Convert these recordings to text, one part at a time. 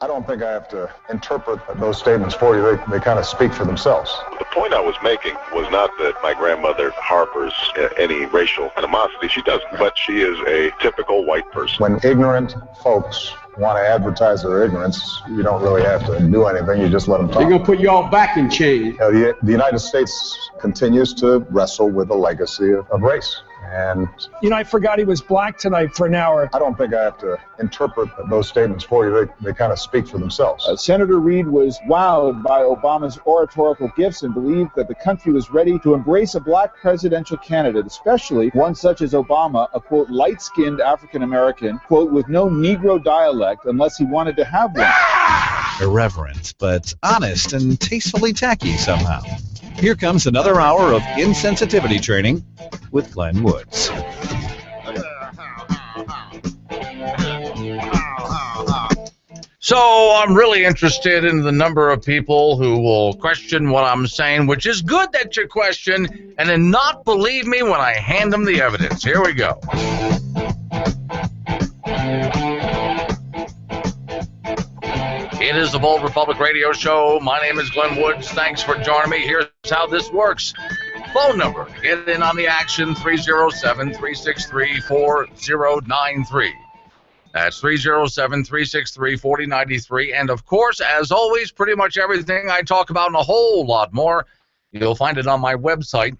I don't think I have to interpret those statements for you. They kind of speak for themselves. The point I was making was not that my grandmother harbors any racial animosity. She doesn't, but she is a typical white person. When ignorant folks want to advertise their ignorance, you don't really have to do anything. You just let them talk. They're going to put you all back in chains. The United States continues to wrestle with the legacy of race. And I forgot he was black tonight for an hour. I don't think I have to interpret those statements for you. They kind of speak for themselves. Senator Reid was wowed by Obama's oratorical gifts and believed that the country was ready to embrace a black presidential candidate, especially one such as Obama, a, quote, light-skinned African-American, quote, with no Negro dialect unless he wanted to have one. Irreverent, but honest and tastefully tacky somehow. Here comes another hour of insensitivity training with Glenn Woods. So I'm really interested in the number of people who will question what I'm saying, which is good that you question, and then not believe me when I hand them the evidence. Here we go. It is the Bold Republic Radio Show. My name is Glenn Woods. Thanks for joining me. Here's how this works. Phone number. Get in on the action, 307-363-4093. That's 307-363-4093. And, of course, as always, pretty much everything I talk about and a whole lot more, you'll find it on my website,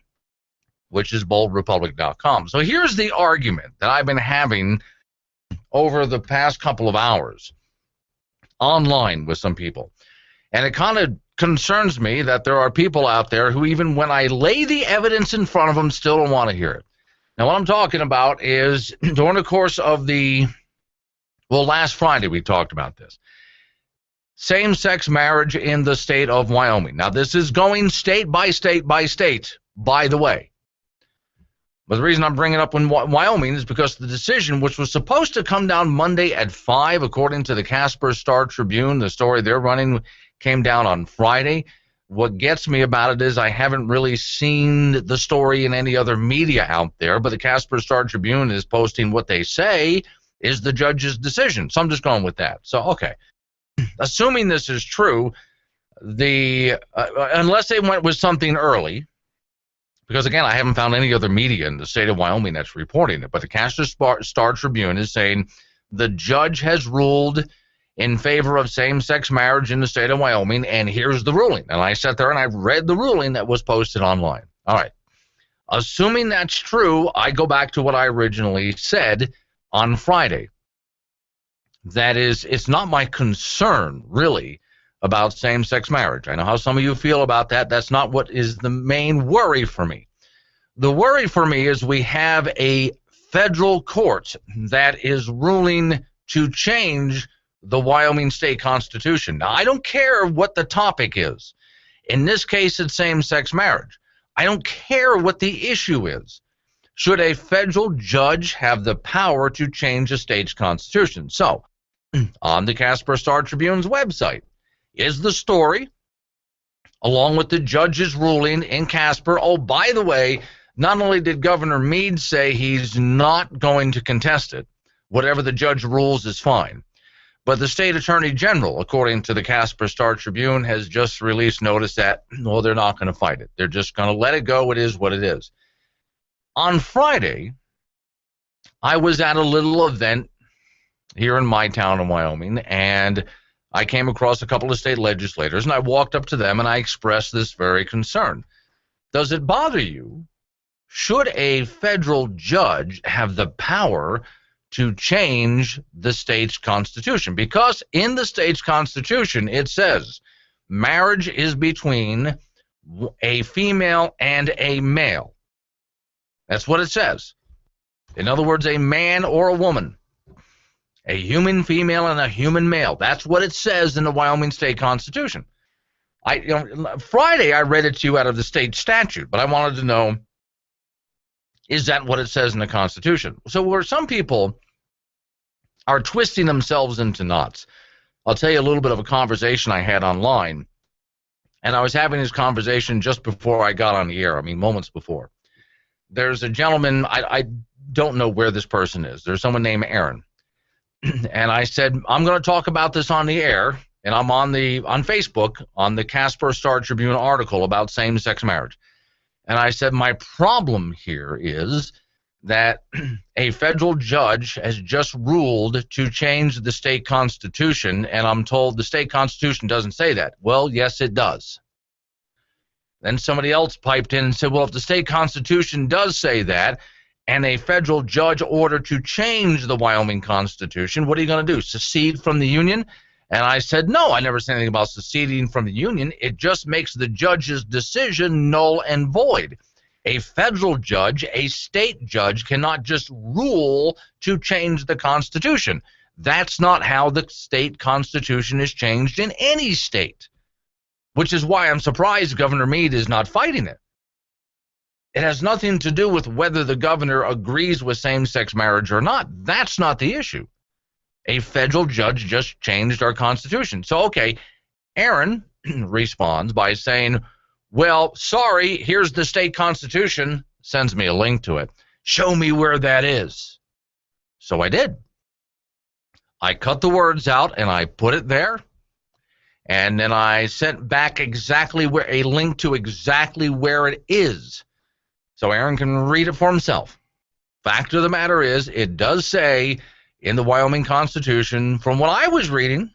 which is boldrepublic.com. So here's the argument that I've been having over the past couple of hours online with some people. And it kind of concerns me that there are people out there who, even when I lay the evidence in front of them, still don't want to hear it. Now, what I'm talking about is during the course of last Friday we talked about this. Same-sex marriage in the state of Wyoming. Now, this is going state by state by state, by the way. But the reason I'm bringing it up in Wyoming is because the decision, which was supposed to come down Monday at 5, according to the Casper Star-Tribune, the story they're running came down on Friday. What gets me about it is I haven't really seen the story in any other media out there, but the Casper Star-Tribune is posting what they say is the judge's decision. So I'm just going with that. So, okay. Assuming this is true, unless they went with something early, because, again, I haven't found any other media in the state of Wyoming that's reporting it. But the Casper Star-Tribune is saying the judge has ruled in favor of same-sex marriage in the state of Wyoming, and here's the ruling. And I sat there and I read the ruling that was posted online. All right. Assuming that's true, I go back to what I originally said on Friday. That is, it's not my concern, really, about same-sex marriage. I know how some of you feel about that. That's not what is the main worry for me. The worry for me is we have a federal court that is ruling to change the Wyoming state constitution. Now, I don't care what the topic is. In this case, it's same-sex marriage. I don't care what the issue is. Should a federal judge have the power to change a state's constitution? So, on the Casper Star-Tribune's website is the story, along with the judge's ruling in Casper. Oh, by the way, not only did Governor Meade say he's not going to contest it, whatever the judge rules is fine, but the state attorney general, according to the Casper Star-Tribune, has just released notice that, well, they're not going to fight it. They're just going to let it go. It is what it is. On Friday, I was at a little event here in my town in Wyoming, and I came across a couple of state legislators, and I walked up to them and I expressed this very concern. Does it bother you? Should a federal judge have the power to change the state's constitution? Because in the state's constitution, it says marriage is between a female and a male. That's what it says. In other words, a man or a woman. A human female and a human male. That's what it says in the Wyoming State Constitution. Friday I read it to you out of the state statute, but I wanted to know, is that what it says in the Constitution? So where some people are twisting themselves into knots, I'll tell you a little bit of a conversation I had online, and I was having this conversation just before I got on the air, moments before. there's a gentleman, I don't know where this person is. There's someone named Aaron. And I said, I'm going to talk about this on the air, and I'm on Facebook on the Casper Star Tribune article about same-sex marriage. And I said, my problem here is that a federal judge has just ruled to change the state constitution, and I'm told the state constitution doesn't say that. Well, yes, it does. Then somebody else piped in and said, well, if the state constitution does say that, and a federal judge ordered to change the Wyoming Constitution, what are you going to do, secede from the Union? And I said, no, I never said anything about seceding from the Union. It just makes the judge's decision null and void. A federal judge, a state judge, cannot just rule to change the Constitution. That's not how the state constitution is changed in any state, which is why I'm surprised Governor Meade is not fighting it. It has nothing to do with whether the governor agrees with same-sex marriage or not. That's not the issue. A federal judge just changed our Constitution. So, okay, Aaron responds by saying, well, sorry, here's the state constitution, sends me a link to it. Show me where that is. So I did. I cut the words out and I put it there. And then I sent back exactly where a link to exactly where it is. So Aaron can read it for himself. Fact of the matter is, it does say in the Wyoming Constitution, from what I was reading,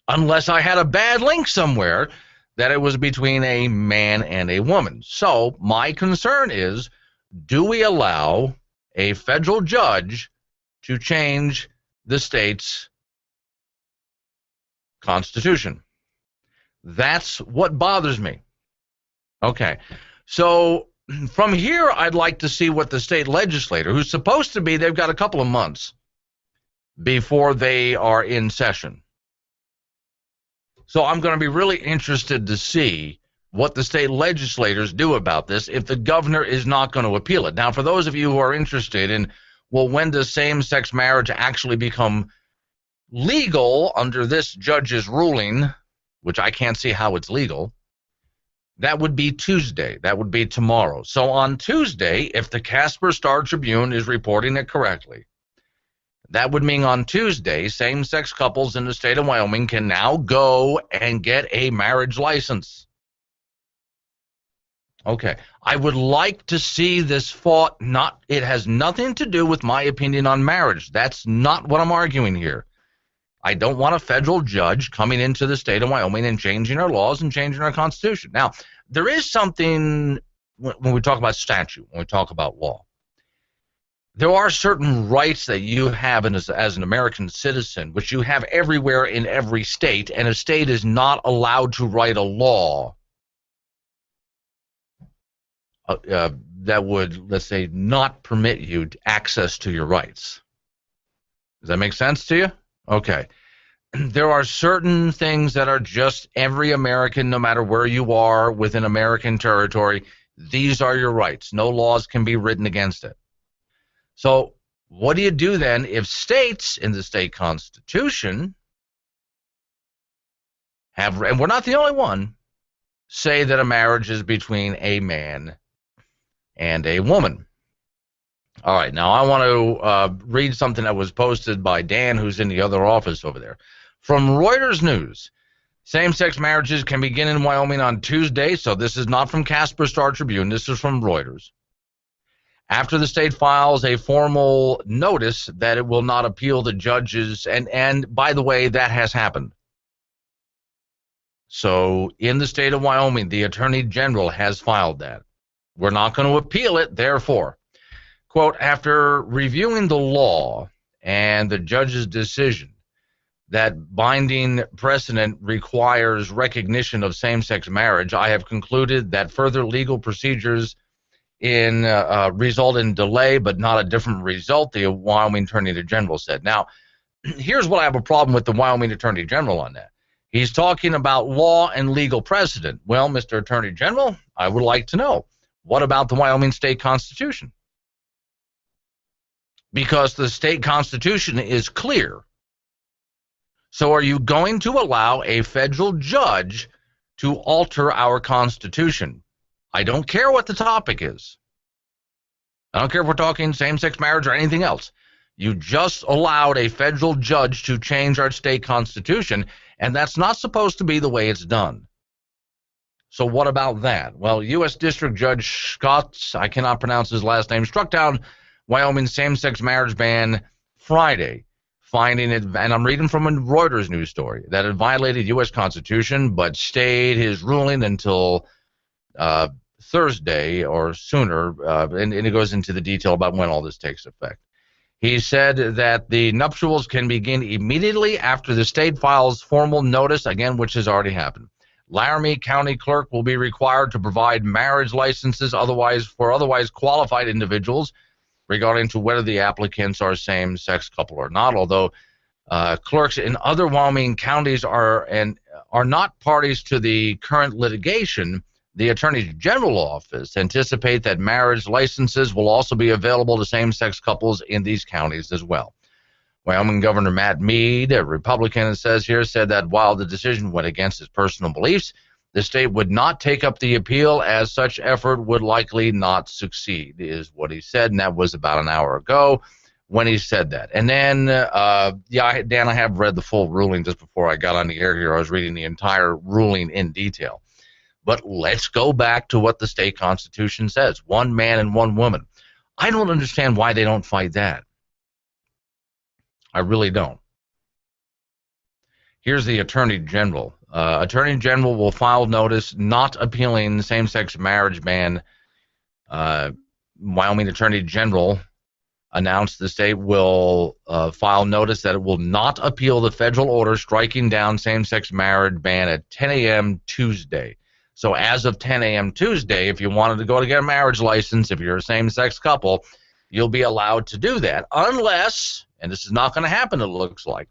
unless I had a bad link somewhere, that it was between a man and a woman. So my concern is, do we allow a federal judge to change the state's constitution? That's what bothers me. Okay, so from here, I'd like to see what the state legislator, who's supposed to be, they've got a couple of months before they are in session. So I'm going to be really interested to see what the state legislators do about this if the governor is not going to appeal it. Now, for those of you who are interested in, well, when does same-sex marriage actually become legal under this judge's ruling, which I can't see how it's legal, that would be Tuesday. That would be tomorrow. So on Tuesday, if the Casper Star Tribune is reporting it correctly, that would mean on Tuesday, same-sex couples in the state of Wyoming can now go and get a marriage license. Okay, I would like to see this fought. It has nothing to do with my opinion on marriage. That's not what I'm arguing here. I don't want a federal judge coming into the state of Wyoming and changing our laws and changing our Constitution. Now, there is something when we talk about statute, when we talk about law. There are certain rights that you have as an American citizen, which you have everywhere in every state, and a state is not allowed to write a law that would, let's say, not permit you access to your rights. Does that make sense to you? Okay. There are certain things that are just every American, no matter where you are within American territory, these are your rights. No laws can be written against it. So what do you do then if states in the state constitution have, and we're not the only one, say that a marriage is between a man and a woman? All right, now I want to read something that was posted by Dan, who's in the other office over there. From Reuters News, same-sex marriages can begin in Wyoming on Tuesday, so this is not from Casper Star Tribune, this is from Reuters. After the state files a formal notice that it will not appeal the judges, and by the way, that has happened. So in the state of Wyoming, the Attorney General has filed that. We're not going to appeal it, therefore. Quote, after reviewing the law and the judge's decision that binding precedent requires recognition of same-sex marriage, I have concluded that further legal procedures result in delay, but not a different result, the Wyoming Attorney General said. Now, here's what I have a problem with the Wyoming Attorney General on that. He's talking about law and legal precedent. Well, Mr. Attorney General, I would like to know, what about the Wyoming State Constitution? Because the state constitution is clear. So are you going to allow a federal judge to alter our Constitution? I don't care what the topic is. I don't care if we're talking same-sex marriage or anything else. You just allowed a federal judge to change our state constitution, and that's not supposed to be the way it's done. So what about that? Well, U.S. District Judge Scott, I cannot pronounce his last name, struck down Wyoming's same-sex marriage ban Friday, finding it, and I'm reading from a Reuters news story, that it violated U.S. Constitution, but stayed his ruling until Thursday or sooner, and it goes into the detail about when all this takes effect. He said that the nuptials can begin immediately after the state files formal notice, again, which has already happened. Laramie County Clerk will be required to provide marriage licenses for otherwise qualified individuals regarding to whether the applicants are same-sex couple or not, although clerks in other Wyoming counties are not parties to the current litigation. The Attorney General office anticipate that marriage licenses will also be available to same-sex couples in these counties as well. Wyoming Governor Matt Mead, a Republican, it says here, said that while the decision went against his personal beliefs, the state would not take up the appeal as such effort would likely not succeed, is what he said, and that was about an hour ago when he said that. And then, Dan, I have read the full ruling just before I got on the air here. I was reading the entire ruling in detail. But let's go back to what the state constitution says. One man and one woman. I don't understand why they don't fight that. I really don't. Here's the Attorney General. Attorney General will file notice not appealing the same-sex marriage ban. Wyoming Attorney General announced the state will file notice that it will not appeal the federal order striking down same-sex marriage ban at 10 a.m. Tuesday. So as of 10 a.m. Tuesday, if you wanted to go to get a marriage license, if you're a same-sex couple, you'll be allowed to do that unless, and this is not going to happen, it looks like,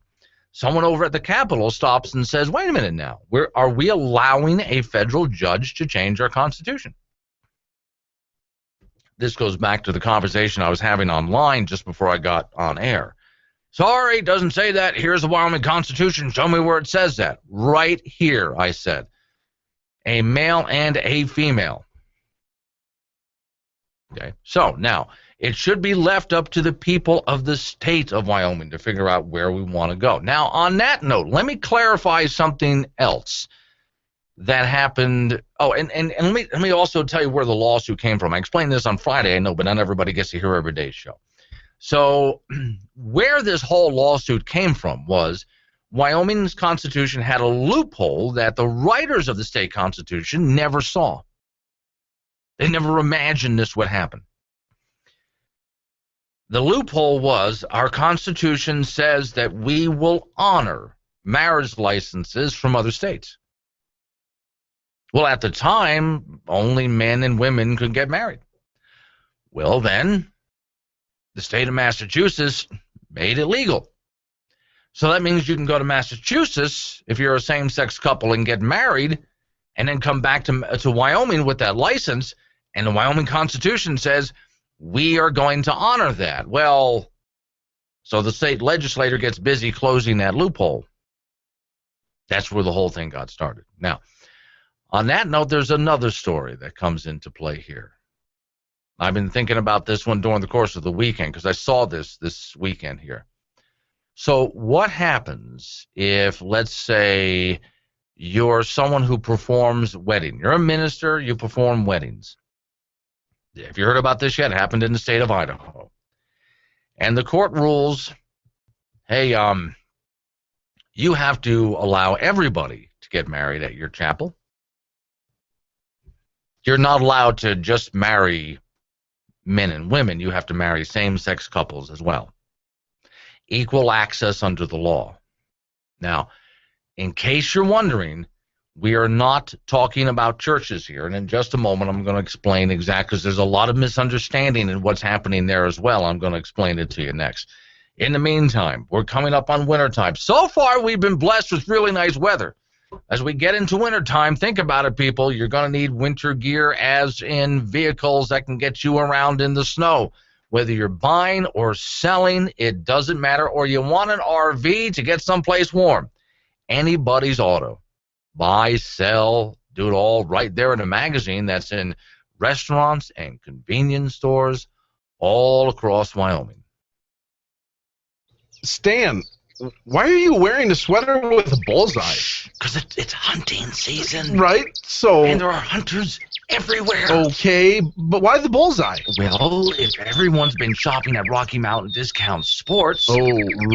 someone over at the Capitol stops and says, wait a minute now, are we allowing a federal judge to change our Constitution? This goes back to the conversation I was having online just before I got on air. Sorry, it doesn't say that. Here's the Wyoming Constitution. Show me where it says that. Right here, I said. A male and a female. Okay, so now it should be left up to the people of the state of Wyoming to figure out where we want to go. Now, on that note, let me clarify something else that happened. Oh, and let me also tell you where the lawsuit came from. I explained this on Friday, I know, but not everybody gets to hear every day's show. So where this whole lawsuit came from was Wyoming's Constitution had a loophole that the writers of the state Constitution never saw. They never imagined this would happen. The loophole was our Constitution says that we will honor marriage licenses from other states. Well, at the time, only men and women could get married. Well, then, the state of Massachusetts made it legal. So that means you can go to Massachusetts if you're a same-sex couple and get married and then come back to Wyoming with that license, and the Wyoming Constitution says we are going to honor that. Well, so the state legislator gets busy closing that loophole. That's where the whole thing got started. Now, on that note, there's another story that comes into play here. I've been thinking about this one during the course of the weekend because I saw this weekend here. So what happens if, let's say, you're someone who performs weddings? You're a minister, you perform weddings. Have you heard about this yet? It happened in the state of Idaho. And the court rules, hey, you have to allow everybody to get married at your chapel. You're not allowed to just marry men and women. You have to marry same-sex couples as well. Equal access under the law. Now, in case you're wondering, we are not talking about churches here, and in just a moment I'm going to explain exactly, because there's a lot of misunderstanding in what's happening there as well. I'm going to explain it to you next. In the meantime, we're coming up on wintertime. So far, we've been blessed with really nice weather. As we get into wintertime, think about it, people. You're going to need winter gear, as in vehicles that can get you around in the snow. Whether you're buying or selling, it doesn't matter, or you want an RV to get someplace warm. Anybody's Auto. Buy, sell, do it all right there in a magazine that's in restaurants and convenience stores all across Wyoming. Stan, why are you wearing a sweater with a bullseye? Because it's hunting season. Right, so... And there are hunters everywhere. Okay, but why the bullseye? Well, if everyone's been shopping at Rocky Mountain Discount Sports... Oh,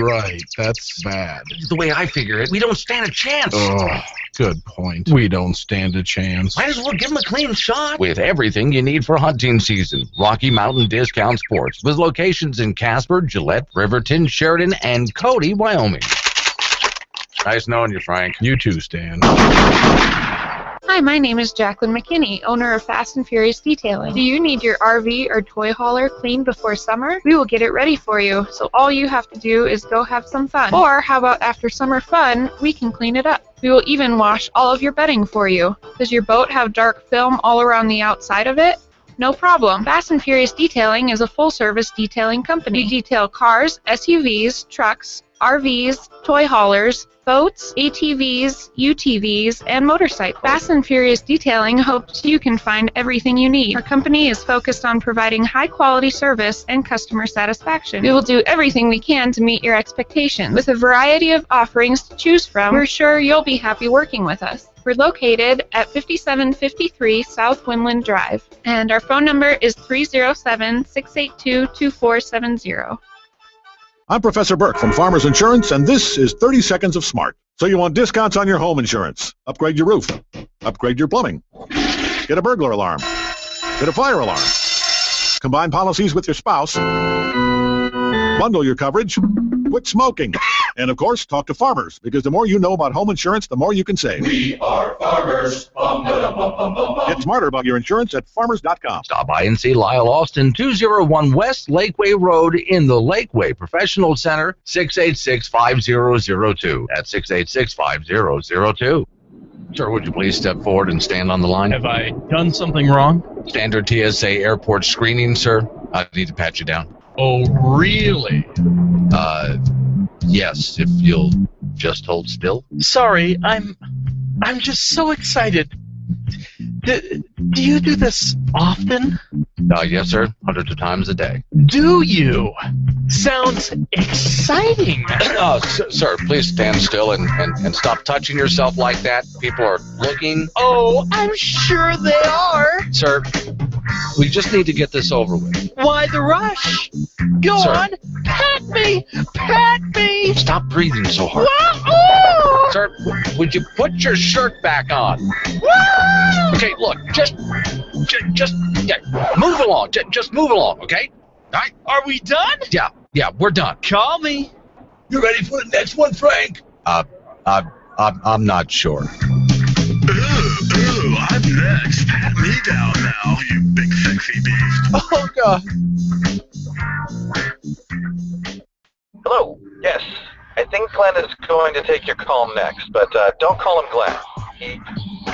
right, that's bad. The way I figure it, we don't stand a chance. Oh, good point. We don't stand a chance. Might as well give them a clean shot. With everything you need for hunting season, Rocky Mountain Discount Sports, with locations in Casper, Gillette, Riverton, Sheridan, and Cody, Wyoming. Nice knowing you, Frank. You too, Stan. Hi, my name is Jacqueline McKinney, owner of Fast and Furious Detailing. Do you need your RV or toy hauler cleaned before summer? We will get it ready for you, so all you have to do is go have some fun. Or how about after summer fun, we can clean it up. We will even wash all of your bedding for you. Does your boat have dark film all around the outside of it? No problem. Fast and Furious Detailing is a full-service detailing company. We detail cars, SUVs, trucks, RVs, toy haulers, boats, ATVs, UTVs, and motorcycles. Fast and Furious Detailing hopes you can find everything you need. Our company is focused on providing high-quality service and customer satisfaction. We will do everything we can to meet your expectations. With a variety of offerings to choose from, we're sure you'll be happy working with us. We're located at 5753 South Winland Drive, and our phone number is 307-682-2470. I'm Professor Burke from Farmers Insurance, and this is 30 Seconds of Smart. So you want discounts on your home insurance. Upgrade your roof. Upgrade your plumbing. Get a burglar alarm. Get a fire alarm. Combine policies with your spouse. Bundle your coverage. Quit smoking. And, of course, talk to farmers, because the more you know about home insurance, the more you can save. We are farmers. Get smarter about your insurance at farmers.com. Stop by and see Lyle Austin, 201 West Lakeway Road in the Lakeway Professional Center, 686-5002. That's 686-5002. Sir, would you please step forward and stand on the line? Have I done something wrong? Standard TSA airport screening, sir. I need to pat you down. Oh, really? Yes, if you'll just hold still. Sorry, I'm just so excited. Do you do this often? Yes, sir. Hundreds of times a day. Do you? Sounds exciting. Sir, please stand still and stop touching yourself like that. People are looking. Oh, I'm sure they are. Sir, we just need to get this over with. Why the rush? Go on, pat me, pat me. Stop breathing so hard. Whoa! Sir, would you put your shirt back on? Whoa! Okay, look, just move along. Just move along, okay? All right. Are we done? Yeah, we're done. Call me. You ready for the next one, Frank? I'm not sure. Ooh, I'm next. Pat me down now, you big sexy beast. Oh, God. Hello. Yes. I think Glenn is going to take your call next, but don't call him Glenn. He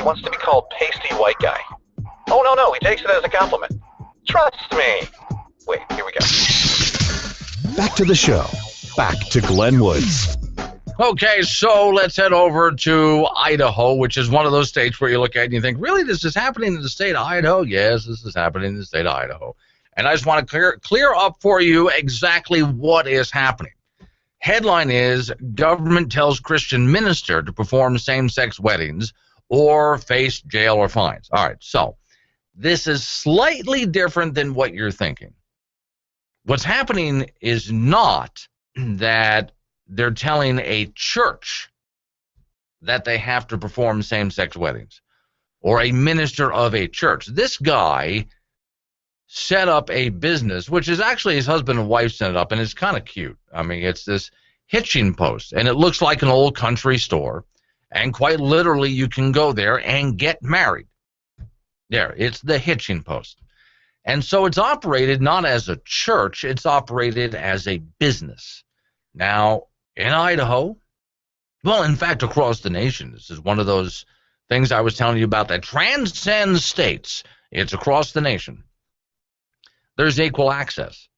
wants to be called Pasty White Guy. Oh, no, he takes it as a compliment. Trust me. Wait, here we go. Back to the show. Back to Glenn Woods. Okay, so let's head over to Idaho, which is one of those states where you look at it and you think, really, this is happening in the state of Idaho? Yes, this is happening in the state of Idaho. And I just want to clear up for you exactly what is happening. Headline is, government tells Christian minister to perform same-sex weddings or face jail or fines. All right, so this is slightly different than what you're thinking. What's happening is not that they're telling a church that they have to perform same-sex weddings or a minister of a church. This guy set up a business, which is actually his husband and wife set it up, and it's kind of cute. I mean, it's this hitching post, and it looks like an old country store, and quite literally you can go there and get married. There, it's the hitching post. And so it's operated not as a church, it's operated as a business. Now, in Idaho, well, in fact, across the nation, this is one of those things I was telling you about that transcends states. It's across the nation. There's equal access.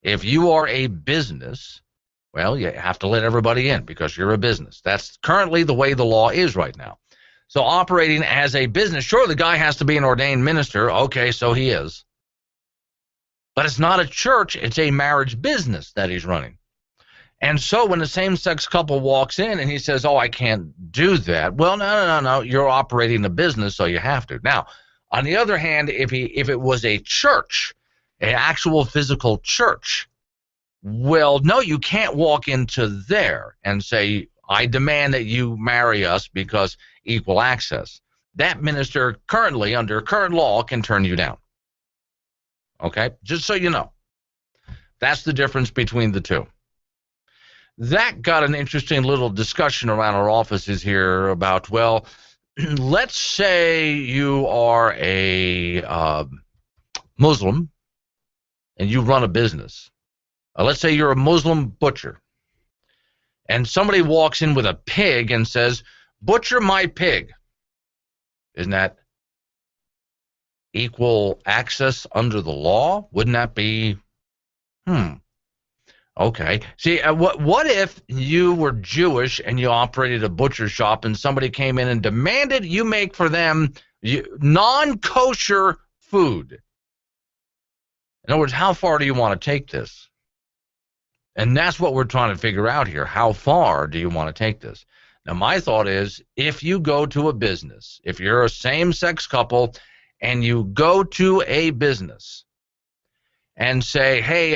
If you are a business, well, you have to let everybody in because you're a business. That's currently the way the law is right now. So operating as a business, sure, the guy has to be an ordained minister. Okay, so he is. But it's not a church, it's a marriage business that he's running. And so when the same-sex couple walks in and he says, oh, I can't do that, well, no, you're operating a business, so you have to. Now, on the other hand, if it was a church, an actual physical church, well, no, you can't walk into there and say, I demand that you marry us because equal access. That minister currently, under current law, can turn you down. Okay? Just so you know. That's the difference between the two. That got an interesting little discussion around our offices here about, well, let's say you are a Muslim and you run a business. Let's say you're a Muslim butcher. And somebody walks in with a pig and says, butcher my pig. Isn't that equal access under the law? Wouldn't that be, okay. See, what if you were Jewish and you operated a butcher shop and somebody came in and demanded you make for them non-kosher food? In other words, how far do you want to take this? And that's what we're trying to figure out here. How far do you want to take this? Now, my thought is, if you go to a business, if you're a same-sex couple and you go to a business and say, hey,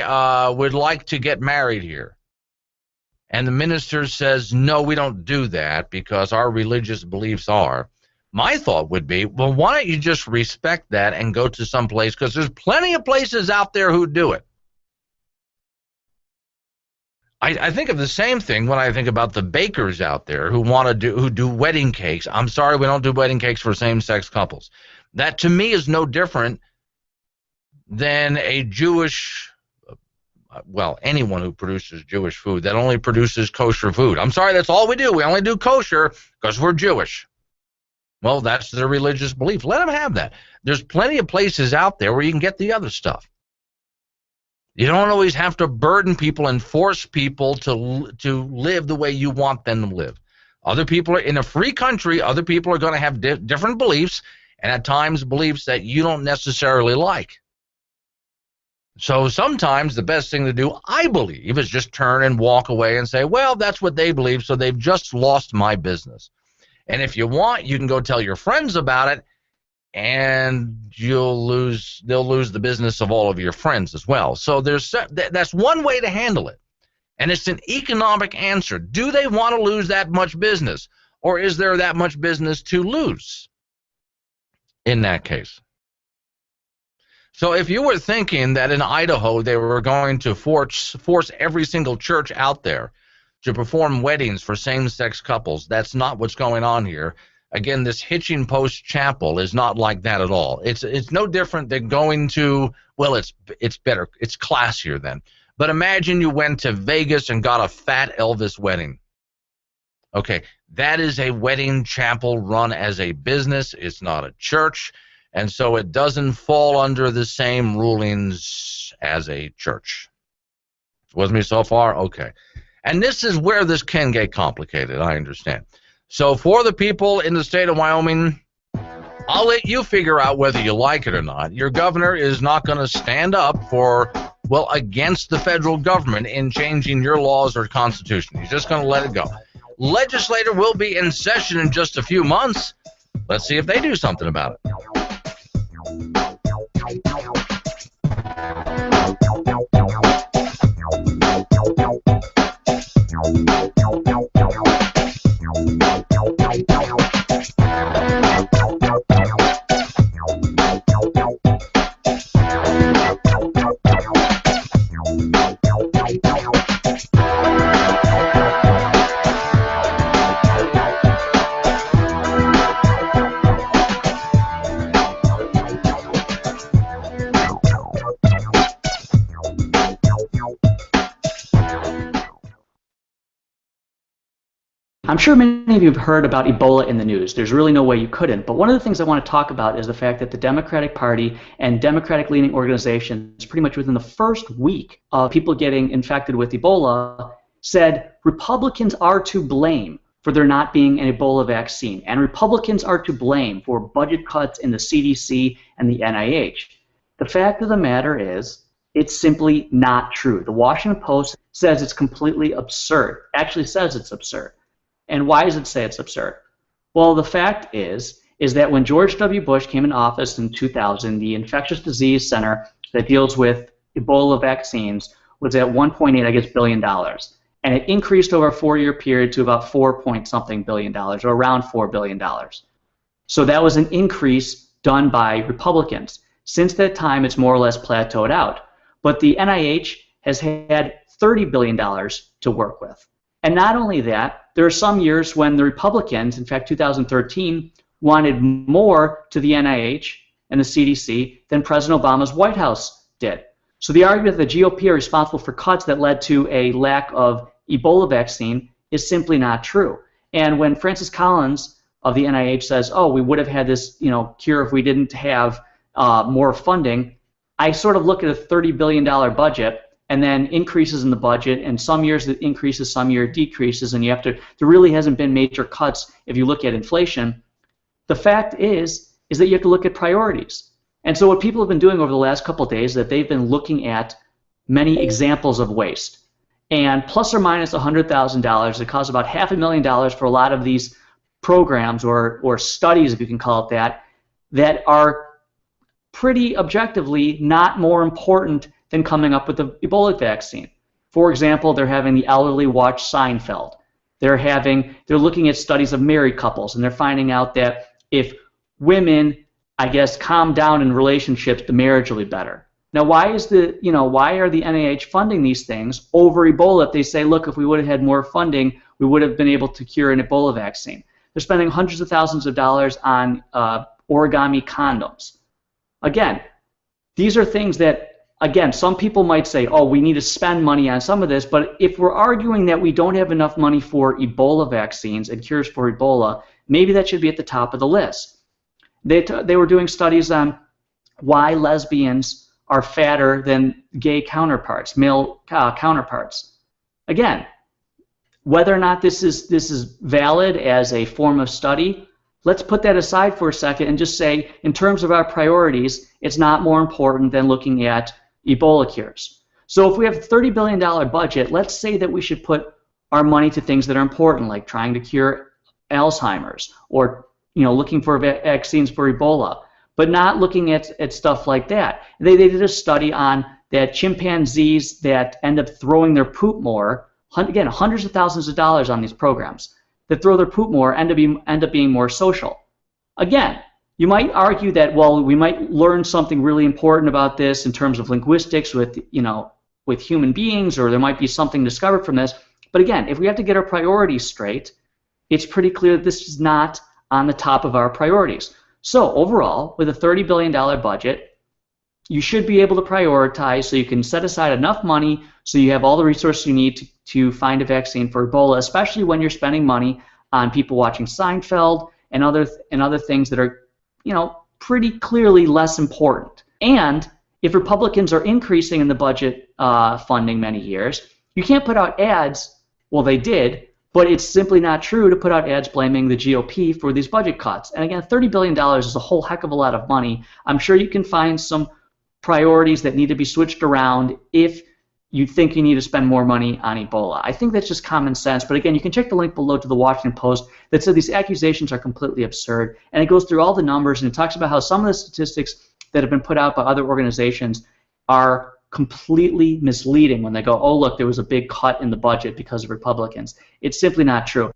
we'd like to get married here, and the minister says, no, we don't do that because our religious beliefs are, my thought would be, well, why don't you just respect that and go to some place, because there's plenty of places out there who do it. I think of the same thing when I think about the bakers out there who do wedding cakes. I'm sorry, we don't do wedding cakes for same-sex couples. That to me is no different than a Jewish, well, anyone who produces Jewish food that only produces kosher food. I'm sorry, that's all we do. We only do kosher because we're Jewish. Well, that's their religious belief. Let them have that. There's plenty of places out there where you can get the other stuff. You don't always have to burden people and force people to live the way you want them to live. Other people are in a free country. Other people are going to have different beliefs, and at times beliefs that you don't necessarily like. So sometimes the best thing to do, I believe, is just turn and walk away and say, well, that's what they believe, so they've just lost my business. And if you want, you can go tell your friends about it, and they'll lose the business of all of your friends as well. So that's one way to handle it. And it's an economic answer. Do they want to lose that much business? Or is there that much business to lose in that case? So if you were thinking that in Idaho they were going to force every single church out there to perform weddings for same-sex couples, that's not what's going on here. Again, this Hitching Post Chapel is not like that at all. It's no different than going to, well, it's better. It's classier then. But imagine you went to Vegas and got a fat Elvis wedding. Okay, that is a wedding chapel run as a business. It's not a church, and so it doesn't fall under the same rulings as a church. With me so far? Okay. And this is where this can get complicated, I understand. So for the people in the state of Wyoming, I'll let you figure out whether you like it or not. Your governor is not going to stand up for, well, against the federal government in changing your laws or constitution. He's just going to let it go. Legislature will be in session in just a few months. Let's see if they do something about it. I'm sure many of you have heard about Ebola in the news. There's really no way you couldn't. But one of the things I want to talk about is the fact that the Democratic Party and Democratic-leaning organizations, pretty much within the first week of people getting infected with Ebola, said Republicans are to blame for there not being an Ebola vaccine. And Republicans are to blame for budget cuts in the CDC and the NIH. The fact of the matter is It's simply not true. The Washington Post says it's completely absurd. Actually says it's absurd. And why does it say it's absurd? Well, the fact is that when George W. Bush came in office in 2000, the Infectious Disease Center that deals with Ebola vaccines was at 1.8 billion dollars. And it increased over a 4-year period to about 4-point-something billion dollars, or around $4 billion. So that was an increase done by Republicans. Since that time, it's more or less plateaued out. But the NIH has had $30 billion to work with. And not only that, there are some years when the Republicans, in fact 2013, wanted more to the NIH and the CDC than President Obama's White House did. So the argument that the GOP are responsible for cuts that led to a lack of Ebola vaccine is simply not true. And when Francis Collins of the NIH says, oh, we would have had this cure if we didn't have more funding, I sort of look at a $30 billion budget and then increases in the budget, and some years it increases, some year it decreases, and there really hasn't been major cuts if you look at inflation. The fact is that you have to look at priorities. And so what people have been doing over the last couple of days is that they've been looking at many examples of waste. And plus or minus $100,000, it costs about $500,000 for a lot of these programs or studies, if you can call it that are pretty objectively not more important than coming up with the Ebola vaccine. For example, they're having the elderly watch Seinfeld. They're looking at studies of married couples, and they're finding out that if women, I guess, calm down in relationships, the marriage will be better. Now, why are the NIH funding these things over Ebola if they say, look, if we would have had more funding, we would have been able to cure an Ebola vaccine? They're spending hundreds of thousands of dollars on origami condoms. Again, these are things that, again, some people might say, oh, we need to spend money on some of this, but if we're arguing that we don't have enough money for Ebola vaccines and cures for Ebola, maybe that should be at the top of the list. They were doing studies on why lesbians are fatter than gay counterparts, male counterparts. Again, whether or not this is valid as a form of study, let's put that aside for a second and just say, in terms of our priorities, it's not more important than looking at Ebola cures. So if we have a $30 billion budget, let's say that we should put our money to things that are important, like trying to cure Alzheimer's or looking for vaccines for Ebola, but not looking at stuff like that. They did a study on that chimpanzees that end up throwing their poop more, again, hundreds of thousands of dollars on these programs, that throw their poop more end up being more social. Again, you might argue that, well, we might learn something really important about this in terms of linguistics with human beings, or there might be something discovered from this. But again, if we have to get our priorities straight, it's pretty clear that this is not on the top of our priorities. So overall, with a $30 billion budget, you should be able to prioritize so you can set aside enough money so you have all the resources you need to find a vaccine for Ebola, especially when you're spending money on people watching Seinfeld and other things that are, pretty clearly less important. And if Republicans are increasing in the budget funding many years, you can't put out ads. Well, they did, but it's simply not true to put out ads blaming the GOP for these budget cuts. And again, $30 billion is a whole heck of a lot of money. I'm sure you can find some priorities that need to be switched around if you think you need to spend more money on Ebola. I think that's just common sense. But again, you can check the link below to the Washington Post that said these accusations are completely absurd. And it goes through all the numbers, and it talks about how some of the statistics that have been put out by other organizations are completely misleading when they go, oh, look, there was a big cut in the budget because of Republicans. It's simply not true.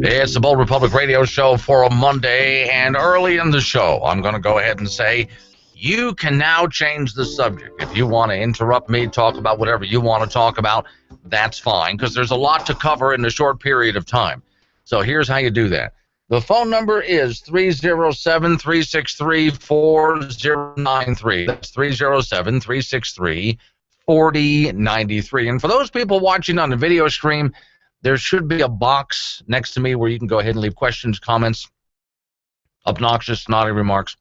It's the Bold Republic Radio Show for a Monday, and early in the show, I'm going to go ahead and say you can now change the subject. If you want to interrupt me, talk about whatever you want to talk about, that's fine, because there's a lot to cover in a short period of time. So here's how you do that. The phone number is 307-363-4093. That's 307-363-4093. And for those people watching on the video stream, there should be a box next to me where you can go ahead and leave questions, comments, obnoxious, snotty remarks,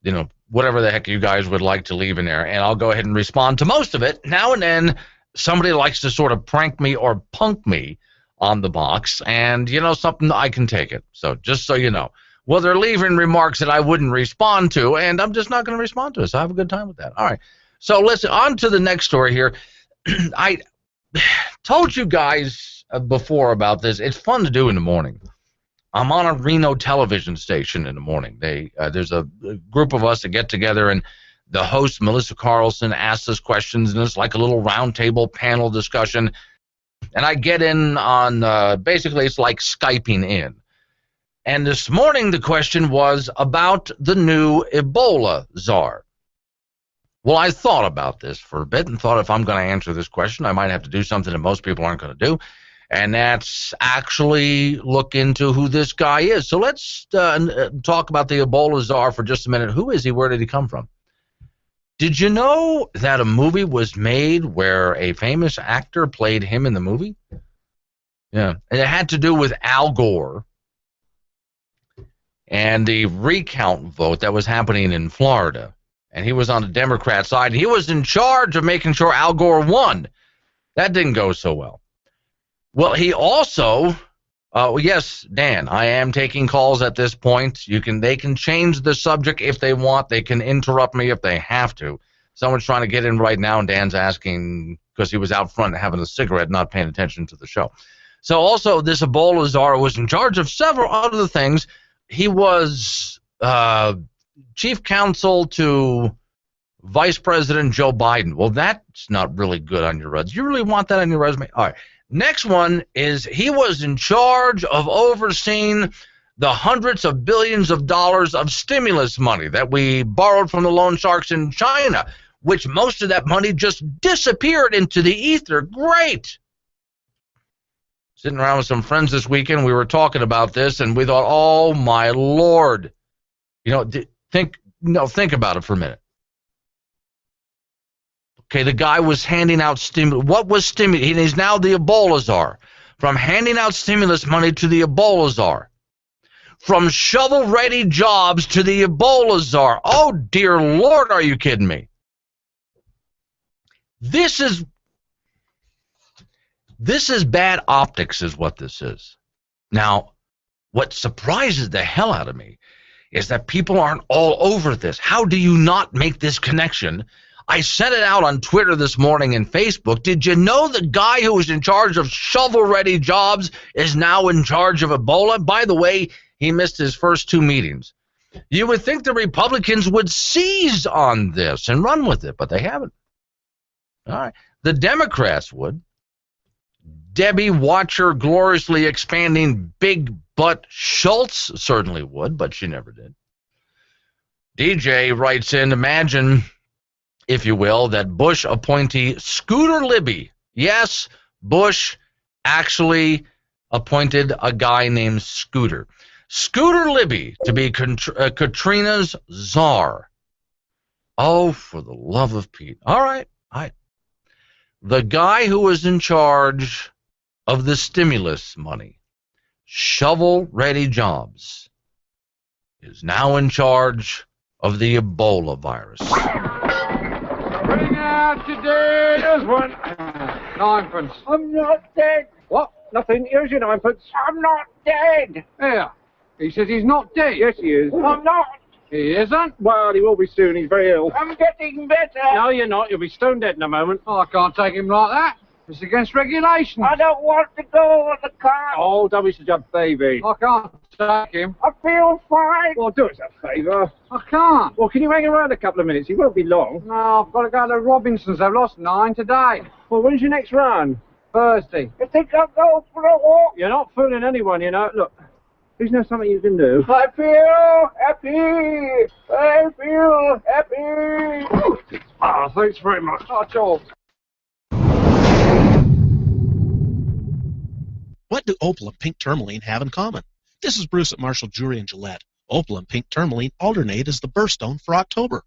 you know, whatever the heck you guys would like to leave in there. And I'll go ahead and respond to most of it. Now and then, somebody likes to sort of prank me or punk me on the box, and you know something, I can take it. So just so you know, well, they're leaving remarks that I wouldn't respond to, and I'm just not going to respond to it. So I have a good time with that. All right. So listen, on to the next story here. I told you guys before about this. It's fun to do in the morning. I'm on a Reno television station in the morning. There's a group of us that get together, and the host, Melissa Carlson, asks us questions, and it's like a little roundtable panel discussion. And I get in on, basically it's like Skyping in. And this morning the question was about the new Ebola czar. Well, I thought about this for a bit and thought if I'm going to answer this question, I might have to do something that most people aren't going to do. And that's actually look into who this guy is. So let's talk about the Ebola czar for just a minute. Who is he? Where did he come from? Did you know that a movie was made where a famous actor played him in the movie? Yeah. And it had to do with Al Gore and the recount vote that was happening in Florida. And he was on the Democrat side. He was in charge of making sure Al Gore won. That didn't go so well. Well, he also, yes, Dan, I am taking calls at this point. They can change the subject if they want. They can interrupt me if they have to. Someone's trying to get in right now, and Dan's asking because he was out front having a cigarette, not paying attention to the show. So also, this Ebola czar was in charge of several other things. He was chief counsel to Vice President Joe Biden. Well, that's not really good on your resume. You really want that on your resume? All right. Next one is he was in charge of overseeing the hundreds of billions of dollars of stimulus money that we borrowed from the loan sharks in China, which most of that money just disappeared into the ether. Great. Sitting around with some friends this weekend, we were talking about this, and we thought, oh, my Lord. You know, think about it for a minute. Okay, the guy was handing out stimulus. What was stimulus? He's now the Ebola czar. From handing out stimulus money to the Ebola czar. From shovel-ready jobs to the Ebola czar. Oh, dear Lord, are you kidding me? This is bad optics is what this is. Now, what surprises the hell out of me is that people aren't all over this. How do you not make this connection? I sent it out on Twitter this morning and Facebook. Did you know the guy who was in charge of shovel-ready jobs is now in charge of Ebola? By the way, he missed his first 2 meetings. You would think the Republicans would seize on this and run with it, but they haven't. All right. The Democrats would. Debbie Watcher gloriously expanding big butt Schultz certainly would, but she never did. DJ writes in, imagine, if you will, that Bush appointee Scooter Libby. Yes, Bush actually appointed a guy named Scooter. Scooter Libby to be Katrina's czar. Oh, for the love of Pete. All right. The guy who was in charge of the stimulus money, shovel-ready jobs, is now in charge of the Ebola virus. Bring out today. Here's one. Ninepence. I'm not dead. What? Nothing. Here's your ninepence. I'm not dead. Here. He says he's not dead. Yes, he is. I'm not. He isn't? Well, he will be soon. He's very ill. I'm getting better. No, you're not. You'll be stone dead in a moment. Oh, I can't take him like that. It's against regulation. I don't want to go on the car. Oh, don't be such a baby. I can't take him. I feel fine. Well, do us a favour. I can't. Well, can you hang around a couple of minutes? He won't be long. No, I've got to go to Robinson's. I've lost 9 today. Well, when's your next run? Thursday. You think I'll go for a walk? You're not fooling anyone, you know. Look, isn't there something you can do? I feel happy. I feel happy. Oh, thanks very much. That's all. What do opal and pink tourmaline have in common? This is Bruce at Marshall Jewelry and Gillette. Opal and pink tourmaline alternate as the birthstone for October.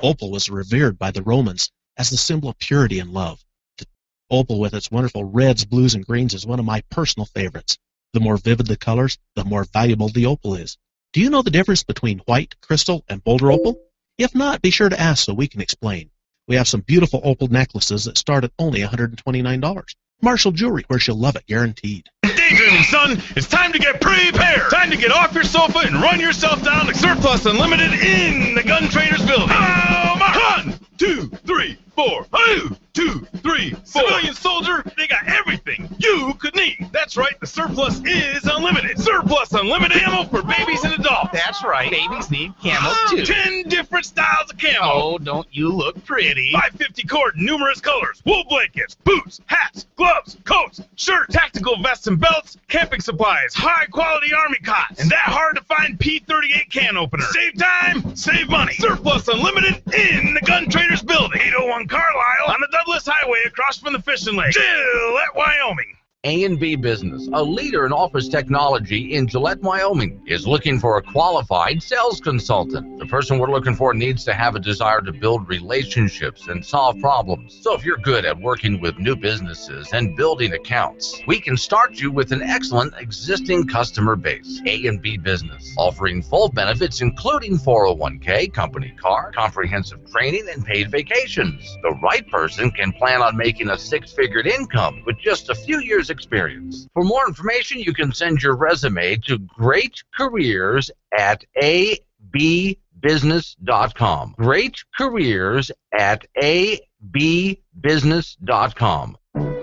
Opal was revered by the Romans as the symbol of purity and love. The opal with its wonderful reds, blues, and greens is one of my personal favorites. The more vivid the colors, the more valuable the opal is. Do you know the difference between white, crystal, and boulder opal? If not, be sure to ask so we can explain. We have some beautiful opal necklaces that start at only $129. Marshall Jewelry, where she'll love it, guaranteed. Daydreaming, son! It's time to get prepared! Time to get off your sofa and run yourself down to Surplus Unlimited in the Gun Traders building. Oh, mark! 1, 2, 3, 4. 1, 2, 3, 4. Civilian soldier, they got everything you could need. That's right, the Surplus is unlimited. Surplus Unlimited ammo for babies and adults. That's right, babies need camo too. 10 different styles of camo. Oh, don't you look pretty? 550 cord, numerous colors, wool blankets, boots, hats, gloves, coats, shirts, tactical vests and belts, camping supplies, high-quality army cots, and that hard-to-find P38 can opener. Save time, save money. Surplus Unlimited in the Gun Traders building. 801 Carlisle on the Douglas Highway across from the fishing lake. Gillette, Wyoming. A&B Business, a leader in office technology in Gillette, Wyoming, is looking for a qualified sales consultant. The person we're looking for needs to have a desire to build relationships and solve problems. So if you're good at working with new businesses and building accounts, we can start you with an excellent existing customer base. A&B Business, offering full benefits including 401k, company car, comprehensive training, and paid vacations. The right person can plan on making a six-figure income with just a few years experience. For more information, you can send your resume to greatcareers@abbusiness.com. greatcareers@abbusiness.com.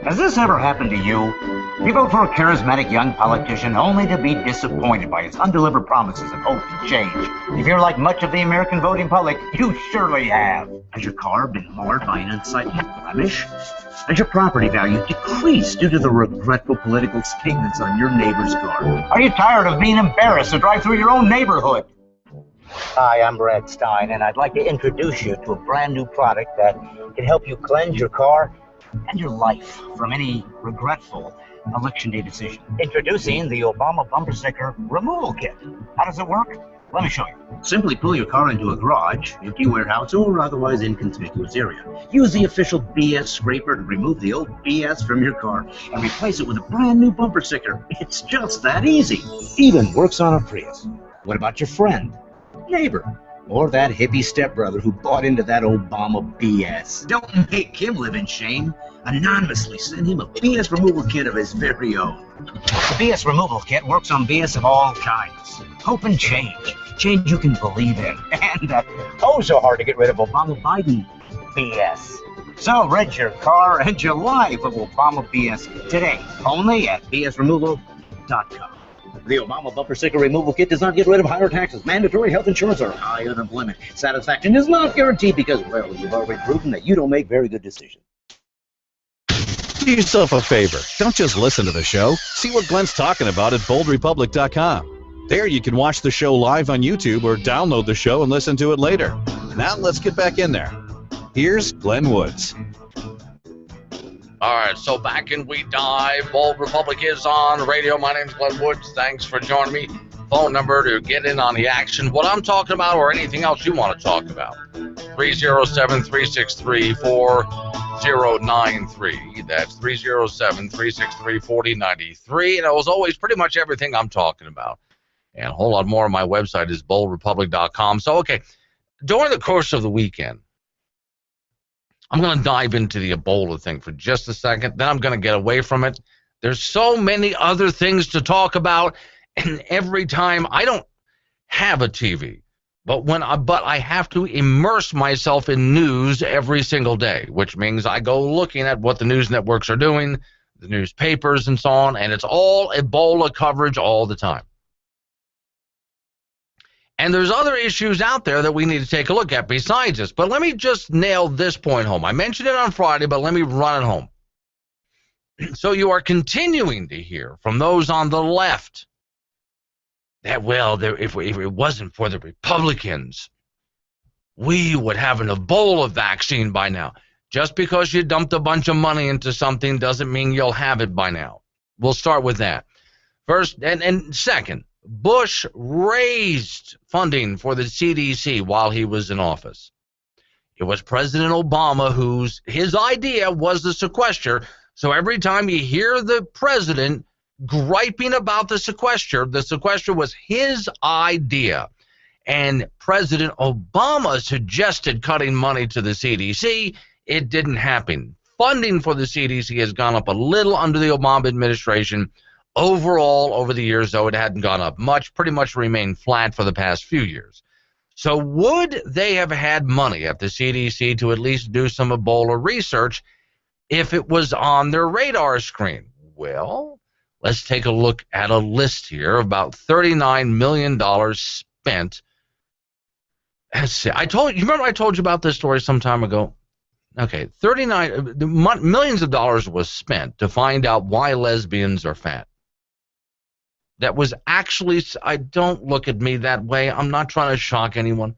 Has this ever happened to you? You vote for a charismatic young politician only to be disappointed by his undelivered promises and hope to change. If you're like much of the American voting public, you surely have. Has your car been marred by an unsightly blemish? Has your property value decreased due to the regretful political statements on your neighbor's car? Are you tired of being embarrassed to drive through your own neighborhood? Hi, I'm Brad Stein, and I'd like to introduce you to a brand new product that can help you cleanse your car and your life from any regretful election day decision. Introducing the Obama Bumper Sticker Removal Kit. How does it work? Let me show you. Simply pull your car into a garage, empty warehouse, or otherwise inconspicuous area. Use the official BS scraper to remove the old BS from your car and replace it with a brand new bumper sticker. It's just that easy. Even works on a Prius. What about your friend, neighbor, or that hippie stepbrother who bought into that Obama BS? Don't make him live in shame. Anonymously send him a BS removal kit of his very own. The BS removal kit works on BS of all kinds. Hope and change. Change you can believe in. And oh so hard to get rid of Obama Biden BS. So rid your car and your life of Obama BS today. Only at bsremoval.com. The Obama Bumper Sticker Removal Kit does not get rid of higher taxes, mandatory health insurance, or high unemployment. Satisfaction is not guaranteed because, well, you've already proven that you don't make very good decisions. Do yourself a favor. Don't just listen to the show. See what Glenn's talking about at boldrepublic.com. There you can watch the show live on YouTube or download the show and listen to it later. Now let's get back in there. Here's Glenn Woods. All right, so back in we dive. Bold Republic is on radio. My name's Glenn Woods. Thanks for joining me. Phone number to get in on the action, what I'm talking about, or anything else you want to talk about. 307-363-4093. That's 307-363-4093. And it was always pretty much everything I'm talking about. And a whole lot more on my website is boldrepublic.com. So, okay, during the course of the weekend, I'm going to dive into the Ebola thing for just a second. Then I'm going to get away from it. There's so many other things to talk about. And every time, I don't have a TV, but I have to immerse myself in news every single day, which means I go looking at what the news networks are doing, the newspapers and so on, and it's all Ebola coverage all the time. And there's other issues out there that we need to take a look at besides this. But let me just nail this point home. I mentioned it on Friday, but let me run it home. So you are continuing to hear from those on the left that, well, if it wasn't for the Republicans, we would have an Ebola vaccine by now. Just because you dumped a bunch of money into something doesn't mean you'll have it by now. We'll start with that. First, and second, Bush raised funding for the CDC while he was in office. It was President Obama his idea was the sequester. So every time you hear the president griping about the sequester was his idea. And President Obama suggested cutting money to the CDC. It didn't happen. Funding for the CDC has gone up a little under the Obama administration. Overall, over the years, though, it hadn't gone up much, pretty much remained flat for the past few years. So would they have had money at the CDC to at least do some Ebola research if it was on their radar screen? Well, let's take a look at a list here of about $39 million spent. Let's see. Remember I told you about this story some time ago? Okay, millions of dollars was spent to find out why lesbians are fat. That was actually, don't look at me that way. I'm not trying to shock anyone.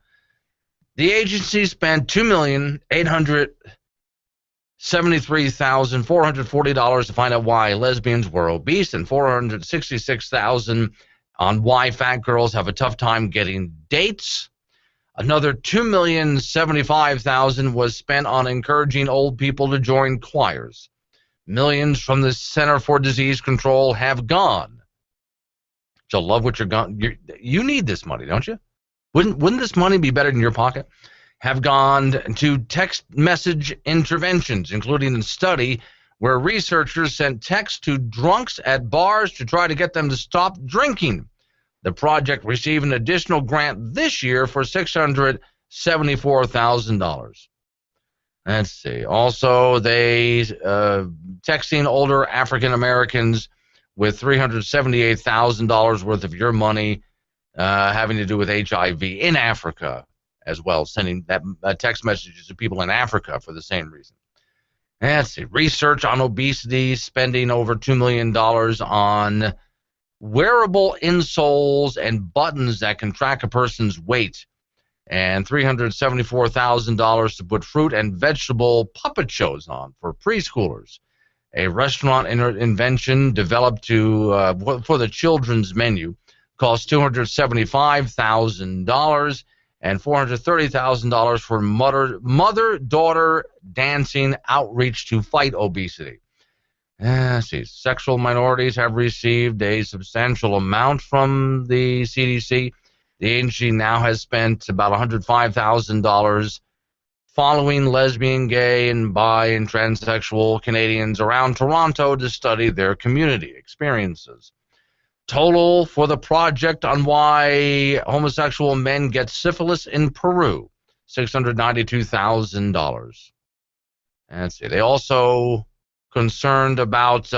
The agency spent $2,873,440 to find out why lesbians were obese and $466,000 on why fat girls have a tough time getting dates. Another $2,075,000 was spent on encouraging old people to join choirs. Millions from the Center for Disease Control have gone. So love what you're going. You need this money, don't you? Wouldn't this money be better in your pocket? Have gone to text message interventions, including a study where researchers sent texts to drunks at bars to try to get them to stop drinking. The project received an additional grant this year for $674,000. Let's see. Also, they texting older African Americans with $378,000 worth of your money having to do with HIV in Africa as well, sending that text messages to people in Africa for the same reason. Let's see. Research on obesity, spending over $2 million on wearable insoles and buttons that can track a person's weight, and $374,000 to put fruit and vegetable puppet shows on for preschoolers. A restaurant invention developed for the children's menu cost $275,000 and $430,000 for mother-daughter dancing outreach to fight obesity. Let's see. Sexual minorities have received a substantial amount from the CDC. The agency now has spent about $105,000 following lesbian, gay, and bi and transsexual Canadians around Toronto to study their community experiences. Total for the project on why homosexual men get syphilis in Peru, $692,000. Let's see. They also concerned about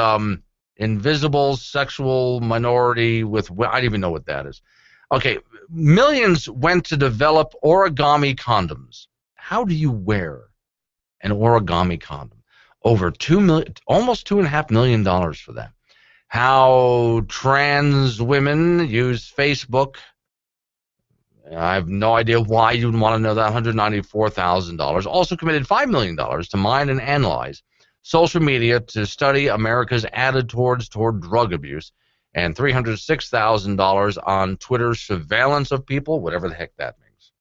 invisible sexual minority with, I don't even know what that is. Okay, millions went to develop origami condoms. How do you wear an origami condom? Over almost $2.5 million for that. How trans women use Facebook. I have no idea why you'd want to know that. $194,000. Also committed $5 million to mine and analyze social media to study America's attitude toward drug abuse, and $306,000 on Twitter's surveillance of people, whatever the heck that means.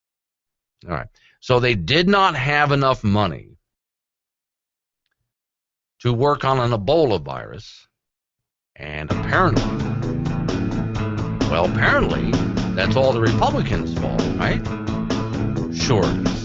All right. So they did not have enough money to work on an Ebola virus, and apparently, that's all the Republicans' fault, right? Sure it is.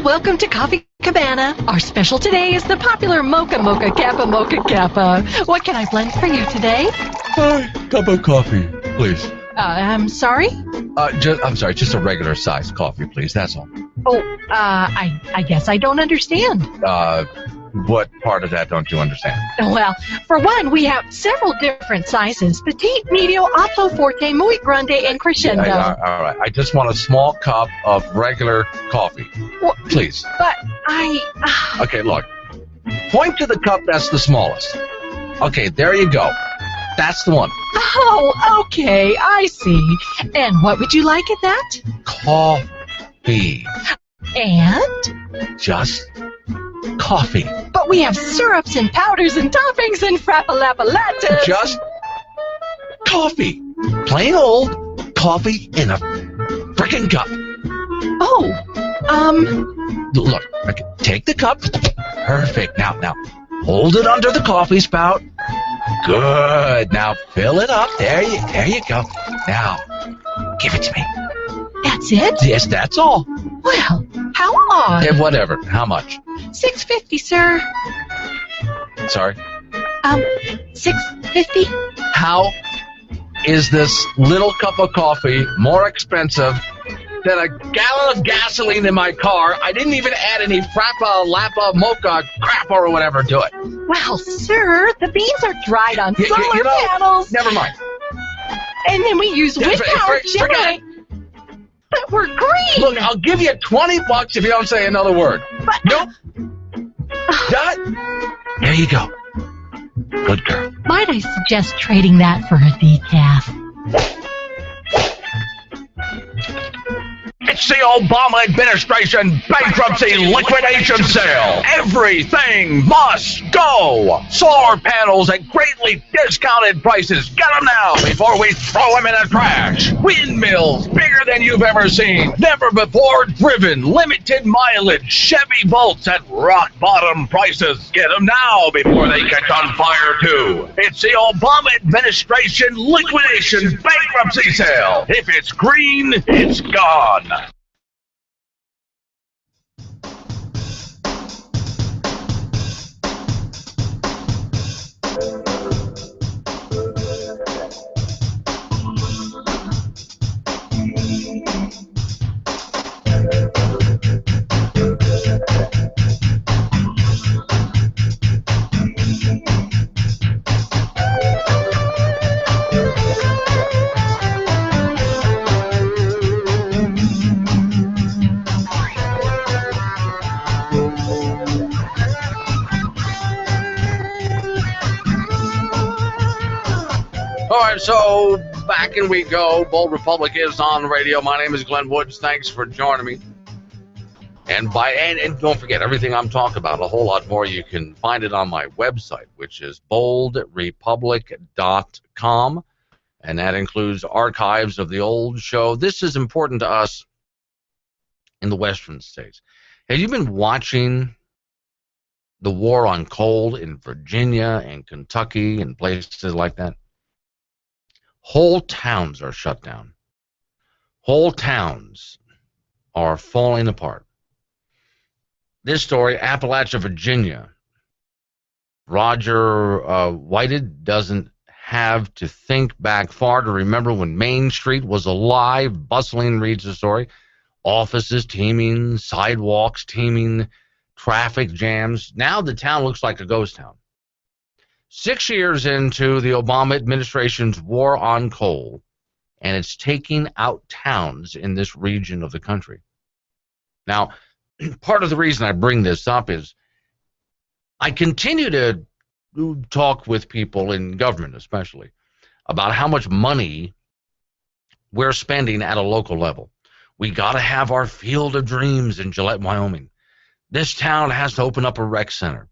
Welcome to Coffee Cabana. Our special today is the popular Mocha Mocha Kappa Mocha Kappa. What can I blend for you today? Cup of coffee, please. I'm sorry? I'm sorry, just a regular size coffee, please. That's all. I guess I don't understand. What part of that don't you understand? Well, for one, we have several different sizes: petite, medio, alto, forte, muy grande, and crescendo. All right. I just want a small cup of regular coffee. Well, please. But Okay, look. Point to the cup that's the smallest. Okay, there you go. That's the one. Oh, okay, I see. And what would you like at that? Coffee. And? Just coffee. But we have syrups and powders and toppings and frappalapalattas. Just coffee. Plain old coffee in a frickin' cup. Look, okay, take the cup. Perfect. Now, hold it under the coffee spout. Good. Now fill it up. There you go. Now, give it to me. That's it? Yes, that's all. Well, how odd. Yeah, whatever. How much? $6.50, sir. Sorry? $6.50. How is this little cup of coffee more expensive than a gallon of gasoline in my car? I didn't even add any frappa, lappa, mocha, crap or whatever to it. Well, sir, the beans are dried on solar panels. Never mind. And then we use wind power to generate. But we're green. Look, I'll give you $20 if you don't say another word. But, nope. There you go. Good girl. Might I suggest trading that for a decaf? It's the Obama administration bankruptcy liquidation sale. Everything must go. Solar panels at greatly discounted prices. Get them now before we throw them in the trash. Windmills bigger than you've ever seen. Never before driven. Limited mileage. Chevy Bolts at rock bottom prices. Get them now before they catch on fire too. It's the Obama administration liquidation bankruptcy sale. If it's green, it's gone. All right, so back in we go. Bold Republic is on the radio. My name is Glenn Woods. Thanks for joining me. And don't forget, everything I'm talking about, a whole lot more, you can find it on my website, which is boldrepublic.com. And that includes archives of the old show. This is important to us in the western states. Have you been watching the war on coal in Virginia and Kentucky and places like that? Whole towns are shut down. Whole towns are falling apart. This story, Appalachia, Virginia. Roger Whited doesn't have to think back far to remember when Main Street was alive, bustling, reads the story. Offices teeming, sidewalks teeming, traffic jams. Now the town looks like a ghost town. 6 years into the Obama administration's war on coal, and it's taking out towns in this region of the country. Now, part of the reason I bring this up is I continue to talk with people in government, especially, about how much money we're spending at a local level. We got to have our Field of Dreams in Gillette, Wyoming. This town has to open up a rec center.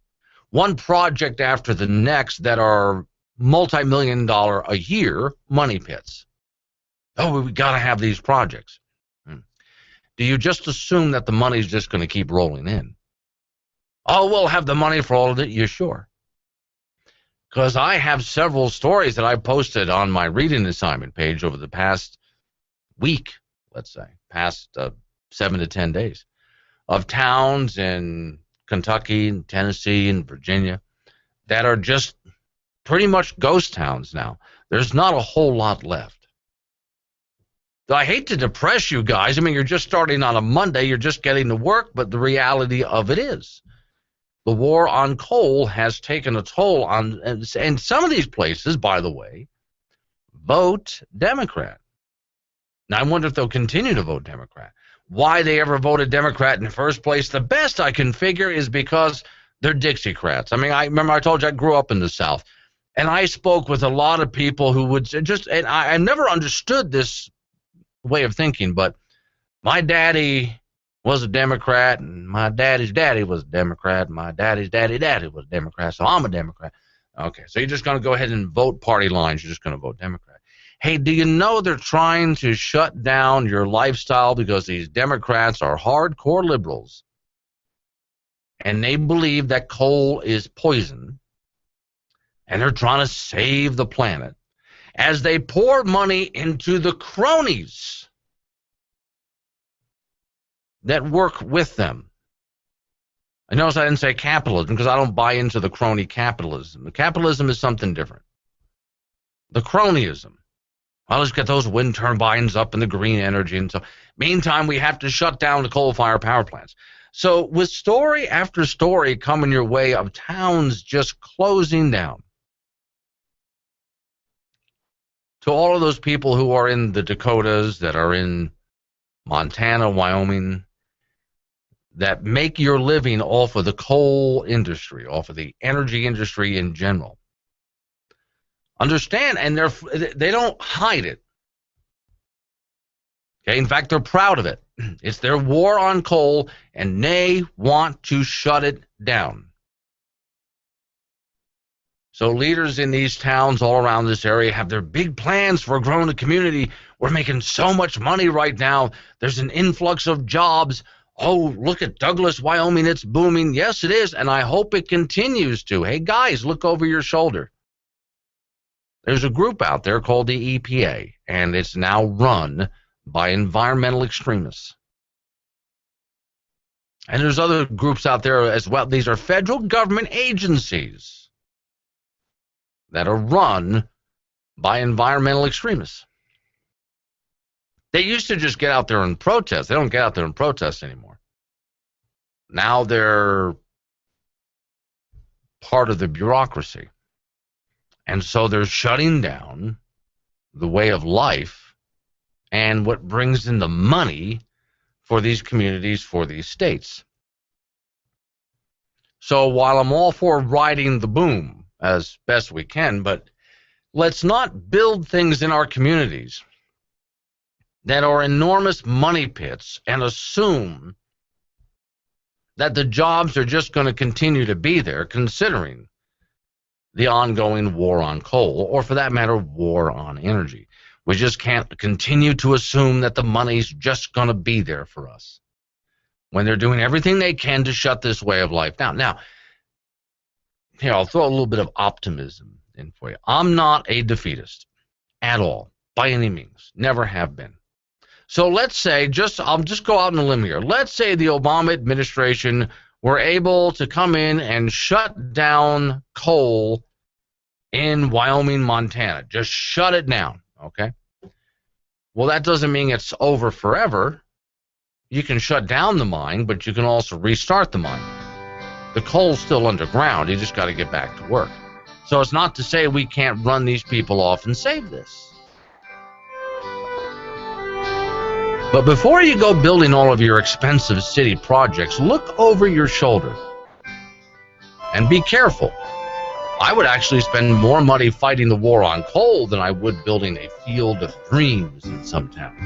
One project after the next that are multi-million-dollar a year money pits. Oh, we got to have these projects. Do you just assume that the money's just going to keep rolling in? Oh, we'll have the money for all of it. You sure? Because I have several stories that I posted on my reading assignment page over the past week, let's say, past 7 to 10 days, of towns in Kentucky and Tennessee and Virginia that are just pretty much ghost towns now. There's not a whole lot left. I hate to depress you guys. I mean, you're just starting on a Monday. You're just getting to work. But the reality of it is the war on coal has taken a toll on, and some of these places, by the way, vote Democrat. Now, I wonder if they'll continue to vote Democrat. Why they ever voted Democrat in the first place, the best I can figure is because they're Dixiecrats. I mean, I remember I told you I grew up in the South, and I spoke with a lot of people who would just, and I never understood this way of thinking, but my daddy was a Democrat, and my daddy's daddy was a Democrat, and my daddy's daddy was a Democrat, so I'm a Democrat. Okay, so you're just going to go ahead and vote party lines. You're just going to vote Democrat. Hey, do you know they're trying to shut down your lifestyle because these Democrats are hardcore liberals, and they believe that coal is poison, and they're trying to save the planet as they pour money into the cronies that work with them. I notice I didn't say capitalism because I don't buy into the crony capitalism. The capitalism is something different. The cronyism. Well, let's get those wind turbines up and the green energy. And so, meantime, we have to shut down the coal-fired power plants. So with story after story coming your way of towns just closing down, to all of those people who are in the Dakotas, that are in Montana, Wyoming, that make your living off of the coal industry, off of the energy industry in general, understand, and they don't hide it. Okay, in fact, they're proud of it. It's their war on coal, and they want to shut it down. So leaders in these towns all around this area have their big plans for growing the community. We're making so much money right now. There's an influx of jobs. Oh, look at Douglas, Wyoming. It's booming. Yes, it is, and I hope it continues to. Hey, guys, look over your shoulder. There's a group out there called the EPA, and it's now run by environmental extremists. And there's other groups out there as well. These are federal government agencies that are run by environmental extremists. They used to just get out there and protest. They don't get out there and protest anymore. Now they're part of the bureaucracy. And so they're shutting down the way of life and what brings in the money for these communities, for these states. So while I'm all for riding the boom as best we can, but let's not build things in our communities that are enormous money pits and assume that the jobs are just going to continue to be there, considering the ongoing war on coal, or for that matter, war on energy. We just can't continue to assume that the money's just going to be there for us when they're doing everything they can to shut this way of life down. Now, here, I'll throw a little bit of optimism in for you. I'm not a defeatist at all, by any means. Never have been. So let's say, I'll just go out on a limb here. Let's say the Obama administration were able to come in and shut down coal in Wyoming, Montana. Just shut it down, okay? Well, that doesn't mean it's over forever. You can shut down the mine, but you can also restart the mine. The coal's still underground. You just got to get back to work. So it's not to say we can't run these people off and save this. But before you go building all of your expensive city projects, look over your shoulder and be careful. I would actually spend more money fighting the war on coal than I would building a field of dreams in some town.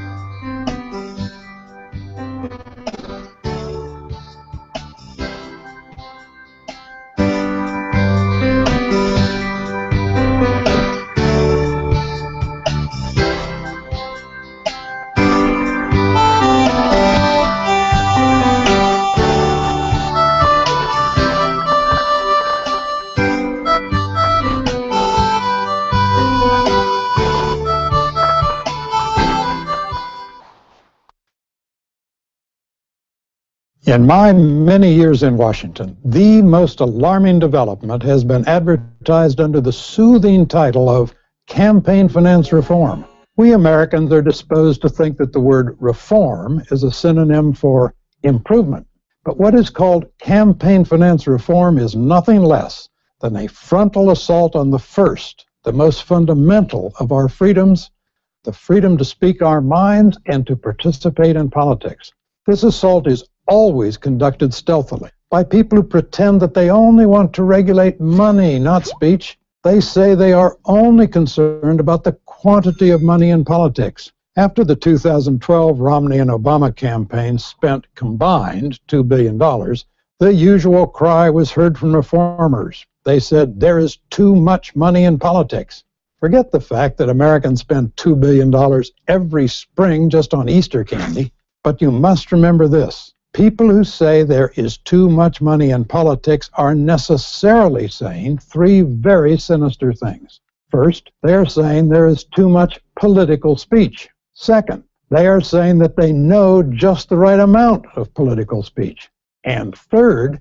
In my many years in Washington, the most alarming development has been advertised under the soothing title of campaign finance reform. We Americans are disposed to think that the word reform is a synonym for improvement. But what is called campaign finance reform is nothing less than a frontal assault on the first, the most fundamental of our freedoms, the freedom to speak our minds and to participate in politics. This assault is always conducted stealthily by people who pretend that they only want to regulate money, not speech. They say they are only concerned about the quantity of money in politics. After the 2012 Romney and Obama campaigns spent combined $2 billion, the usual cry was heard from reformers. They said, there is too much money in politics. Forget the fact that Americans spend $2 billion every spring just on Easter candy, but you must remember this. People who say there is too much money in politics are necessarily saying three very sinister things. First, they are saying there is too much political speech. Second, they are saying that they know just the right amount of political speech. And third,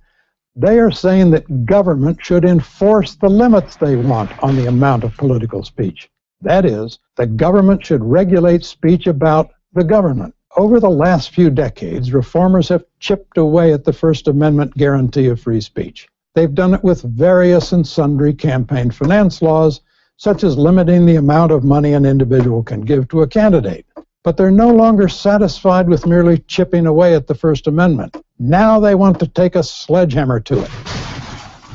they are saying that government should enforce the limits they want on the amount of political speech. That is, the government should regulate speech about the government. Over the last few decades, reformers have chipped away at the First Amendment guarantee of free speech. They've done it with various and sundry campaign finance laws, such as limiting the amount of money an individual can give to a candidate. But they're no longer satisfied with merely chipping away at the First Amendment. Now they want to take a sledgehammer to it.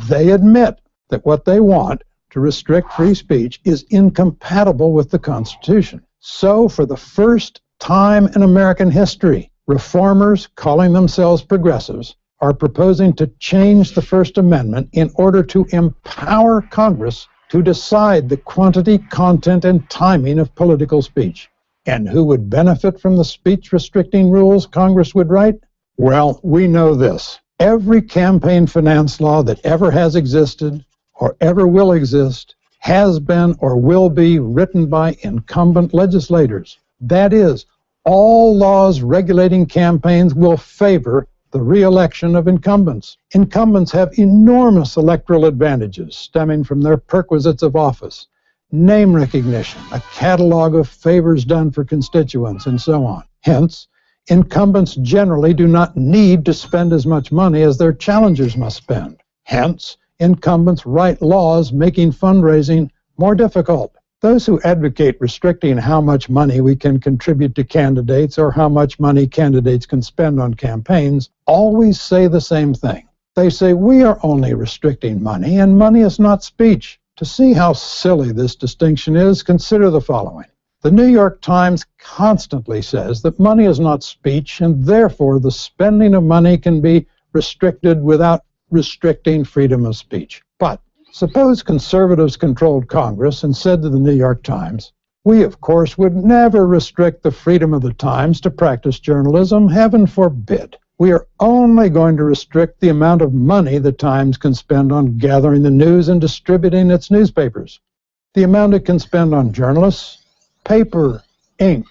They admit that what they want, to restrict free speech, is incompatible with the Constitution. So, for the first time in American history, reformers, calling themselves progressives, are proposing to change the First Amendment in order to empower Congress to decide the quantity, content, and timing of political speech. And who would benefit from the speech-restricting rules Congress would write? Well, we know this. Every campaign finance law that ever has existed or ever will exist has been or will be written by incumbent legislators. That is, all laws regulating campaigns will favor the re-election of incumbents. Incumbents have enormous electoral advantages stemming from their perquisites of office, name recognition, a catalog of favors done for constituents, and so on. Hence, incumbents generally do not need to spend as much money as their challengers must spend. Hence, incumbents write laws making fundraising more difficult. Those who advocate restricting how much money we can contribute to candidates or how much money candidates can spend on campaigns always say the same thing. They say we are only restricting money, and money is not speech. To see how silly this distinction is, consider the following. The New York Times constantly says that money is not speech, and therefore the spending of money can be restricted without restricting freedom of speech. But suppose conservatives controlled Congress and said to the New York Times, we, of course, would never restrict the freedom of the Times to practice journalism. Heaven forbid. We are only going to restrict the amount of money the Times can spend on gathering the news and distributing its newspapers. The amount it can spend on journalists, paper, ink,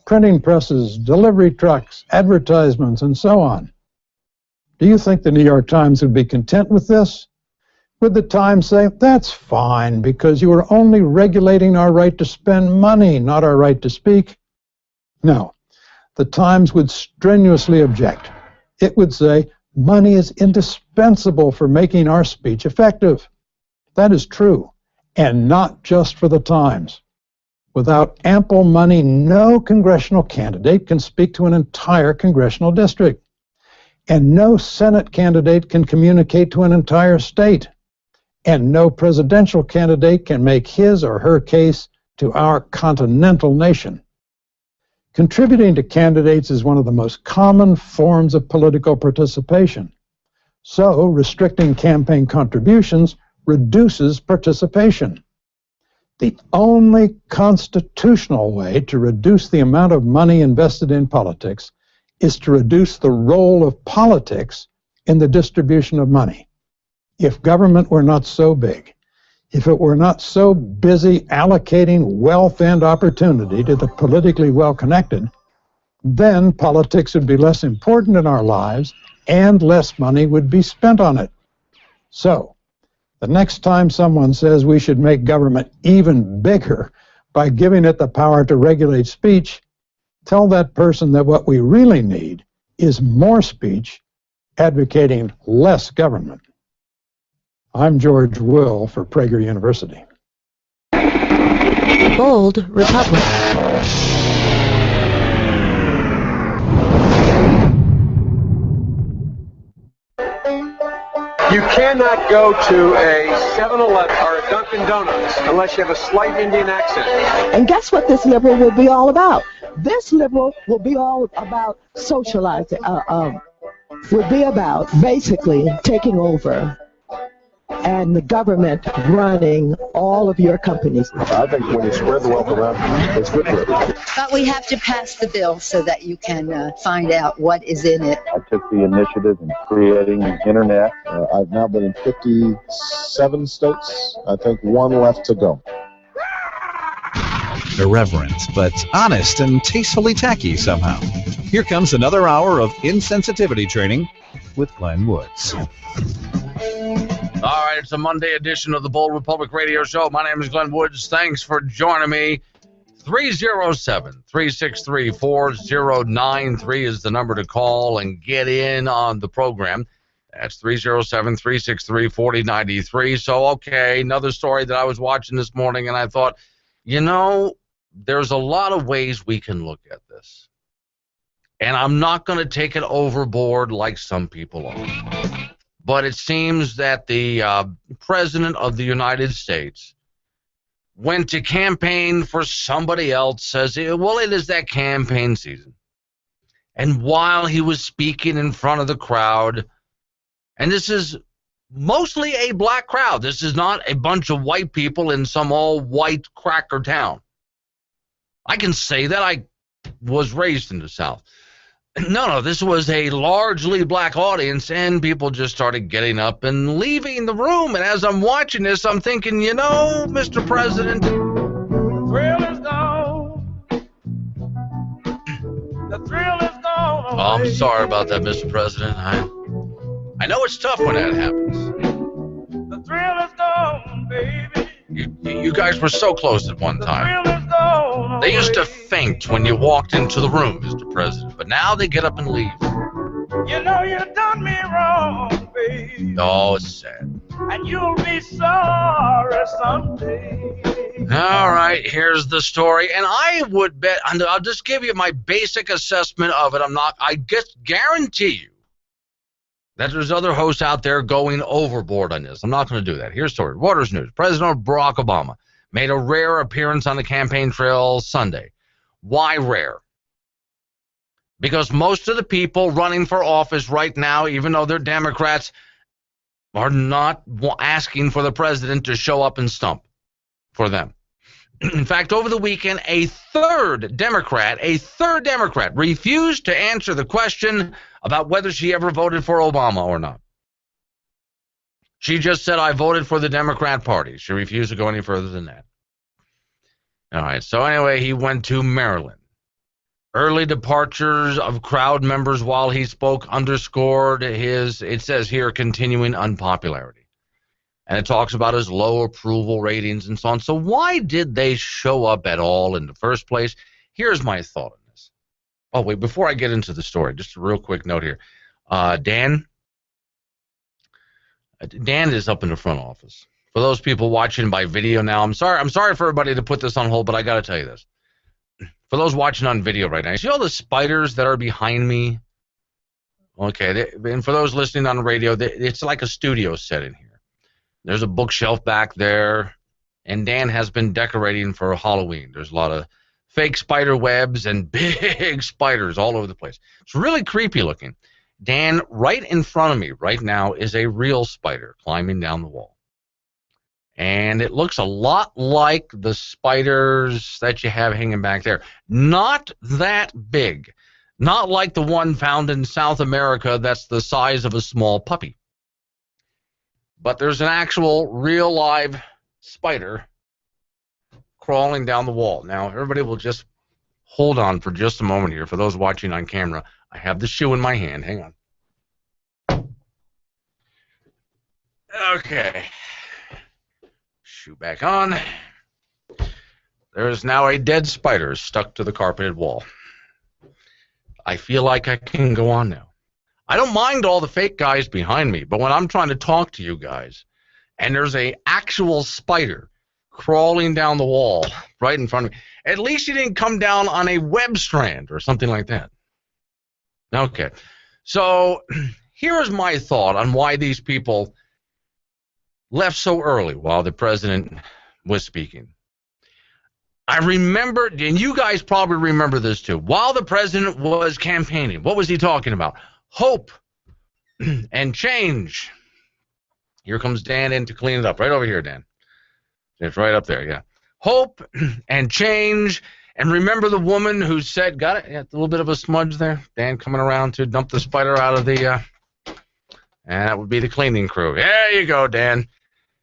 printing presses, delivery trucks, advertisements, and so on. Do you think the New York Times would be content with this? Would the Times say, that's fine, because you are only regulating our right to spend money, not our right to speak? No. The Times would strenuously object. It would say, money is indispensable for making our speech effective. That is true, and not just for the Times. Without ample money, no congressional candidate can speak to an entire congressional district. And no Senate candidate can communicate to an entire state. And no presidential candidate can make his or her case to our continental nation. Contributing to candidates is one of the most common forms of political participation. So, restricting campaign contributions reduces participation. The only constitutional way to reduce the amount of money invested in politics is to reduce the role of politics in the distribution of money. If government were not so big, if it were not so busy allocating wealth and opportunity to the politically well-connected, then politics would be less important in our lives and less money would be spent on it. So, the next time someone says we should make government even bigger by giving it the power to regulate speech, tell that person that what we really need is more speech, advocating less government. I'm George Will for Prager University. Bold Republic. You cannot go to a 7-Eleven or a Dunkin' Donuts unless you have a slight Indian accent. And guess what this liberal will be all about? This liberal will be all about socializing, will be about basically taking over and the government running all of your companies. I think when you spread the wealth around, it's good for everybody. But we have to pass the bill so that you can find out what is in it. I took the initiative in creating the internet. I've now been in 57 states. I think one left to go. Irreverent, but honest and tastefully tacky somehow. Here comes another hour of insensitivity training with Glenn Woods. All right, it's a Monday edition of the Bold Republic Radio Show. My name is Glenn Woods. Thanks for joining me. 307-363-4093 is the number to call and get in on the program. That's 307-363-4093. So, okay, another story that I was watching this morning, and I thought, you know, there's a lot of ways we can look at this. And I'm not going to take it overboard like some people are. But it seems that the President of the United States went to campaign for somebody else, says, well, it is that campaign season. And while he was speaking in front of the crowd, and this is mostly a black crowd, this is not a bunch of white people in some all-white cracker town. I can say that I was raised in the South. No, this was a largely black audience, and people just started getting up and leaving the room. And as I'm watching this, I'm thinking, you know, Mr. President, the thrill is gone. The thrill is gone. Oh, I'm sorry about that, Mr. President. I know it's tough when that happens. The thrill is gone, baby. You guys were so close at one time. The thrill is gone. They used to faint when you walked into the room, Mr. President, but now they get up and leave. You know you done me wrong, baby. Oh, it's sad. And you'll be sorry someday. All right, here's the story, and I would bet, and I'll just give you my basic assessment of it. I just guarantee you that there's other hosts out there going overboard on this. I'm not going to do that. Here's the story. Reuters News. President Barack Obama made a rare appearance on the campaign trail Sunday. Why rare? Because most of the people running for office right now, even though they're Democrats, are not asking for the president to show up and stump for them. In fact, over the weekend, a third Democrat refused to answer the question about whether she ever voted for Obama or not. She just said, I voted for the Democrat Party. She refused to go any further than that. All right, so anyway, he went to Maryland. Early departures of crowd members while he spoke underscored his, it says here, continuing unpopularity. And it talks about his low approval ratings and so on. So why did they show up at all in the first place? Here's my thought on this. Oh, wait, before I get into the story, just a real quick note here. Dan is up in the front office. For those people watching by video now, I'm sorry for everybody to put this on hold, but I got to tell you this. For those watching on video right now, you see all the spiders that are behind me? Okay, and for those listening on the radio, it's like a studio set in here. There's a bookshelf back there, and Dan has been decorating for Halloween. There's a lot of fake spider webs and big spiders all over the place. It's really creepy looking. Dan, right in front of me right now is a real spider climbing down the wall. And it looks a lot like the spiders that you have hanging back there. Not that big. Not like the one found in South America that's the size of a small puppy. But there's an actual real live spider crawling down the wall. Now, everybody will just hold on for just a moment here. For those watching on camera, I have the shoe in my hand. Hang on. Okay. Shoe back on. There is now a dead spider stuck to the carpeted wall. I feel like I can go on now. I don't mind all the fake guys behind me, but when I'm trying to talk to you guys, and there's a actual spider crawling down the wall right in front of me, at least you didn't come down on a web strand or something like that. Okay, so here is my thought on why these people left so early while the president was speaking. I remember, and you guys probably remember this too, while the president was campaigning, what was he talking about? Hope and change. Here comes Dan in to clean it up. Right over here, Dan. It's right up there, yeah. Hope and change. And remember the woman who said, got it? Yeah, a little bit of a smudge there. Dan coming around to dump the spider out of the, and that would be the cleaning crew. There you go, Dan.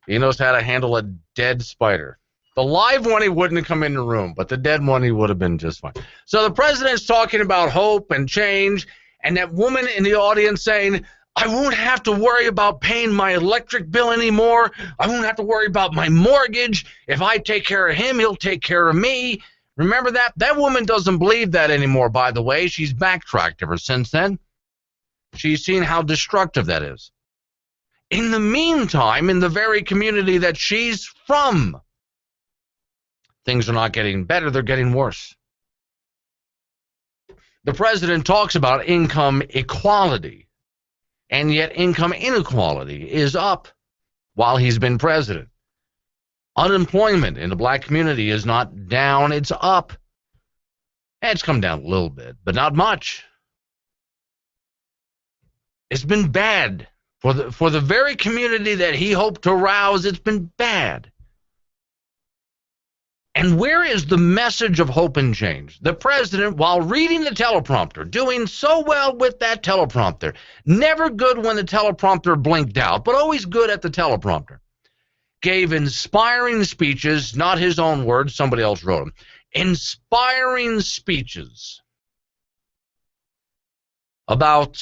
He knows how to handle a dead spider. The live one, he wouldn't have come in the room, but the dead one, he would have been just fine. So the president's talking about hope and change, and that woman in the audience saying, I won't have to worry about paying my electric bill anymore. I won't have to worry about my mortgage. If I take care of him, he'll take care of me. Remember that? That woman doesn't believe that anymore, by the way. She's backtracked ever since then. She's seen how destructive that is. In the meantime, in the very community that she's from, things are not getting better, they're getting worse. The president talks about income equality, and yet income inequality is up while he's been president. Unemployment in the black community is not down, it's up. It's come down a little bit, but not much. It's been bad. For the very community that he hoped to rouse, it's been bad. And where is the message of hope and change? The president, while reading the teleprompter, doing so well with that teleprompter, never good when the teleprompter blinked out, but always good at the teleprompter, gave inspiring speeches, not his own words, somebody else wrote them, inspiring speeches about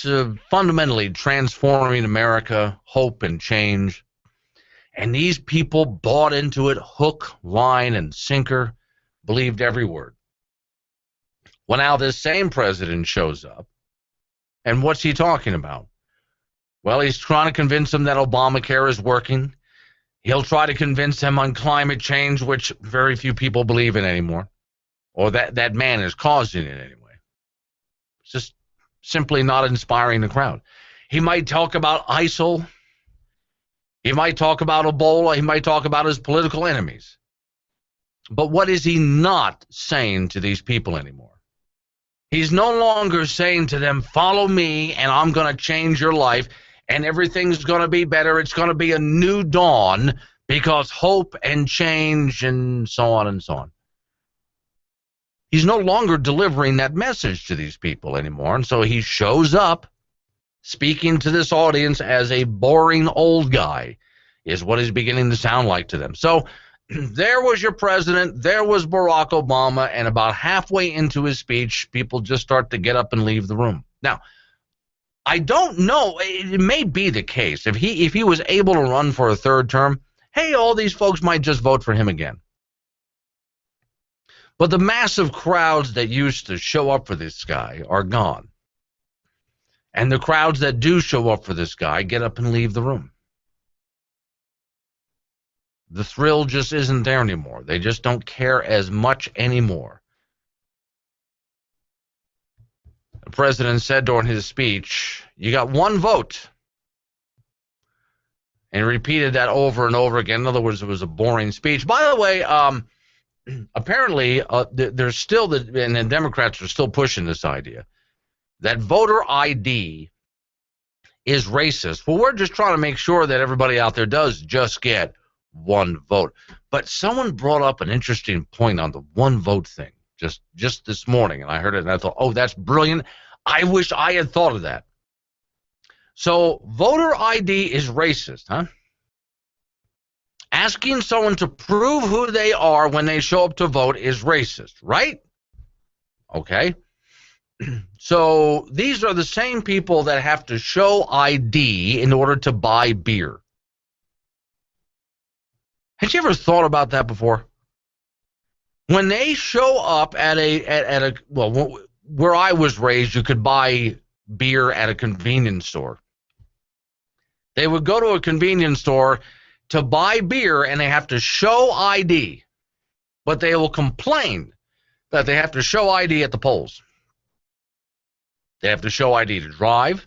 fundamentally transforming America, hope and change. And these people bought into it hook, line, and sinker, believed every word. Well, now this same president shows up, and what's he talking about? Well, he's trying to convince them that Obamacare is working. He'll try to convince them on climate change, which very few people believe in anymore, or that man is causing it anyway. It's just simply not inspiring the crowd. He might talk about ISIL. He might talk about Ebola. He might talk about his political enemies. But what is he not saying to these people anymore? He's no longer saying to them, follow me and I'm going to change your life and everything's going to be better. It's going to be a new dawn because hope and change and so on and so on. He's no longer delivering that message to these people anymore. And so he shows up speaking to this audience as a boring old guy is what he's beginning to sound like to them. So there was your president, there was Barack Obama, and about halfway into his speech, people just start to get up and leave the room. Now, I don't know, it may be the case. If he was able to run for a third term, hey, all these folks might just vote for him again. But the massive crowds that used to show up for this guy are gone. And the crowds that do show up for this guy get up and leave the room. The thrill just isn't there anymore. They just don't care as much anymore. The president said during his speech, you got one vote. And he repeated that over and over again. In other words, it was a boring speech. By the way, apparently, there's still, and the Democrats are still pushing this idea, that voter ID is racist. Well, we're just trying to make sure that everybody out there does just get one vote. But someone brought up an interesting point on the one vote thing just this morning, and I heard it, and I thought, oh, that's brilliant. I wish I had thought of that. So voter ID is racist, huh? Asking someone to prove who they are when they show up to vote is racist, right? Okay. So these are the same people that have to show ID in order to buy beer. Had you ever thought about that before? When they show up at a well, where I was raised, you could buy beer at a convenience store. They would go to a convenience store to buy beer, and they have to show ID, but they will complain that they have to show ID at the polls. They have to show ID to drive,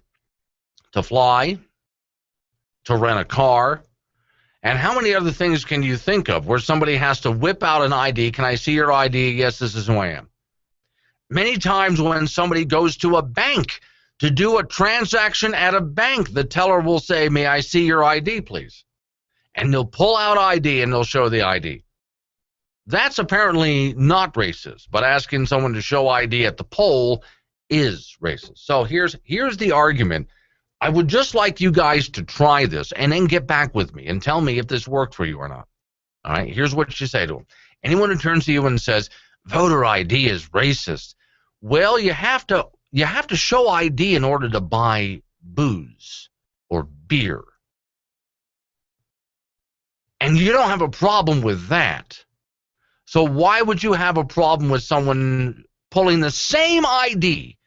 to fly, to rent a car. And how many other things can you think of where somebody has to whip out an ID? Can I see your ID? Yes, this is who I am. Many times when somebody goes to a bank to do a transaction at a bank, the teller will say, may I see your ID, please? And they'll pull out ID and they'll show the ID. That's apparently not racist, but asking someone to show ID at the poll is racist. So here's the argument. I would just like you guys to try this and then get back with me and tell me if this worked for you or not. All right, here's what you say to them. Anyone who turns to you and says, voter ID is racist, well, you have to show ID in order to buy booze or beer. And you don't have a problem with that. So why would you have a problem with someone pulling the same ID?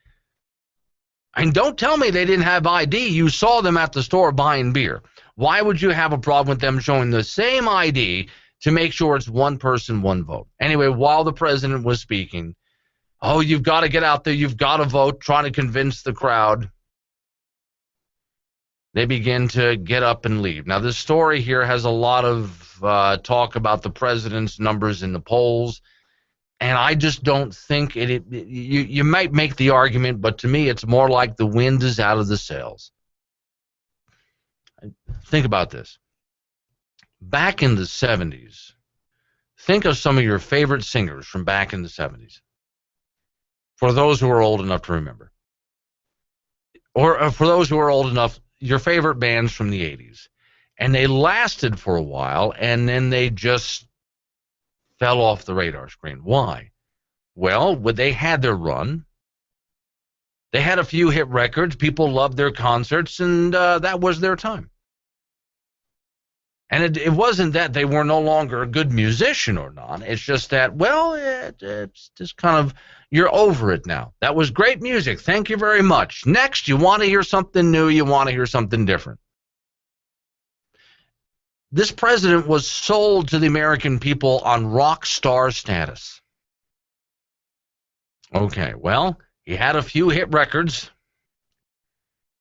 And don't tell me they didn't have ID. You saw them at the store buying beer. Why would you have a problem with them showing the same ID to make sure it's one person, one vote? Anyway, while the president was speaking, oh, you've got to get out there, you've got to vote, trying to convince the crowd, they begin to get up and leave. Now, this story here has a lot of talk about the president's numbers in the polls, and I just don't think you might make the argument, but to me it's more like the wind is out of the sails. Think about this. Back in the 70s, think of some of your favorite singers from back in the 70s, for those who are old enough to remember. Or for those who are old enough, your favorite bands from the 80s. And they lasted for a while, and then they just fell off the radar screen. Why? Well, when they had their run, they had a few hit records, people loved their concerts, and that was their time. And it wasn't that they were no longer a good musician or not. It's just that, well, it's just kind of, you're over it now. That was great music. Thank you very much. Next, you want to hear something new. You want to hear something different. This president was sold to the American people on rock star status. Okay, well, he had a few hit records,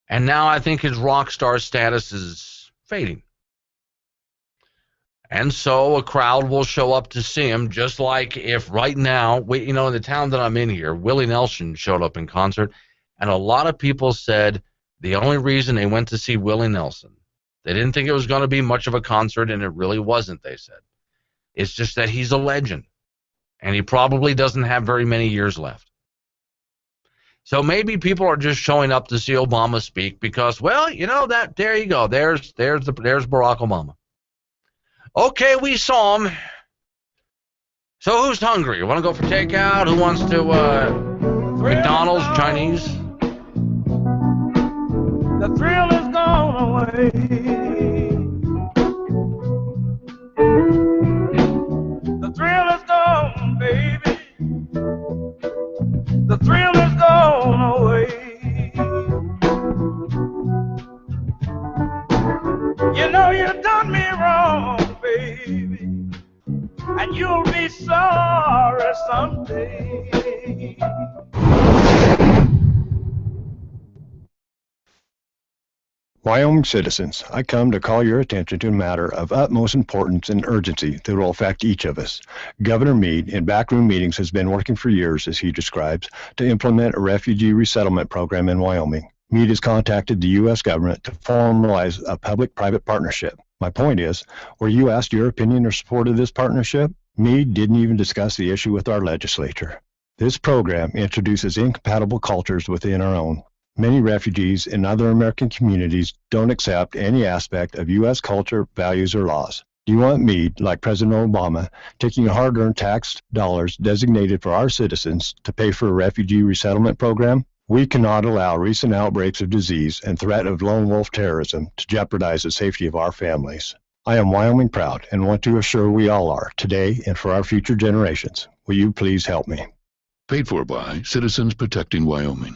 and now I think his rock star status is fading. And so a crowd will show up to see him, just like if right now, in the town that I'm in here, Willie Nelson showed up in concert, and a lot of people said the only reason they went to see Willie Nelson, they didn't think it was going to be much of a concert, and it really wasn't, they said. It's just that he's a legend, and he probably doesn't have very many years left. So maybe people are just showing up to see Obama speak because, well, there you go. There's Barack Obama. Okay, we saw him. So who's hungry? You want to go for takeout? Who wants to, McDonald's, Chinese? The thrill is gone away. The thrill is gone, baby. The thrill is gone away. You know you done me wrong, baby, and you'll be sorry someday. Wyoming citizens, I come to call your attention to a matter of utmost importance and urgency that will affect each of us. Governor Meade, in backroom meetings, has been working for years, as he describes, to implement a refugee resettlement program in Wyoming. Meade has contacted the U.S. government to formalize a public-private partnership. My point is, were you asked your opinion or support of this partnership? Meade didn't even discuss the issue with our legislature. This program introduces incompatible cultures within our own. Many refugees in other American communities don't accept any aspect of U.S. culture, values, or laws. Do you want Meade, like President Obama, taking hard-earned tax dollars designated for our citizens to pay for a refugee resettlement program? We cannot allow recent outbreaks of disease and threat of lone wolf terrorism to jeopardize the safety of our families. I am Wyoming proud and want to assure we all are, today and for our future generations. Will you please help me? Paid for by Citizens Protecting Wyoming.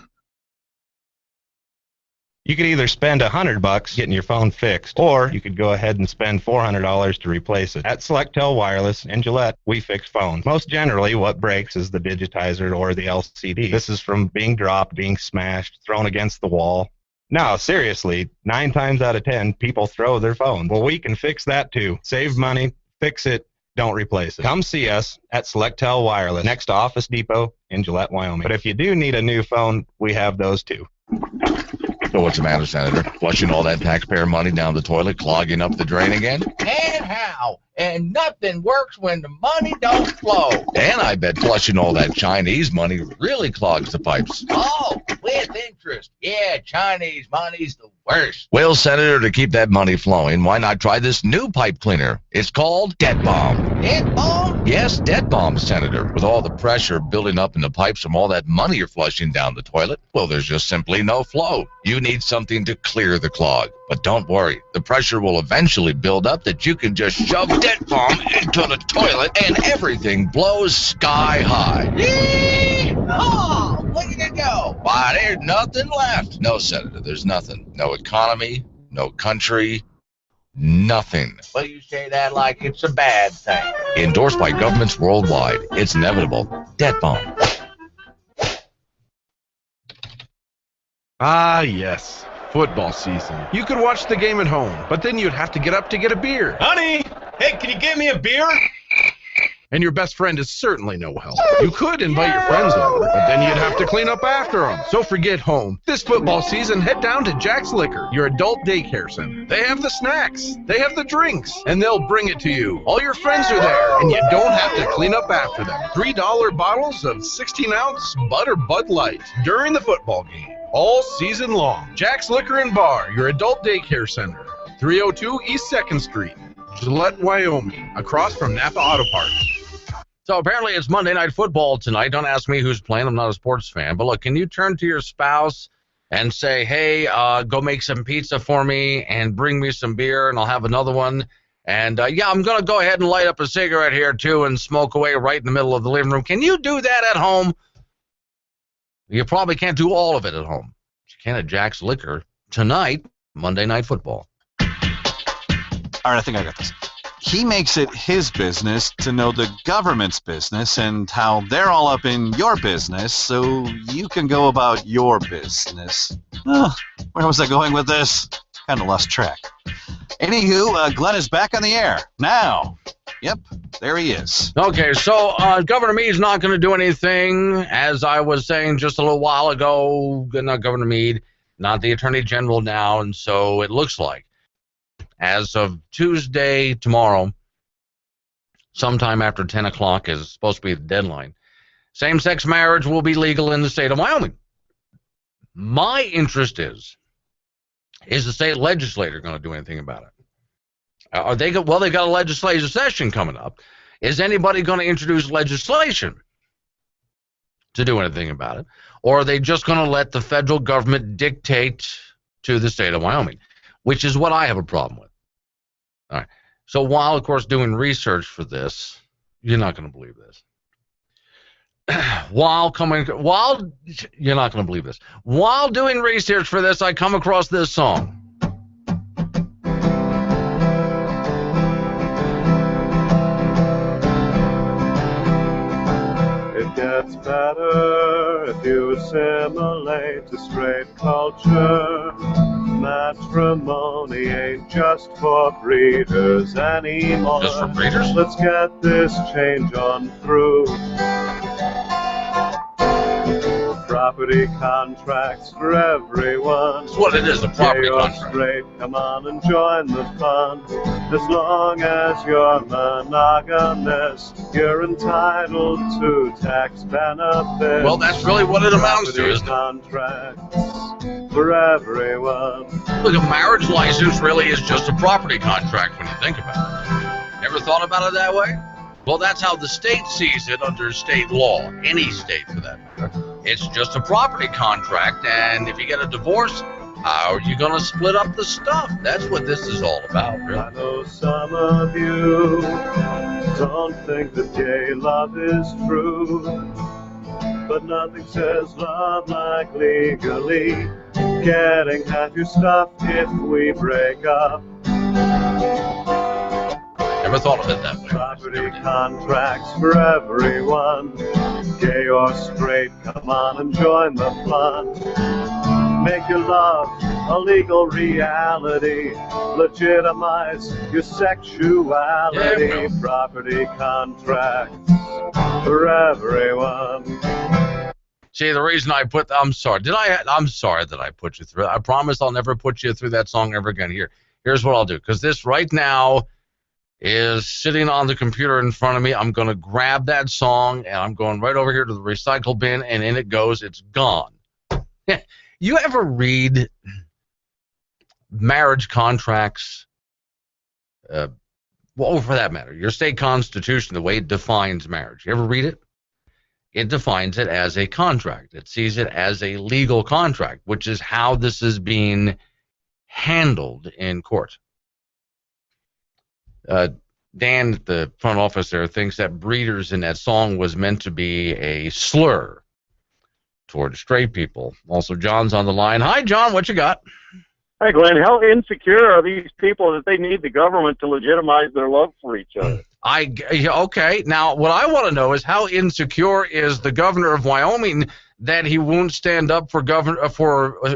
You could either spend $100 getting your phone fixed, or you could go ahead and spend $400 to replace it. At Selectel Wireless in Gillette, we fix phones. Most generally, what breaks is the digitizer or the LCD. This is from being dropped, being smashed, thrown against the wall. No, seriously, 9 times out of 10, people throw their phones. Well, we can fix that too. Save money, fix it, don't replace it. Come see us at Selectel Wireless, next to Office Depot in Gillette, Wyoming. But if you do need a new phone, we have those too. So what's the matter, Senator? Flushing all that taxpayer money down the toilet, clogging up the drain again? And how? And nothing works when the money don't flow. And I bet flushing all that Chinese money really clogs the pipes. Oh, with interest. Yeah, Chinese money's the worst. Well, Senator, to keep that money flowing, why not try this new pipe cleaner? It's called Debt Bomb. Debt bomb? Yes, Debt Bomb, Senator. With all the pressure building up in the pipes from all that money you're flushing down the toilet, well, there's just simply no flow. You need something to clear the clog. But don't worry, the pressure will eventually build up that you can just shove Debt Bomb into the toilet and everything blows sky high. Yee! Oh, look at it go. Why, there's nothing left. No, Senator, there's nothing. No economy, no country, nothing. Well, you say that like it's a bad thing. Endorsed by governments worldwide. It's inevitable. Debt Bomb. Ah, yes. Football season. You could watch the game at home, but then you'd have to get up to get a beer. Honey, hey, can you get me a beer? And your best friend is certainly no help. You could invite your friends over, but then you'd have to clean up after them. So forget home. This football season, head down to Jack's Liquor, your adult daycare center. They have the snacks, they have the drinks, and they'll bring it to you. All your friends are there, and you don't have to clean up after them. $3 bottles of 16-ounce Bud or Bud Light during the football game. All season long. Jack's Liquor and Bar, your adult daycare center. 302 East 2nd Street, Gillette, Wyoming, across from Napa Auto Parts. So apparently it's Monday Night Football tonight. Don't ask me who's playing. I'm not a sports fan. But look, can you turn to your spouse and say, hey, go make some pizza for me and bring me some beer and I'll have another one. And, yeah, I'm going to go ahead and light up a cigarette here, too, and smoke away right in the middle of the living room. Can you do that at home? You probably can't do all of it at home. You can at Jack's Liquor tonight, Monday Night Football. All right, I think I got this. He makes it his business to know the government's business and how they're all up in your business so you can go about your business. Where was I going with this? Kind of lost track. Anywho, Glenn is back on the air now. Yep, there he is. Okay, so Governor Meade's not going to do anything, as I was saying just a little while ago. Not Governor Meade, not the Attorney General now, and so it looks like as of Tuesday, tomorrow, sometime after 10 o'clock is supposed to be the deadline, same-sex marriage will be legal in the state of Wyoming. My interest is the state legislature going to do anything about it? Are they well, they got a legislative session coming up. Is anybody going to introduce legislation to do anything about it? Or are they just going to let the federal government dictate to the state of Wyoming, which is what I have a problem with. All right. So while, of course, doing research for this, you're not going to believe this. While you're not going to believe this. While doing research for this, I come across this song. It gets better if you assimilate to straight culture. Matrimony ain't just for breeders anymore. Just for breeders? Let's get this change on through. Property contracts for everyone. That's what it is, a property contract. Straight, come on and join the fun. As long as you're monogamous, you're entitled to tax benefits. Well, that's really what it amounts to, isn't it? Contracts for everyone. Look, a marriage license really is just a property contract when you think about it. Ever thought about it that way? Well, that's how the state sees it under state law, any state for that matter. It's just a property contract, and if you get a divorce, How are you going to split up the stuff? That's what this is all about, I really. know some of you don't think that gay love is true, but nothing says love like legally getting half your stuff if we break up. Never thought of it that way. Property contracts for everyone, gay or straight, come on and join the fun. Make your love a legal reality, legitimize your sexuality. Property contracts for everyone. See, the reason I put, I'm sorry that I put you through it. I promise I'll never put you through that song ever again. Here's what I'll do, because this right now is sitting on the computer in front of me. I'm going to grab that song, and I'm going right over here to the recycle bin, and in it goes. It's gone. You ever read marriage contracts? Well, for that matter, your state constitution, the way it defines marriage. You ever read it? It defines it as a contract. It sees it as a legal contract, which is how this is being handled in court. Dan at the front office there thinks that breeders in that song was meant to be a slur toward straight people. Also, John's on the line. Hi, John. What you got? Hi, Glenn. How insecure are these people that they need the government to legitimize their love for each other? Okay. Now, what I want to know is how insecure is the governor of Wyoming that he won't stand up for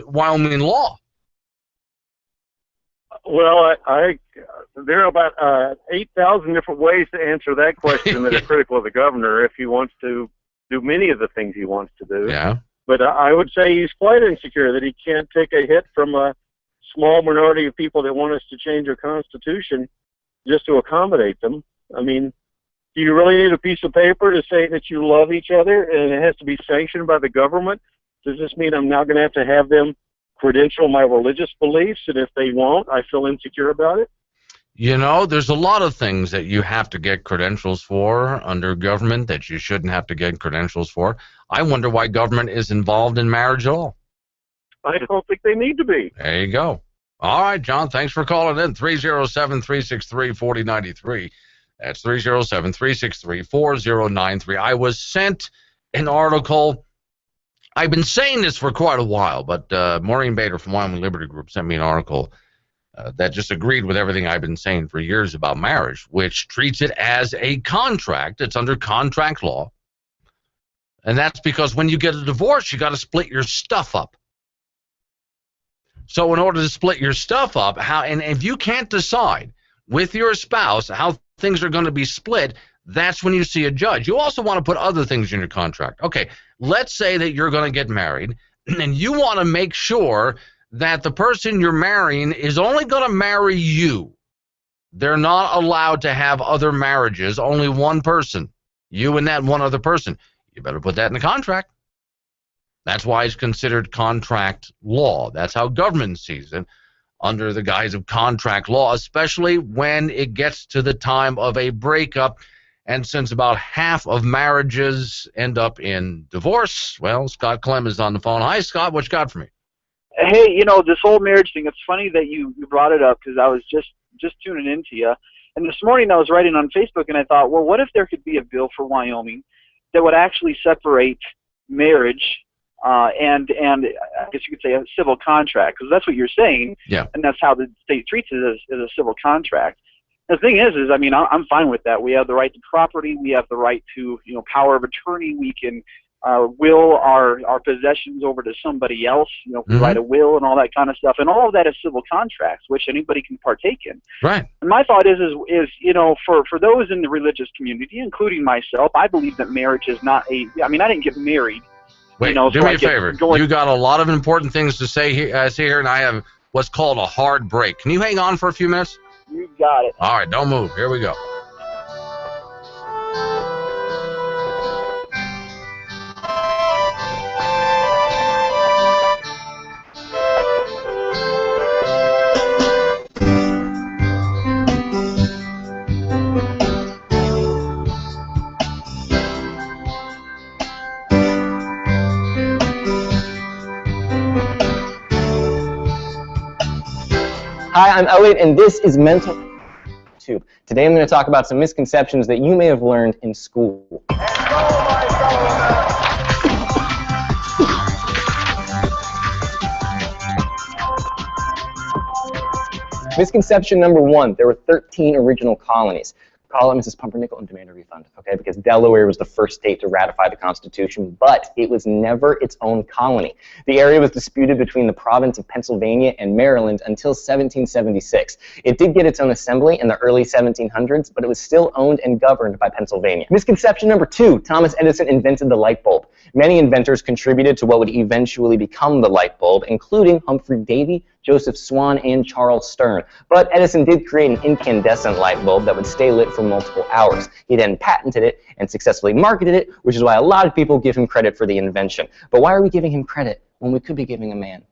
Wyoming law? Well, there are about 8,000 different ways to answer that question that are critical of the governor if he wants to do many of the things he wants to do. Yeah. But I would say he's quite insecure that he can't take a hit from a small minority of people that want us to change our Constitution just to accommodate them. I mean, do you really need a piece of paper to say that you love each other and it has to be sanctioned by the government? Does this mean I'm now going to have them credential my religious beliefs, and if they won't, I feel insecure about it? You know, there's a lot of things that you have to get credentials for under government that you shouldn't have to get credentials for. I wonder why government is involved in marriage at all. I don't think they need to be. There you go. All right, John, thanks for calling in. 307-363-4093. That's 307-363-4093. I was sent an article. I've been saying this for quite a while, but Maureen Bader from Wyoming Liberty Group sent me an article that just agreed with everything I've been saying for years about marriage, which treats it as a contract. It's under contract law. And that's because when you get a divorce, you got to split your stuff up. So in order to split your stuff up, and if you can't decide with your spouse how things are going to be split, that's when you see a judge. You also want to put other things in your contract. Okay, let's say that you're going to get married, and you want to make sure that the person you're marrying is only going to marry you. They're not allowed to have other marriages, only one person, you and that one other person. You better put that in the contract. That's why it's considered contract law. That's how government sees it, under the guise of contract law, especially when it gets to the time of a breakup. And since about half of marriages end up in divorce, well, Scott Clem is on the phone. Hi, Scott. What you got for me? Hey, you know, this whole marriage thing, it's funny that you brought it up because I was just tuning into you. And this morning I was writing on Facebook and I thought, well, what if there could be a bill for Wyoming that would actually separate marriage and I guess you could say a civil contract, because that's what you're saying. Yeah. And that's how the state treats it as a civil contract. The thing is I mean, I'm fine with that. We have the right to property. We have the right to, you know, power of attorney. We can will our possessions over to somebody else, you know, we write a will and all that kind of stuff. And all of that is civil contracts, which anybody can partake in. Right. And my thought is you know, for those in the religious community, including myself, I believe that marriage is not I mean, I didn't get married. Wait, you know, do so me a favor. You got a lot of important things to say here, and I have what's called a hard break. Can you hang on for a few minutes? You got it. All right, don't move. Here we go. Hi, I'm Elliot, and this is Mental Tube. Today I'm going to talk about some misconceptions that you may have learned in school. Misconception number 1, there were 13 original colonies. Call it Mrs. Pumpernickel and demand a refund, okay? Because Delaware was the first state to ratify the Constitution, but it was never its own colony. The area was disputed between the province of Pennsylvania and Maryland until 1776. It did get its own assembly in the early 1700s, but it was still owned and governed by Pennsylvania. Misconception number 2, Thomas Edison invented the light bulb. Many inventors contributed to what would eventually become the light bulb, including Humphrey Davy, Joseph Swan, and Charles Stern. But Edison did create an incandescent light bulb that would stay lit for multiple hours. He then patented it and successfully marketed it, which is why a lot of people give him credit for the invention. But why are we giving him credit when we could be giving a man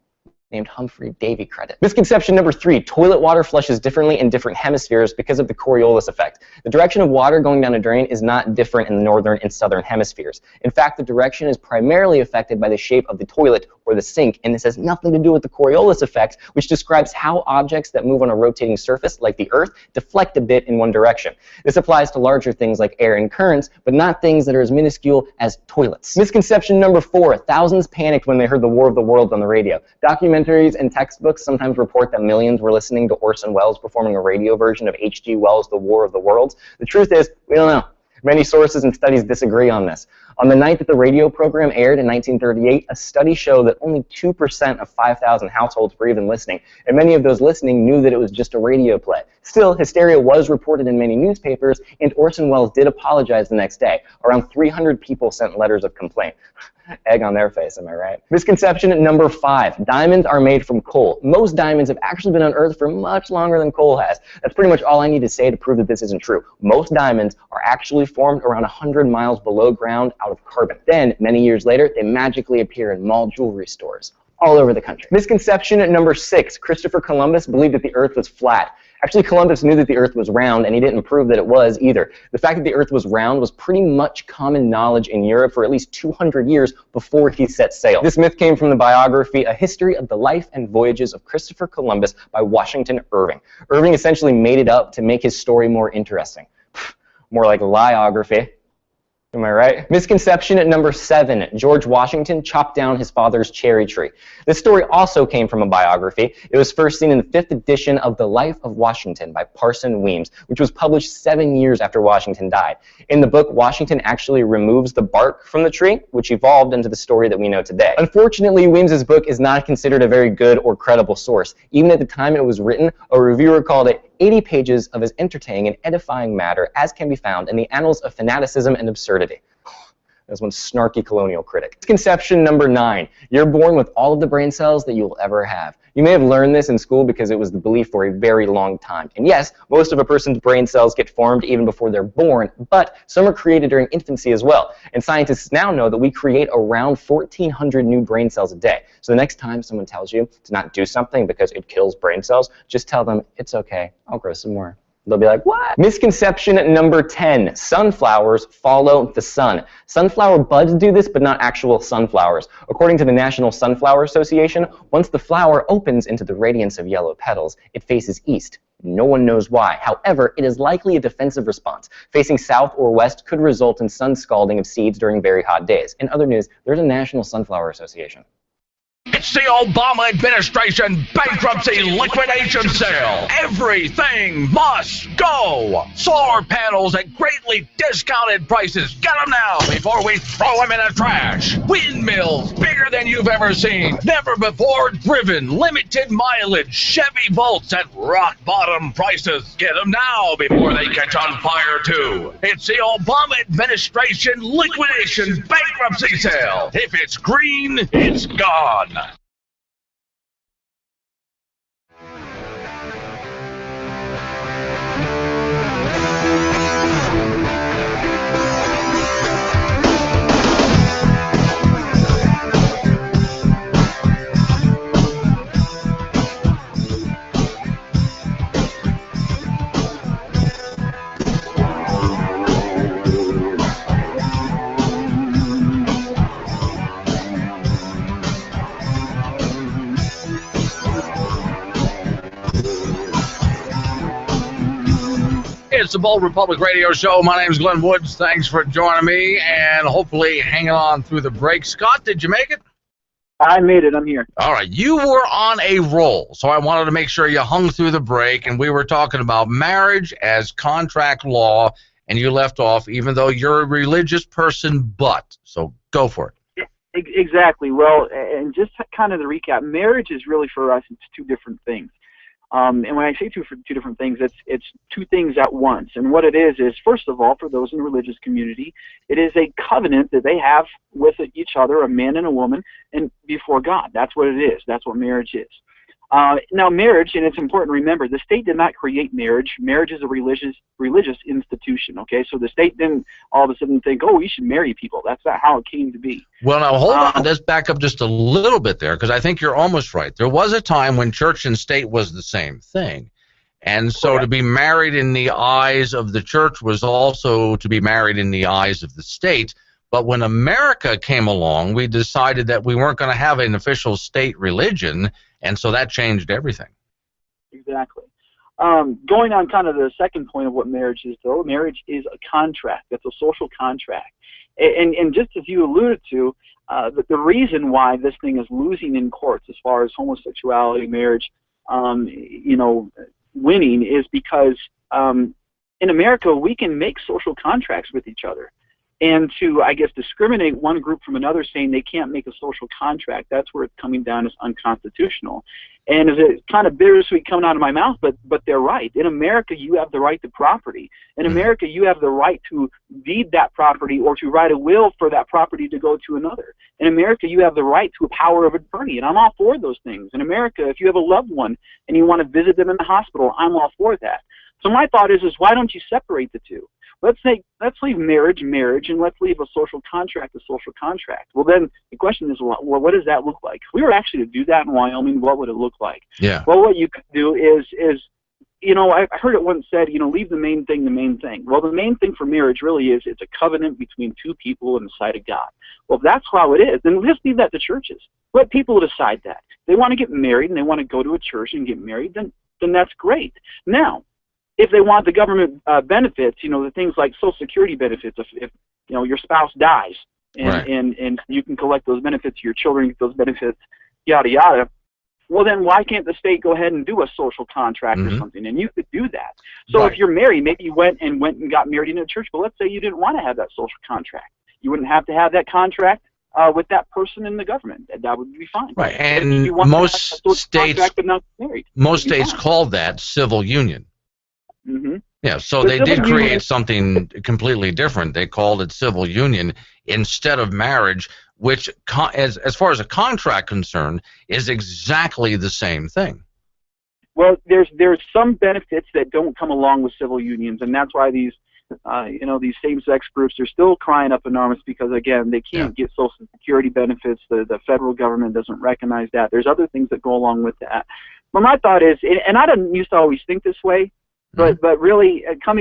named Humphrey Davy credit? Misconception number 3, toilet water flushes differently in different hemispheres because of the Coriolis effect. The direction of water going down a drain is not different in the northern and southern hemispheres. In fact, the direction is primarily affected by the shape of the toilet or the sink, and this has nothing to do with the Coriolis effect, which describes how objects that move on a rotating surface, like the Earth, deflect a bit in one direction. This applies to larger things like air and currents, but not things that are as minuscule as toilets. Misconception number 4, thousands panicked when they heard the War of the Worlds on the radio. Documentaries and textbooks sometimes report that millions were listening to Orson Welles performing a radio version of H.G. Wells' The War of the Worlds. The truth is, we don't know. Many sources and studies disagree on this. On the night that the radio program aired in 1938, a study showed that only 2% of 5,000 households were even listening, and many of those listening knew that it was just a radio play. Still, hysteria was reported in many newspapers, and Orson Welles did apologize the next day. Around 300 people sent letters of complaint. Egg on their face, am I right? Misconception number 5, diamonds are made from coal. Most diamonds have actually been unearthed for much longer than coal has. That's pretty much all I need to say to prove that this isn't true. Most diamonds are actually formed around 100 miles below ground out of carbon. Then, many years later, they magically appear in mall jewelry stores all over the country. Misconception number 6, Christopher Columbus believed that the Earth was flat. Actually, Columbus knew that the Earth was round, and he didn't prove that it was either. The fact that the Earth was round was pretty much common knowledge in Europe for at least 200 years before he set sail. This myth came from the biography, A History of the Life and Voyages of Christopher Columbus by Washington Irving. Irving essentially made it up to make his story more interesting. More like liography. Am I right? Misconception number 7, George Washington chopped down his father's cherry tree. This story also came from a biography. It was first seen in the 5th edition of The Life of Washington by Parson Weems, which was published 7 years after Washington died. In the book, Washington actually removes the bark from the tree, which evolved into the story that we know today. Unfortunately, Weems's book is not considered a very good or credible source. Even at the time it was written, a reviewer called it 80 pages of as entertaining and edifying matter as can be found in the annals of fanaticism and absurdity. That's one snarky colonial critic. Misconception number 9, you're born with all of the brain cells that you will ever have. You may have learned this in school because it was the belief for a very long time. And yes, most of a person's brain cells get formed even before they're born, but some are created during infancy as well. And scientists now know that we create around 1,400 new brain cells a day. So the next time someone tells you to not do something because it kills brain cells, just tell them, it's okay, I'll grow some more. They'll be like, what? Misconception number 10, sunflowers follow the sun. Sunflower buds do this, but not actual sunflowers. According to the National Sunflower Association, once the flower opens into the radiance of yellow petals, it faces east. No one knows why. However, it is likely a defensive response. Facing south or west could result in sun scalding of seeds during very hot days. In other news, there's a National Sunflower Association. It's the Obama administration bankruptcy liquidation sale. Everything must go. Solar panels at greatly discounted prices. Get them now before we throw them in the trash. Windmills bigger than you've ever seen. Never before driven. Limited mileage. Chevy Volts at rock bottom prices. Get them now before they catch on fire too. It's the Obama administration liquidation bankruptcy sale. If it's green, it's gone. It's the Bold Republic Radio Show. My name is Glenn Woods. Thanks for joining me and hopefully hanging on through the break. Scott, did you make it? I made it. I'm here. All right. You were on a roll, so I wanted to make sure you hung through the break, and we were talking about marriage as contract law, and you left off, even though you're a religious person, but. So go for it. Exactly. Well, and just kind of the recap, marriage is really for us, it's two different things. And when I say two different things, it's two things at once. And what it is first of all, for those in the religious community, it is a covenant that they have with each other, a man and a woman, and before God. That's what it is. That's what marriage is. Now, marriage, and it's important to remember, the state did not create marriage. Marriage is a religious institution, okay? So the state didn't all of a sudden think, oh, we should marry people. That's not how it came to be. Well, now, hold on. Let's back up just a little bit there, because I think you're almost right. There was a time when church and state was the same thing. And so to be married in the eyes of the church was also to be married in the eyes of the state. But when America came along, we decided that we weren't going to have an official state religion, and so that changed everything. Exactly. Going on kind of the second point of what marriage is, though, marriage is a contract. It's a social contract. And just as you alluded to, the reason why this thing is losing in courts as far as homosexuality, marriage, winning is because in America we can make social contracts with each other. And to, I guess, discriminate one group from another saying they can't make a social contract, that's where it's coming down as unconstitutional. And it's kind of bittersweet coming out of my mouth, but they're right. In America, you have the right to property. In America, you have the right to deed that property or to write a will for that property to go to another. In America, you have the right to a power of attorney, and I'm all for those things. In America, if you have a loved one and you want to visit them in the hospital, I'm all for that. So my thought is why don't you separate the two? Let's leave marriage, and let's leave a social contract. Well, then the question is, well, what does that look like? If we were actually to do that in Wyoming, what would it look like? Yeah. Well, what you could do is I heard it once said, leave the main thing the main thing. Well, the main thing for marriage really is it's a covenant between two people in the sight of God. Well, if that's how it is, then just leave that to churches. Let people decide that. If they want to get married and they want to go to a church and get married, then that's great. Now, if they want the government benefits, the things like Social Security benefits, if your spouse dies and you can collect those benefits, your children get those benefits, yada yada. Well, then why can't the state go ahead and do a social contract or something? And you could do that. So if you're married, maybe you went and got married in a church. But let's say you didn't want to have that social contract. You wouldn't have to have that contract with that person in the government. That would be fine. Right, and most states call that civil union. Mm-hmm. Yeah, so they did create something completely different. They called it civil union instead of marriage, which, as far as a contract concerned, is exactly the same thing. Well, there's some benefits that don't come along with civil unions, and that's why these same-sex groups are still crying up enormous because, again, they can't get Social Security benefits. The federal government doesn't recognize that. There's other things that go along with that. But my thought is, and I didn't used to always think this way, but really I'm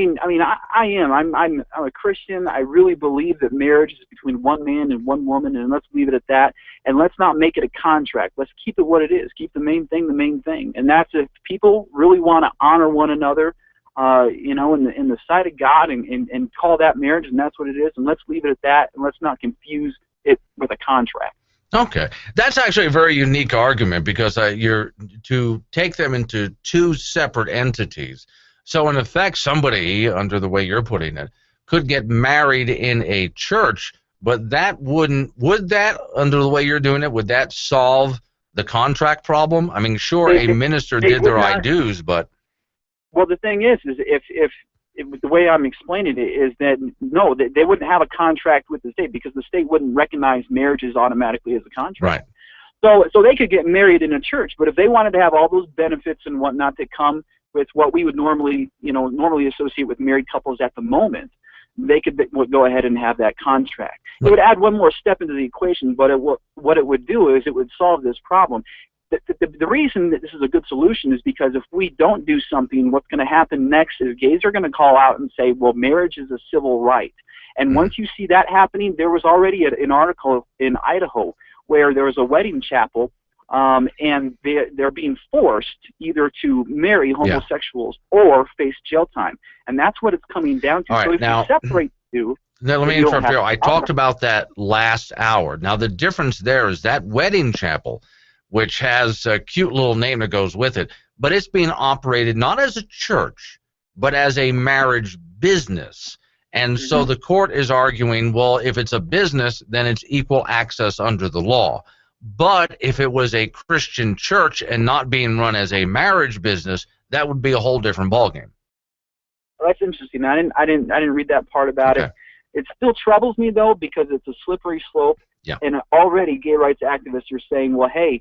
a Christian. I really believe that marriage is between one man and one woman, and let's leave it at that. And let's not make it a contract. Let's keep it what it is. Keep the main thing the main thing. And that's if people really want to honor one another, in the sight of God and call that marriage, and that's what it is. And let's leave it at that, and let's not confuse it with a contract. Okay, that's actually a very unique argument because you're to take them into two separate entities. So in effect, somebody, under the way you're putting it, could get married in a church, but that would that, under the way you're doing it, would that solve the contract problem? I mean, sure, a minister did their I do's, but... Well, the thing is if the way I'm explaining it is that, no, they wouldn't have a contract with the state because the state wouldn't recognize marriages automatically as a contract. Right. So they could get married in a church, but if they wanted to have all those benefits and whatnot that come with what we would normally associate with married couples at the moment, they would go ahead and have that contract. It would add one more step into the equation, but what it would do is it would solve this problem. The reason that this is a good solution is because if we don't do something, what's going to happen next is gays are going to call out and say, well, marriage is a civil right. And once you see that happening, there was already an article in Idaho where there was a wedding chapel and they're being forced either to marry homosexuals or face jail time, and that's what it's coming down to. All right, so if now, you separate the two, now let me you don't interrupt have you. to I talked about that last hour. Now the difference there is that wedding chapel, which has a cute little name that goes with it, but it's being operated not as a church, but as a marriage business. And so the court is arguing, well, if it's a business, then it's equal access under the law. But if it was a Christian church and not being run as a marriage business, that would be a whole different ballgame. Well, that's interesting. I didn't read that part about it. It still troubles me though, because it's a slippery slope. Yeah. And already gay rights activists are saying, well, hey,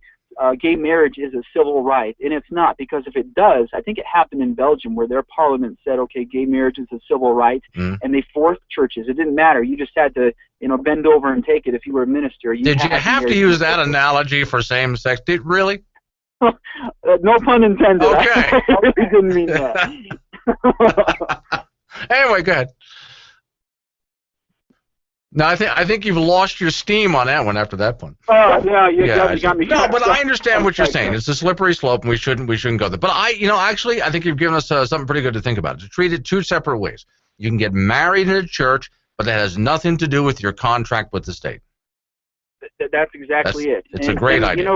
gay marriage is a civil right, and it's not, because if it does, I think it happened in Belgium where their parliament said, okay, gay marriage is a civil right, and they forced churches. It didn't matter. You just had to, bend over and take it if you were a minister. Did you have to use that analogy for same-sex? Did really? No pun intended. Okay. I really didn't mean that. Anyway, go ahead. No, I think you've lost your steam on that one after that one. Yeah, you got me. No, but I understand what you're saying. It's a slippery slope, and we shouldn't go there. But actually, I think you've given us something pretty good to think about. To treat it two separate ways. You can get married in a church, but that has nothing to do with your contract with the state. That's exactly it. It's a great idea.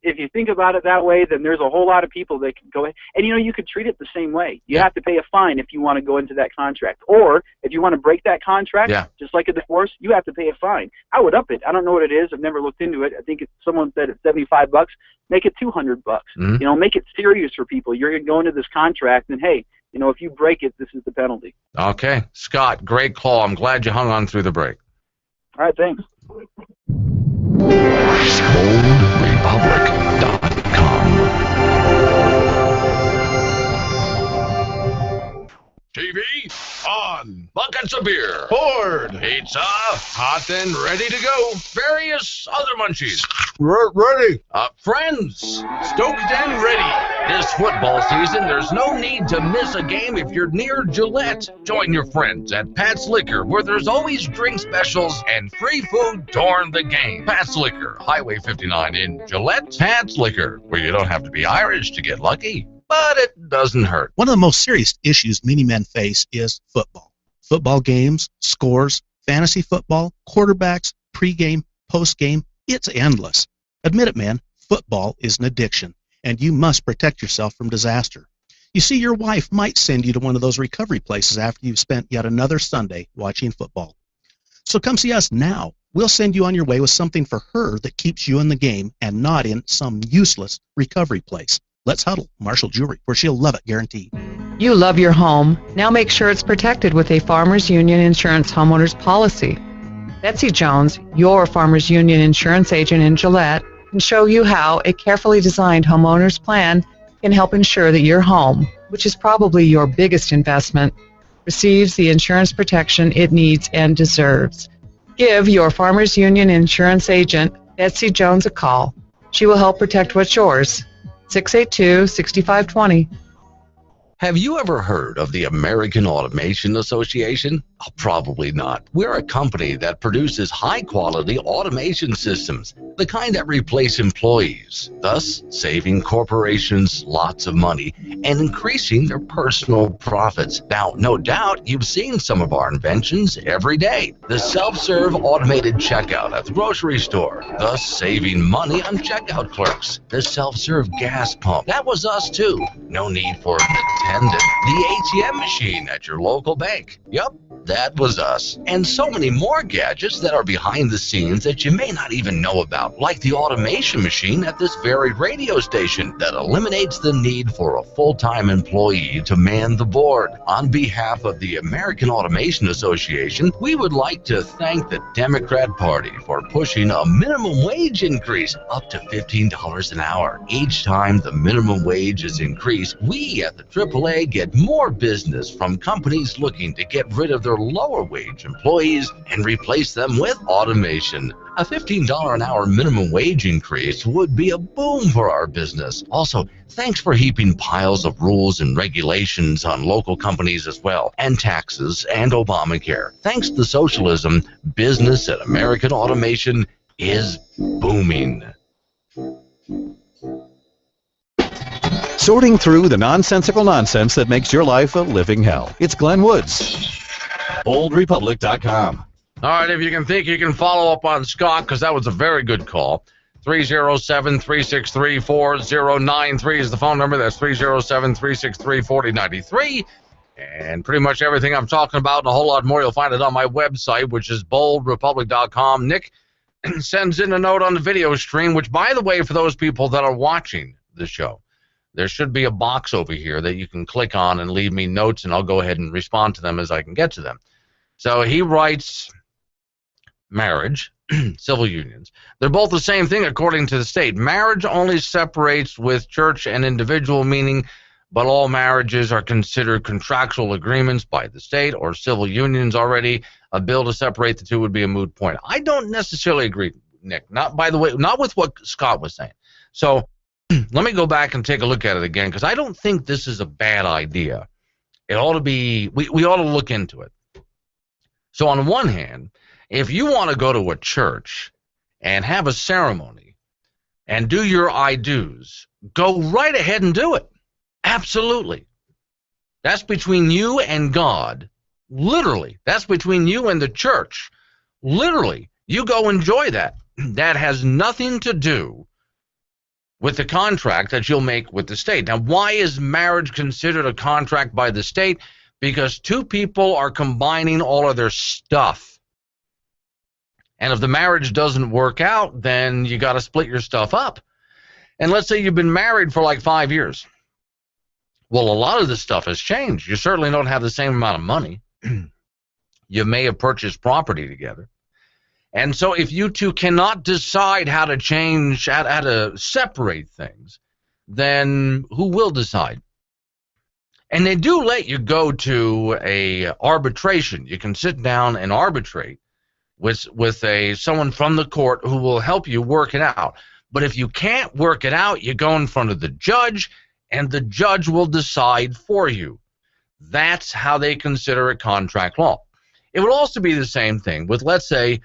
If you think about it that way, then there's a whole lot of people that can go ahead. And, you could treat it the same way. You have to pay a fine if you want to go into that contract. Or if you want to break that contract, just like a divorce, you have to pay a fine. I would up it. I don't know what it is. I've never looked into it. I think someone said it's $75. Make it $200. Make it serious for people. You're going to go into this contract, and, hey, if you break it, this is the penalty. Okay. Scott, great call. I'm glad you hung on through the break. All right, thanks. TV on. Buckets of beer. Poured. Pizza. Hot and ready to go. Various other munchies. Ready. Friends. Stoked and ready. This football season, there's no need to miss a game if you're near Gillette. Join your friends at Pat's Liquor, where there's always drink specials and free food during the game. Pat's Liquor, Highway 59 in Gillette. Pat's Liquor, where you don't have to be Irish to get lucky, but it doesn't hurt. One of the most serious issues many men face is football. Football games, scores, fantasy football, quarterbacks, pregame, postgame, it's endless. Admit it, man, football is an addiction, and you must protect yourself from disaster. You see, your wife might send you to one of those recovery places after you've spent yet another Sunday watching football. So come see us now. We'll send you on your way with something for her that keeps you in the game and not in some useless recovery place. Let's huddle. Marshall Jewelry, where she'll love it, guaranteed. You love your home. Now make sure it's protected with a Farmers Union Insurance homeowners policy. Betsy Jones, your Farmers Union insurance agent in Gillette, can show you how a carefully designed homeowners plan can help ensure that your home, which is probably your biggest investment, receives the insurance protection it needs and deserves. Give your Farmers Union insurance agent, Betsy Jones, a call. She will help protect what's yours. 682-6520. Have you ever heard of the American Automation Association? Oh, probably not. We're a company that produces high-quality automation systems, the kind that replace employees, thus saving corporations lots of money and increasing their personal profits. Now, no doubt you've seen some of our inventions every day. The self-serve automated checkout at the grocery store, thus saving money on checkout clerks. The self-serve gas pump, that was us too. No need for an attendant. The ATM machine at your local bank. Yup, that was us. And so many more gadgets that are behind the scenes that you may not even know about, like the automation machine at this very radio station that eliminates the need for a full-time employee to man the board. On behalf of the American Automation Association, we would like to thank the Democrat Party for pushing a minimum wage increase up to $15 an hour. Each time the minimum wage is increased, we at the AAA get more business from companies looking to get rid of their lower wage employees and replace them with automation. A $15 an hour minimum wage increase would be a boom for our business. Also, thanks for heaping piles of rules and regulations on local companies as well, and taxes and Obamacare. Thanks to socialism, business at American Automation is booming. Sorting through the nonsensical nonsense that makes your life a living hell. It's Glenn Woods. BoldRepublic.com. All right, if you can think, you can follow up on Scott, because that was a very good call. 307-363-4093 is the phone number. That's 307-363-4093. And pretty much everything I'm talking about and a whole lot more, you'll find it on my website, which is boldrepublic.com. Nick sends in a note on the video stream, which, by the way, for those people that are watching the show, there should be a box over here that you can click on and leave me notes, and I'll go ahead and respond to them as I can get to them. So he writes, marriage, civil unions, they're both the same thing according to the state. Marriage only separates with church and individual, meaning, but all marriages are considered contractual agreements by the state or civil unions already. A bill to separate the two would be a moot point. I don't necessarily agree, Nick. Not, by the way, not with what Scott was saying. So let me go back and take a look at it again, because I don't think this is a bad idea. It ought to be, we ought to look into it. So on one hand, if you want to go to a church and have a ceremony and do your I do's, go right ahead and do it. Absolutely. That's between you and God. Literally. That's between you and the church. Literally. You go enjoy that. That has nothing to do with the contract that you'll make with the state. Now, why is marriage considered a contract by the state? Because two people are combining all of their stuff. And if the marriage doesn't work out, then you got to split your stuff up. And let's say you've been married for like 5 years. Well, a lot of this stuff has changed. You certainly don't have the same amount of money. You may have purchased property together. And so if you two cannot decide how to change, how to separate things, then who will decide? And they do let you go to a arbitration. You can sit down and arbitrate with someone from the court who will help you work it out. But if you can't work it out, you go in front of the judge, and the judge will decide for you. That's how they consider it contract law. It would also be the same thing with, let's say,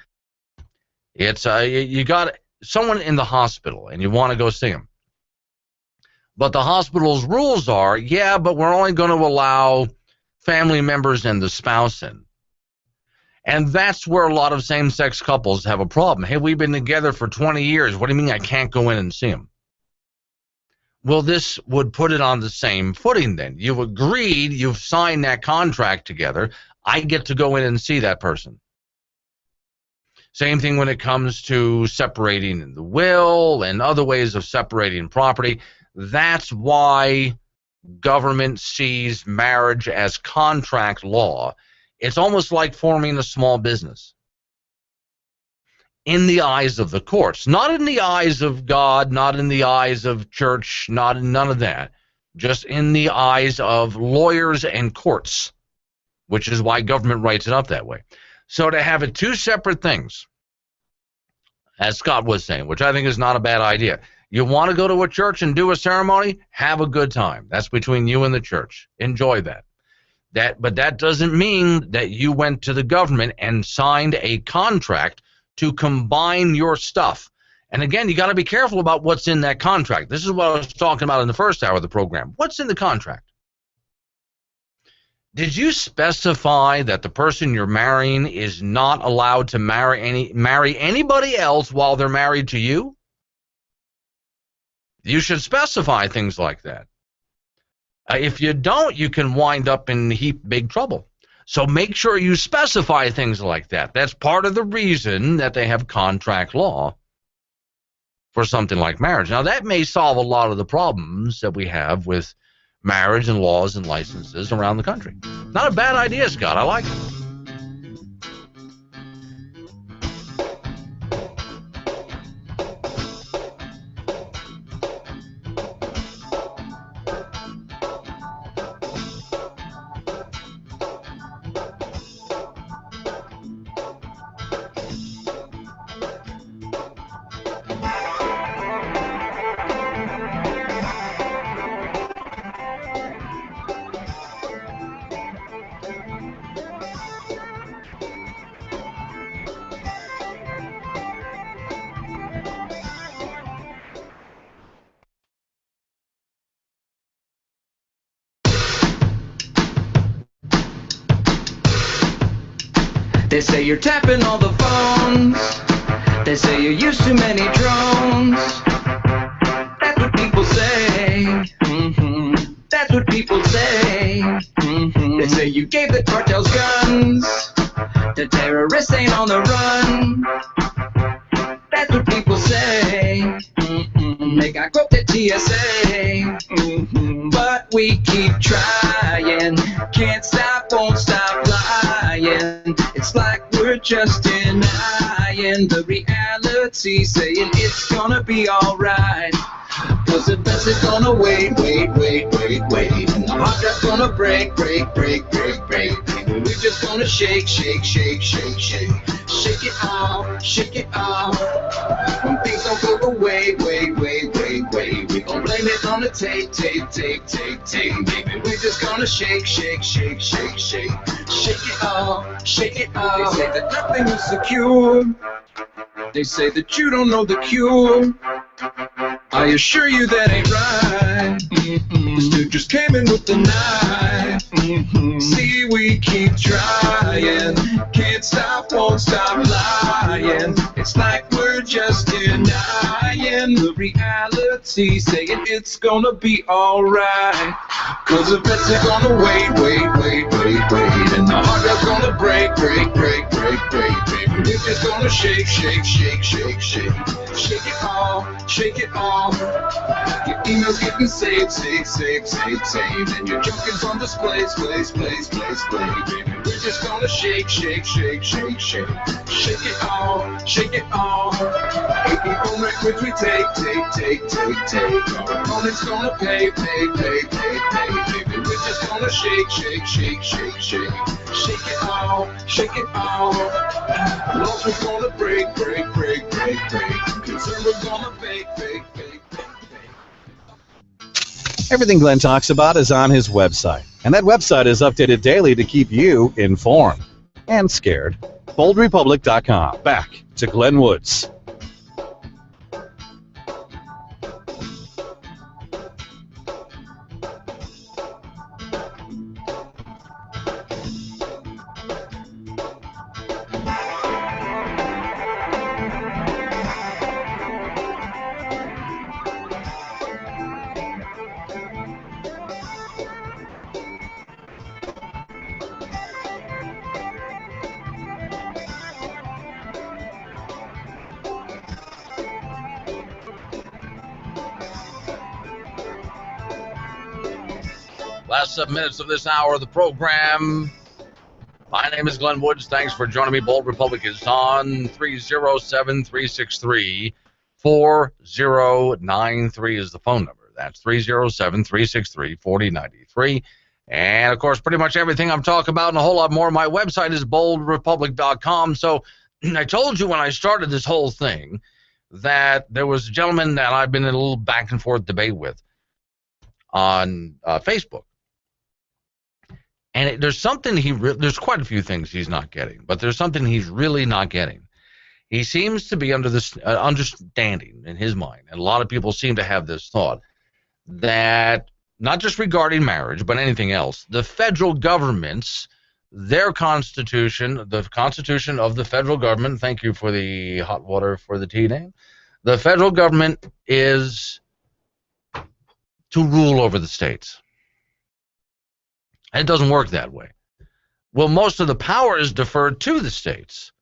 it's you got someone in the hospital and you want to go see them. But the hospital's rules are, yeah, but we're only going to allow family members and the spouse in. And that's where a lot of same-sex couples have a problem. Hey, we've been together for 20 years. What do you mean I can't go in and see him? Well, this would put it on the same footing then. You've agreed, you've signed that contract together. I get to go in and see that person. Same thing when it comes to separating the will and other ways of separating property. That's why government sees marriage as contract law. It's almost like forming a small business. In the eyes of the courts, not in the eyes of God, not in the eyes of church, none of that. Just in the eyes of lawyers and courts, which is why government writes it up that way. So to have it two separate things, as Scott was saying, which I think is not a bad idea. You want to go to a church and do a ceremony? Have a good time. That's between you and the church. Enjoy that. But that doesn't mean that you went to the government and signed a contract to combine your stuff. And again, you got to be careful about what's in that contract. This is what I was talking about in the first hour of the program. What's in the contract? Did you specify that the person you're marrying is not allowed to marry anybody else while they're married to you? You should specify things like that. If you don't, you can wind up in big trouble. So make sure you specify things like that. That's part of the reason that they have contract law for something like marriage. Now, that may solve a lot of the problems that we have with marriage and laws and licenses around the country. Not a bad idea, Scott. I like it. They say you're tapping all the phones. They say you use too many drones. That's what people say. That's what people say. They say you gave the cartels guns. The terrorists ain't on the run. That's what people say. They got groped at TSA. But we keep trying. Can't stop, won't stop lying. It's like we're just denying the reality, saying it's gonna be alright. Cause the best is gonna wait. And the heart that's gonna break. We're just gonna shake. Shake it off. When things don't go the way. We gon' blame it on the tape. Baby, we're just gonna shake it off. They say that nothing is secure. They say that you don't know the cure. I assure you that ain't right. This dude just came in with the knife. See, we keep trying. Can't stop, won't stop lying. It's like we're just denying the reality, saying it's gonna be alright. Cause the best is gonna wait. And the heart is gonna break. Baby, we're just gonna shake it off. Your emails getting saved. And your junk is on display. Baby, we're just gonna shake it off. 84 records we take. Our opponent's gonna pay. Baby, we're just gonna shake it off. Laws we're gonna break. Concern we're gonna fake. Everything Glenn talks about is on his website, and that website is updated daily to keep you informed and scared. BoldRepublic.com. Back to Glenn Woods. Last 7 minutes of this hour of the program. My name is Glenn Woods. Thanks for joining me. Bold Republic is on. 307-363-4093 is the phone number. That's 307-363-4093. And, of course, pretty much everything I'm talking about and a whole lot more. My website is boldrepublic.com. So I told you when I started this whole thing that there was a gentleman that I've been in a little back and forth debate with on Facebook. And there's something there's quite a few things he's not getting, but there's something he's really not getting. He seems to be under this understanding in his mind, and a lot of people seem to have this thought, that not just regarding marriage, but anything else, the federal government's, their constitution, the constitution of the federal government, thank you for the hot water for the tea name, the federal government is to rule over the states. And it doesn't work that way. Well, most of the power is deferred to the states.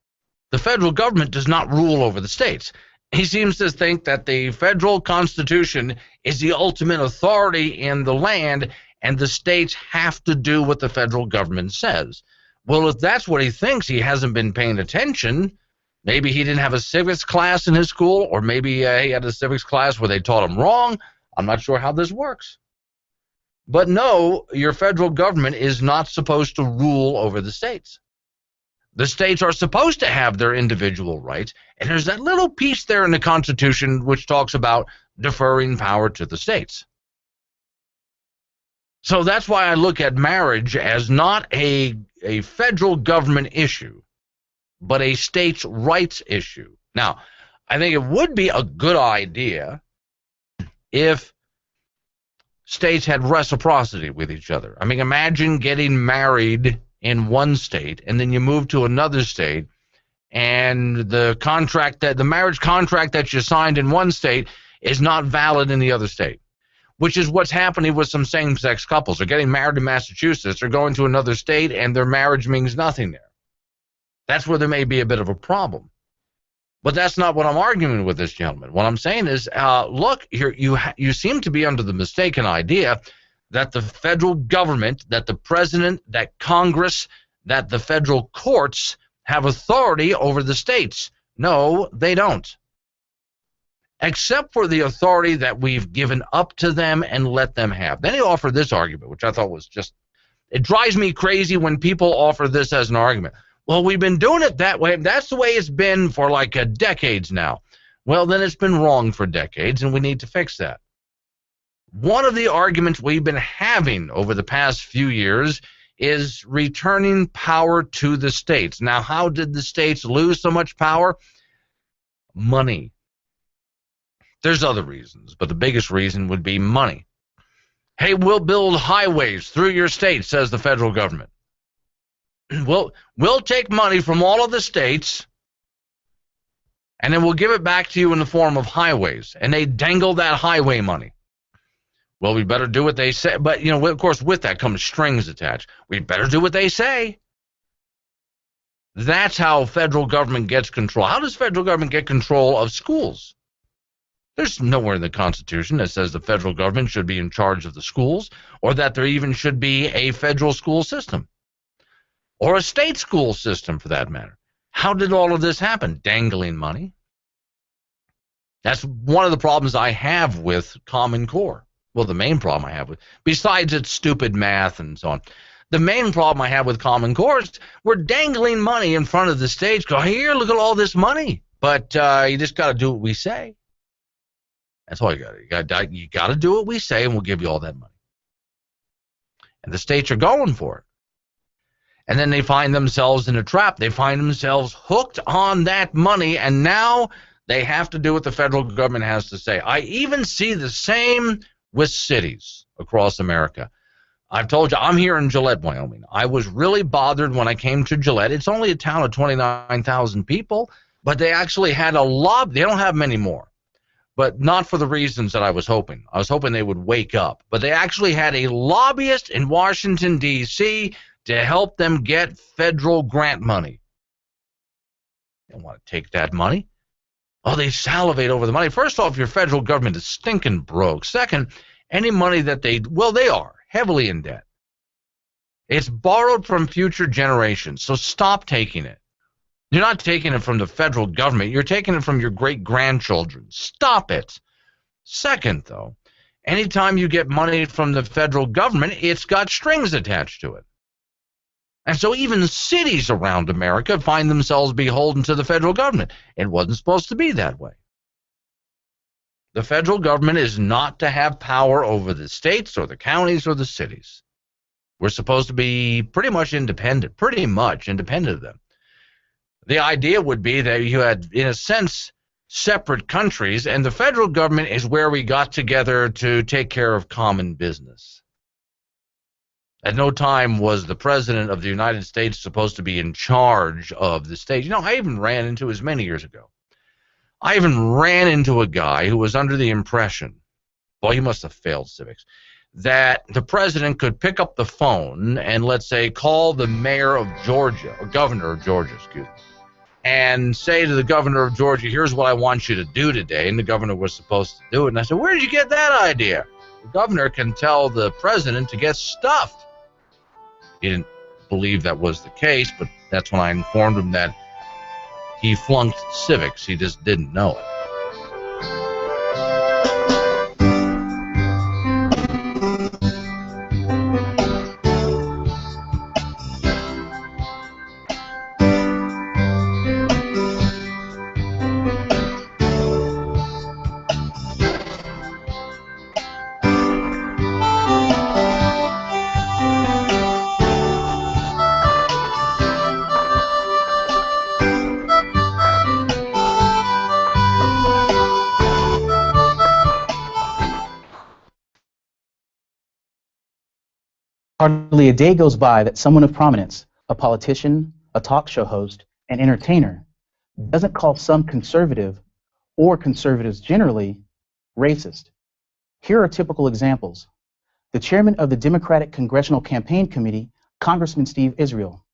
The federal government does not rule over the states. He seems to think that the federal constitution is the ultimate authority in the land, and the states have to do what the federal government says. Well, if that's what he thinks, he hasn't been paying attention. Maybe he didn't have a civics class in his school, or maybe he had a civics class where they taught him wrong. I'm not sure how this works. But no, your federal government is not supposed to rule over the states. The states are supposed to have their individual rights, and there's that little piece there in the Constitution which talks about deferring power to the states. So that's why I look at marriage as not a federal government issue, but a states' rights issue. Now, I think it would be a good idea if states had reciprocity with each other. I mean, imagine getting married in one state, and then you move to another state, and the marriage contract that you signed in one state is not valid in the other state, which is what's happening with some same-sex couples. They're getting married in Massachusetts, they're going to another state, and their marriage means nothing there. That's where there may be a bit of a problem. But that's not what I'm arguing with this gentleman. What I'm saying is, look, you seem to be under the mistaken idea that the federal government, that the president, that Congress, that the federal courts have authority over the states. No, they don't. Except for the authority that we've given up to them and let them have. Then he offered this argument, which I thought was just, it drives me crazy when people offer this as an argument. Well, we've been doing it that way. That's the way it's been for like decades now. Well, then it's been wrong for decades, and we need to fix that. One of the arguments we've been having over the past few years is returning power to the states. Now, how did the states lose so much power? Money. There's other reasons, but the biggest reason would be money. Hey, we'll build highways through your state, says the federal government. We'll take money from all of the states, and then we'll give it back to you in the form of highways. And they dangle that highway money. Well, we better do what they say. But, you know, of course, with that comes strings attached. We better do what they say. That's how federal government gets control. How does federal government get control of schools? There's nowhere in the Constitution that says the federal government should be in charge of the schools, or that there even should be a federal school system, or a state school system for that matter. How did all of this happen? Dangling money. That's one of the problems I have with Common Core. Well, the main problem I have with, besides its stupid math and so on, the main problem I have with Common Core is we're dangling money in front of the states. Go, here, look at all this money. But you just got to do what we say. That's all you got. You got to do what we say, and we'll give you all that money. And the states are going for it. And then they find themselves in a trap. They find themselves hooked on that money, and now they have to do what the federal government has to say. I even see the same with cities across America. I've told you, I'm here in Gillette, Wyoming. I was really bothered when I came to Gillette. It's only a town of 29,000 people, but they actually had a lobby. They don't have many more, but not for the reasons that I was hoping. I was hoping they would wake up. But they actually had a lobbyist in Washington, D.C., to help them get federal grant money. They don't want to take that money. Oh, they salivate over the money. First off, your federal government is stinking broke. Second, any money that they are heavily in debt. It's borrowed from future generations, so stop taking it. You're not taking it from the federal government. You're taking it from your great-grandchildren. Stop it. Second, though, anytime you get money from the federal government, it's got strings attached to it. And so even cities around America find themselves beholden to the federal government. It wasn't supposed to be that way. The federal government is not to have power over the states or the counties or the cities. We're supposed to be pretty much independent of them. The idea would be that you had, in a sense, separate countries, and the federal government is where we got together to take care of common business. At no time was the President of the United States supposed to be in charge of the state. You know, I even ran into this many years ago. I even ran into a guy who was under the impression, well, he must have failed civics, that the president could pick up the phone and, let's say, call the mayor of Georgia, or governor of Georgia, excuse me, and say to the governor of Georgia, here's what I want you to do today, and the governor was supposed to do it. And I said, where did you get that idea? The governor can tell the president to get stuffed. He didn't believe that was the case, but that's when I informed him that he flunked civics. He just didn't know it. Hardly a day goes by that someone of prominence a politician, a talk show host, an entertainer, doesn't call some conservative, or conservatives generally, racist. Here are typical examples. The chairman of the Democratic Congressional Campaign Committee, Congressman Steve Israel.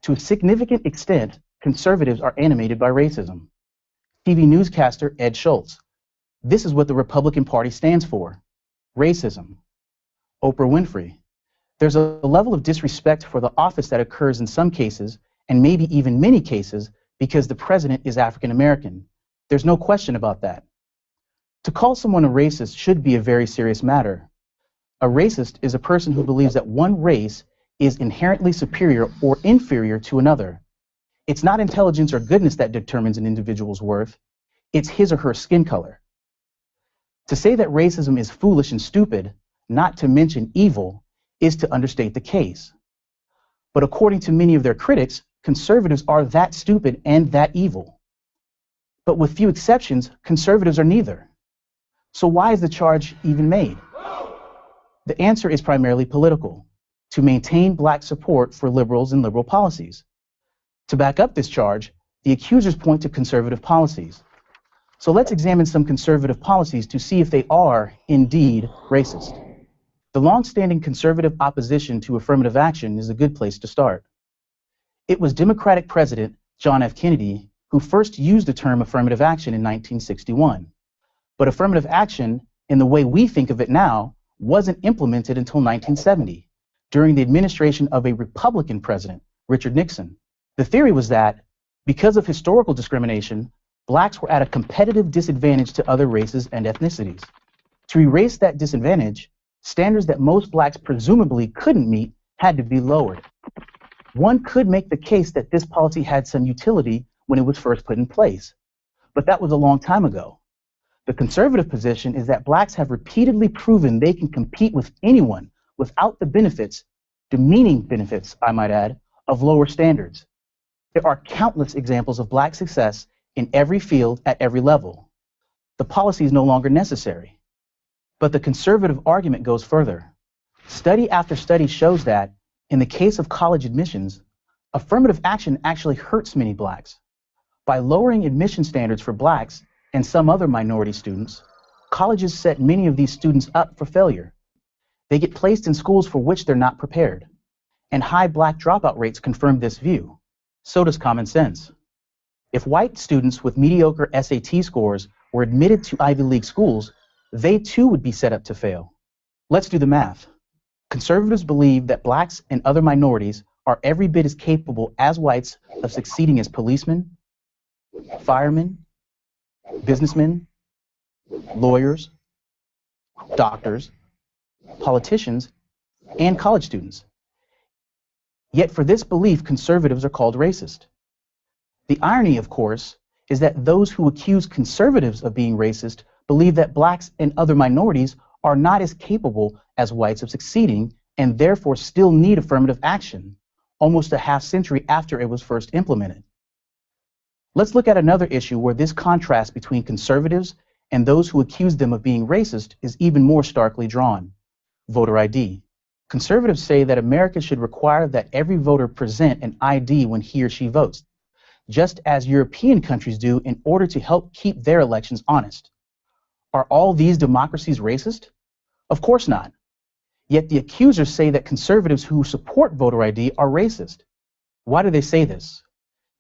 To a significant extent, conservatives are animated by racism. TV newscaster Ed Schultz. This is what the Republican Party stands for, racism. Oprah Winfrey. There's a level of disrespect for the office that occurs in some cases, and maybe even many cases, because the president is African American. There's no question about that. To call someone a racist should be a very serious matter. A racist is a person who believes that one race is inherently superior or inferior to another. It's not intelligence or goodness that determines an individual's worth. It's his or her skin color. To say that racism is foolish and stupid, not to mention evil, is to understate the case. But according to many of their critics, conservatives are that stupid and that evil. But with few exceptions, conservatives are neither. So why is the charge even made? The answer is primarily political, to maintain black support for liberals and liberal policies. To back up this charge, the accusers point to conservative policies. So let's examine some conservative policies to see if they are indeed racist. The long-standing conservative opposition to affirmative action is a good place to start. It was Democratic President John F. Kennedy who first used the term affirmative action in 1961. But affirmative action, in the way we think of it now, wasn't implemented until 1970, during the administration of a Republican president, Richard Nixon. The theory was that, because of historical discrimination, blacks were at a competitive disadvantage to other races and ethnicities. To erase that disadvantage, standards that most blacks presumably couldn't meet had to be lowered. One could make the case that this policy had some utility when it was first put in place, but that was a long time ago. The conservative position is that blacks have repeatedly proven they can compete with anyone without the benefits, demeaning benefits, I might add, of lower standards. There are countless examples of black success in every field at every level. The policy is no longer necessary. But the conservative argument goes further. Study after study shows that, in the case of college admissions, affirmative action actually hurts many blacks. By lowering admission standards for blacks and some other minority students, colleges set many of these students up for failure. They get placed in schools for which they're not prepared. And high black dropout rates confirm this view. So does common sense. If white students with mediocre SAT scores were admitted to Ivy League schools, they too would be set up to fail. Let's do the math. Conservatives believe that blacks and other minorities are every bit as capable as whites of succeeding as policemen, firemen, businessmen, lawyers, doctors, politicians, and college students. Yet for this belief, conservatives are called racist. The irony, of course, is that those who accuse conservatives of being racist believe that blacks and other minorities are not as capable as whites of succeeding and therefore still need affirmative action, almost a half century after it was first implemented. Let's look at another issue where this contrast between conservatives and those who accuse them of being racist is even more starkly drawn: voter ID. Conservatives say that America should require that every voter present an ID when he or she votes, just as European countries do in order to help keep their elections honest. Are all these democracies racist? Of course not. Yet the accusers say that conservatives who support voter ID are racist. Why do they say this?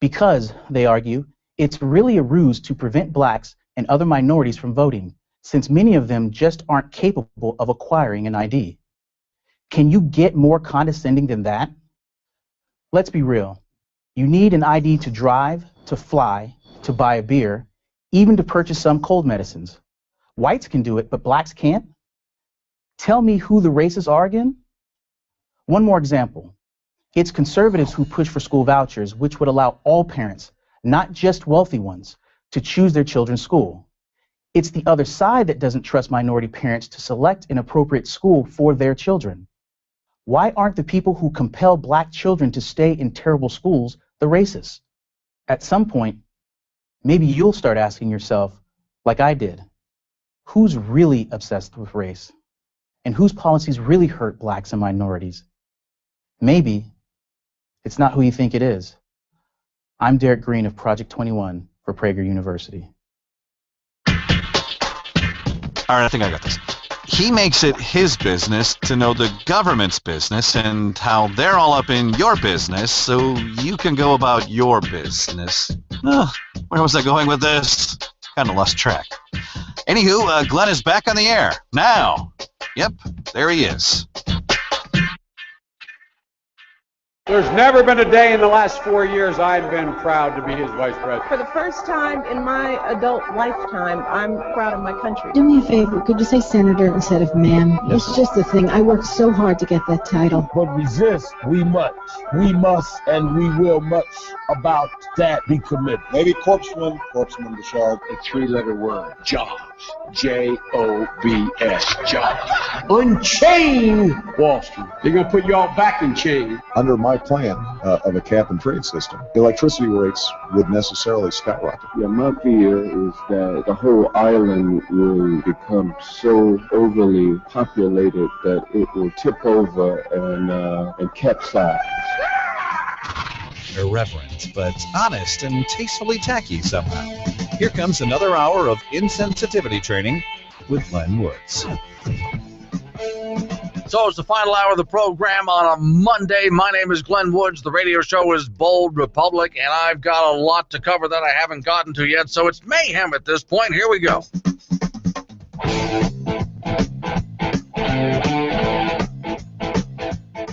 Because, they argue, it's really a ruse to prevent blacks and other minorities from voting, since many of them just aren't capable of acquiring an ID. Can you get more condescending than that? Let's be real. You need an ID to drive, to fly, to buy a beer, even to purchase some cold medicines. Whites can do it, but blacks can't? Tell me who the racists are again? One more example. It's conservatives who push for school vouchers, which would allow all parents, not just wealthy ones, to choose their children's school. It's the other side that doesn't trust minority parents to select an appropriate school for their children. Why aren't the people who compel black children to stay in terrible schools the racists? At some point, maybe you'll start asking yourself, like I did, who's really obsessed with race? And whose policies really hurt blacks and minorities? Maybe It's not who you think it is. I'm Derek Green of Project 21 for Prager University. All right, I think I got this. He makes it his business to know the government's business and how they're all up in your business so you can go about your business. Where was I going with this? Kind of lost track. Anywho, Glenn is back on the air. Now. Yep, there he is. There's never been a day in the last 4 years I've been proud to be his vice president. For the first time in my adult lifetime, I'm proud of my country. Do me a favor, could you say senator instead of ma'am? It's just the thing. I worked so hard to get that title. But resist, we must, and we will much about that be committed. Maybe corpsman Bouchard. A three-letter word, jobs. J-O-B-S, jobs. Unchain Wall Street. They're going to put you all back in chain. Under my plan of a cap and trade system, electricity rates would necessarily skyrocket. Yeah, my fear is that the whole island will become so overly populated that it will tip over and capsize. Irreverent, but honest and tastefully tacky somehow. Here comes another hour of insensitivity training with Glenn Woods. So it's the final hour of the program on a Monday. My name is Glenn Woods. The radio show is Bold Republic, and I've got a lot to cover that I haven't gotten to yet, so it's mayhem at this point. Here we go.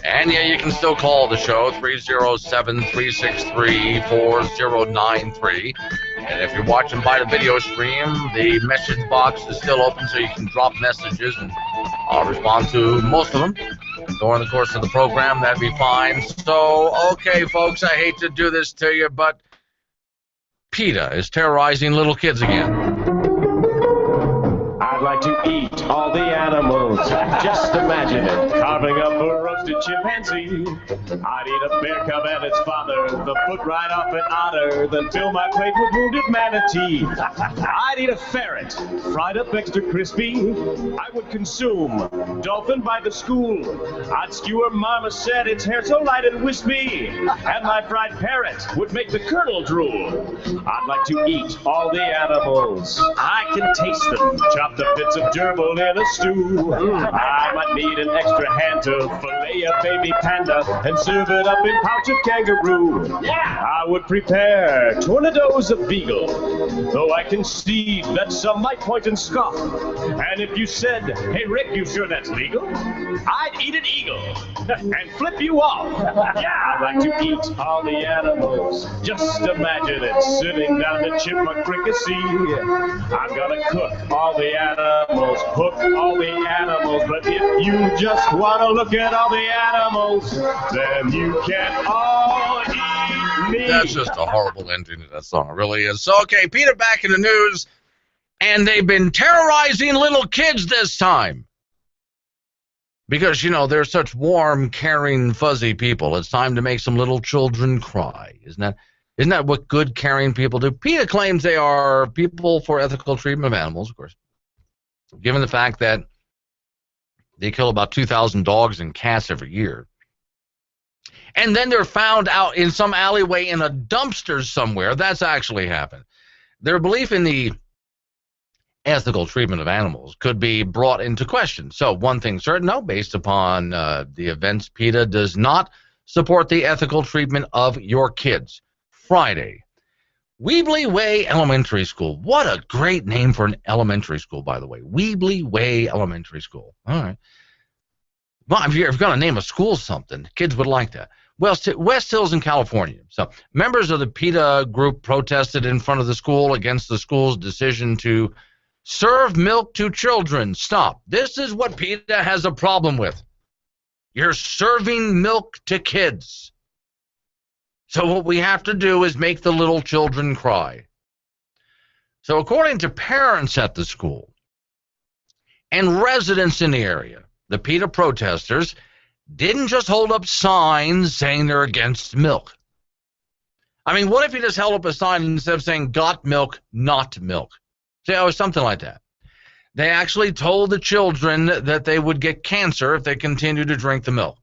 And yeah, you can still call the show, 307-363-4093. And if you're watching by the video stream, the message box is still open so you can drop messages, and I'll respond to most of them during the course of the program. That'd be fine. So, okay, folks, I hate to do this to you, but PETA is terrorizing little kids again. I'd like to eat all the animals. Just imagine it. Carving up a roasted chimpanzee. I'd eat a bear cub and its father, the foot right off an otter, then fill my plate with wounded manatee. I'd eat a ferret, fried up extra crispy. I would consume dolphin by the school. I'd skewer marmoset, its hair so light and wispy. And my fried parrot would make the colonel drool. I'd like to eat all the animals. I can taste them. Chop the bits of gerbil in a stew. I might need an extra hand to fillet a baby panda and serve it up in pouch of kangaroo. I would prepare tornadoes of beagle, though I concede that some might point and scoff. And if you said, hey Rick, you sure that's legal? I'd eat an eagle and flip you off. I'd like to eat all the animals. Just imagine it, sitting down to chipmunk fricassee. I'm gonna cook all the animals, hook all the animals, but if you just want to look at all the animals, then you can all eat me. That's just a horrible ending to that song. It really is. So, okay, PETA back in the news, and they've been terrorizing little kids this time. Because, you know, they're such warm, caring, fuzzy people. It's time to make some little children cry. Isn't that what good, caring people do? PETA claims they are people for ethical treatment of animals, of course, given the fact that they kill about 2,000 dogs and cats every year. And then they're found out in some alleyway in a dumpster somewhere. That's actually happened. Their belief in the ethical treatment of animals could be brought into question. So one thing certain, no, based upon the events, PETA does not support the ethical treatment of your kids. Friday, Weebly Way Elementary School. What a great name for an elementary school, by the way. Weebly Way Elementary School. All right. Well, if you're going to name a school something, kids would like that. West Hills in California. So members of the PETA group protested in front of the school against the school's decision to serve milk to children. Stop. This is what PETA has a problem with. You're serving milk to kids. So what we have to do is make the little children cry. So according to parents at the school and residents in the area, the PETA protesters didn't just hold up signs saying they're against milk. I mean, what if you just held up a sign instead of saying got milk, not milk? See, it was something like that. They actually told the children that they would get cancer if they continued to drink the milk.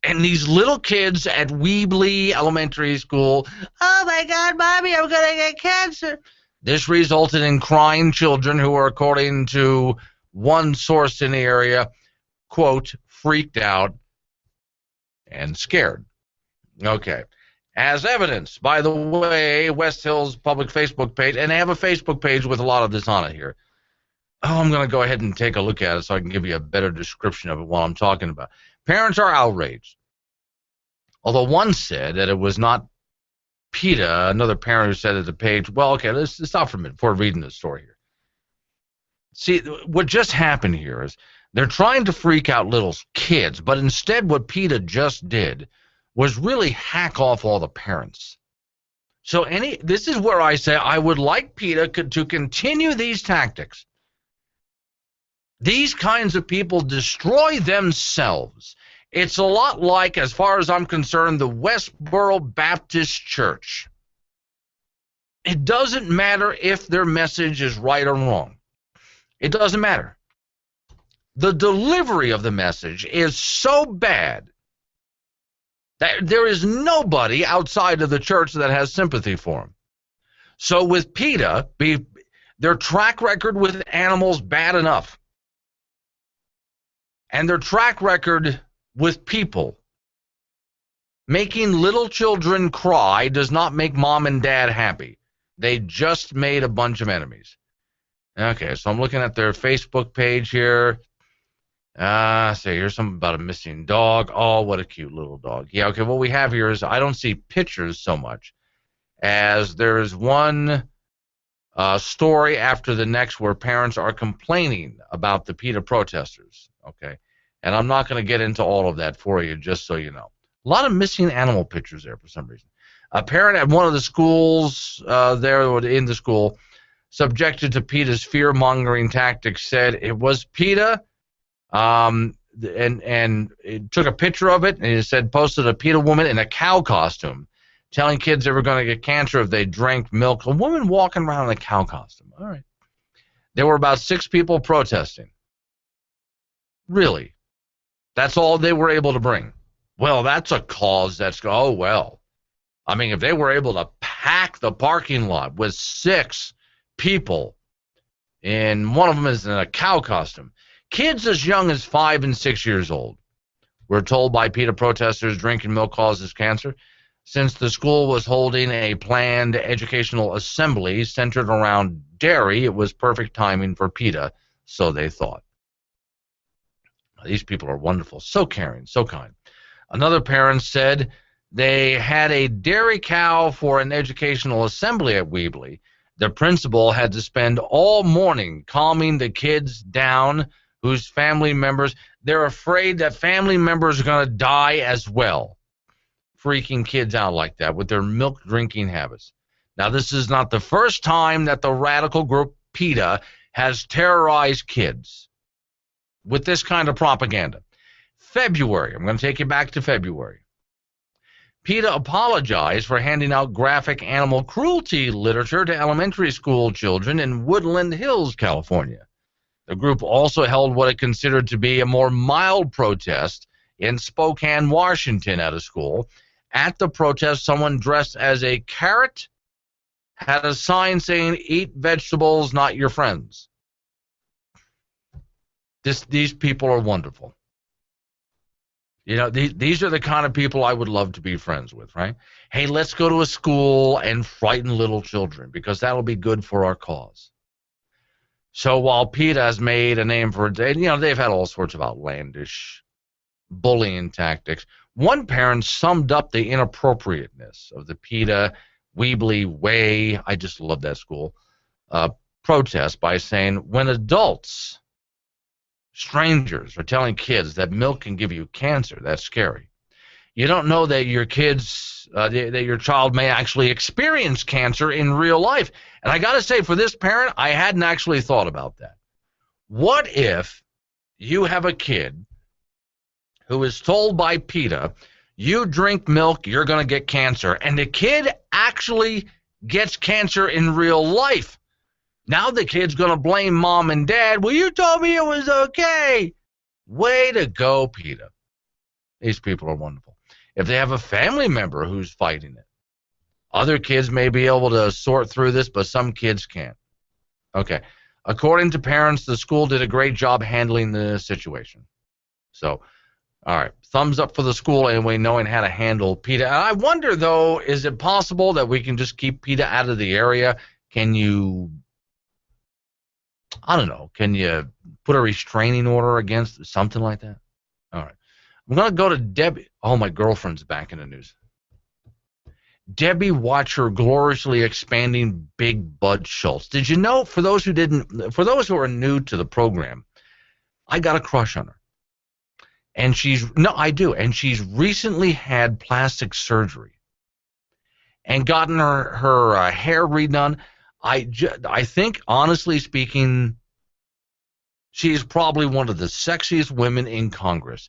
And these little kids at Weebly Elementary School, oh my God, Mommy, I'm going to get cancer. This resulted in crying children who are, according to one source in the area, quote, freaked out and scared. Okay. As evidence, by the way, West Hill's public Facebook page, and they have a Facebook page with a lot of this on it here. Oh, I'm going to go ahead and take a look at it so I can give you a better description of it while I'm talking about it. Parents are outraged. Although one said that it was not PETA, another parent who said at the page, well, okay, let's stop for a minute before reading the story here. See, what just happened here is they're trying to freak out little kids, but instead what PETA just did was really hack off all the parents. So this is where I say I would like PETA to continue these tactics. These kinds of people destroy themselves. It's a lot like, as far as I'm concerned, the Westboro Baptist Church. It doesn't matter if their message is right or wrong. It doesn't matter. The delivery of the message is so bad that there is nobody outside of the church that has sympathy for them. So with PETA, their track record with animals bad enough. And their track record with people. Making little children cry does not make mom and dad happy. They just made a bunch of enemies. Okay, so I'm looking at their Facebook page here. So here's something about a missing dog. Oh, what a cute little dog. Yeah, okay, what we have here is I don't see pictures so much as there's one story after the next where parents are complaining about the PETA protesters. Okay, and I'm not going to get into all of that for you, just so you know. A lot of missing animal pictures there for some reason. A parent at one of the schools there in the school, subjected to PETA's fear-mongering tactics, said it was PETA, and it took a picture of it, and it said posted a PETA woman in a cow costume, telling kids they were going to get cancer if they drank milk. A woman walking around in a cow costume. All right. There were about 6 people protesting. Really? That's all they were able to bring. Well, that's a cause that's, oh, well. I mean, if they were able to pack the parking lot with 6 people, and one of them is in a cow costume, kids as young as 5 and 6 years old were told by PETA protesters drinking milk causes cancer. Since the school was holding a planned educational assembly centered around dairy, it was perfect timing for PETA, so they thought. These people are wonderful, so caring, so kind. Another parent said they had a dairy cow for an educational assembly at Weebly. The principal had to spend all morning calming the kids down whose family members, they're afraid that family members are going to die as well. Freaking kids out like that with their milk drinking habits. Now, this is not the first time that the radical group PETA has terrorized kids with this kind of propaganda. February, I'm going to take you back to February. PETA apologized for handing out graphic animal cruelty literature to elementary school children in Woodland Hills, California. The group also held what it considered to be a more mild protest in Spokane, Washington at a school. At the protest, someone dressed as a carrot had a sign saying, "Eat vegetables, not your friends." These people are wonderful. You know, these are the kind of people I would love to be friends with, right? Hey, let's go to a school and frighten little children because that'll be good for our cause. So while PETA has made a name for it, you know, they've had all sorts of outlandish bullying tactics. One parent summed up the inappropriateness of the PETA Weebly Way, I just love that school, protest by saying, when adults, strangers, are telling kids that milk can give you cancer, that's scary. You don't know that your kids, that your child may actually experience cancer in real life. And I got to say, for this parent, I hadn't actually thought about that. What if you have a kid who is told by PETA, you drink milk, you're going to get cancer, and the kid actually gets cancer in real life? Now the kid's going to blame mom and dad. Well, you told me it was okay. Way to go, PETA. These people are wonderful. If they have a family member who's fighting it, other kids may be able to sort through this, but some kids can't. Okay. According to parents, the school did a great job handling the situation. So, all right. Thumbs up for the school anyway, knowing how to handle PETA. I wonder, though, is it possible that we can just keep PETA out of the area? Can you, I don't know, can you put a restraining order against something like that? All right. I'm going to go to Debbie. Oh, my girlfriend's back in the news. Debbie Watcher gloriously expanding Big Bud Schultz. Did you know, for those who are new to the program, I got a crush on her. And I do. And she's recently had plastic surgery and gotten her hair redone. I think, honestly speaking, she's probably one of the sexiest women in Congress.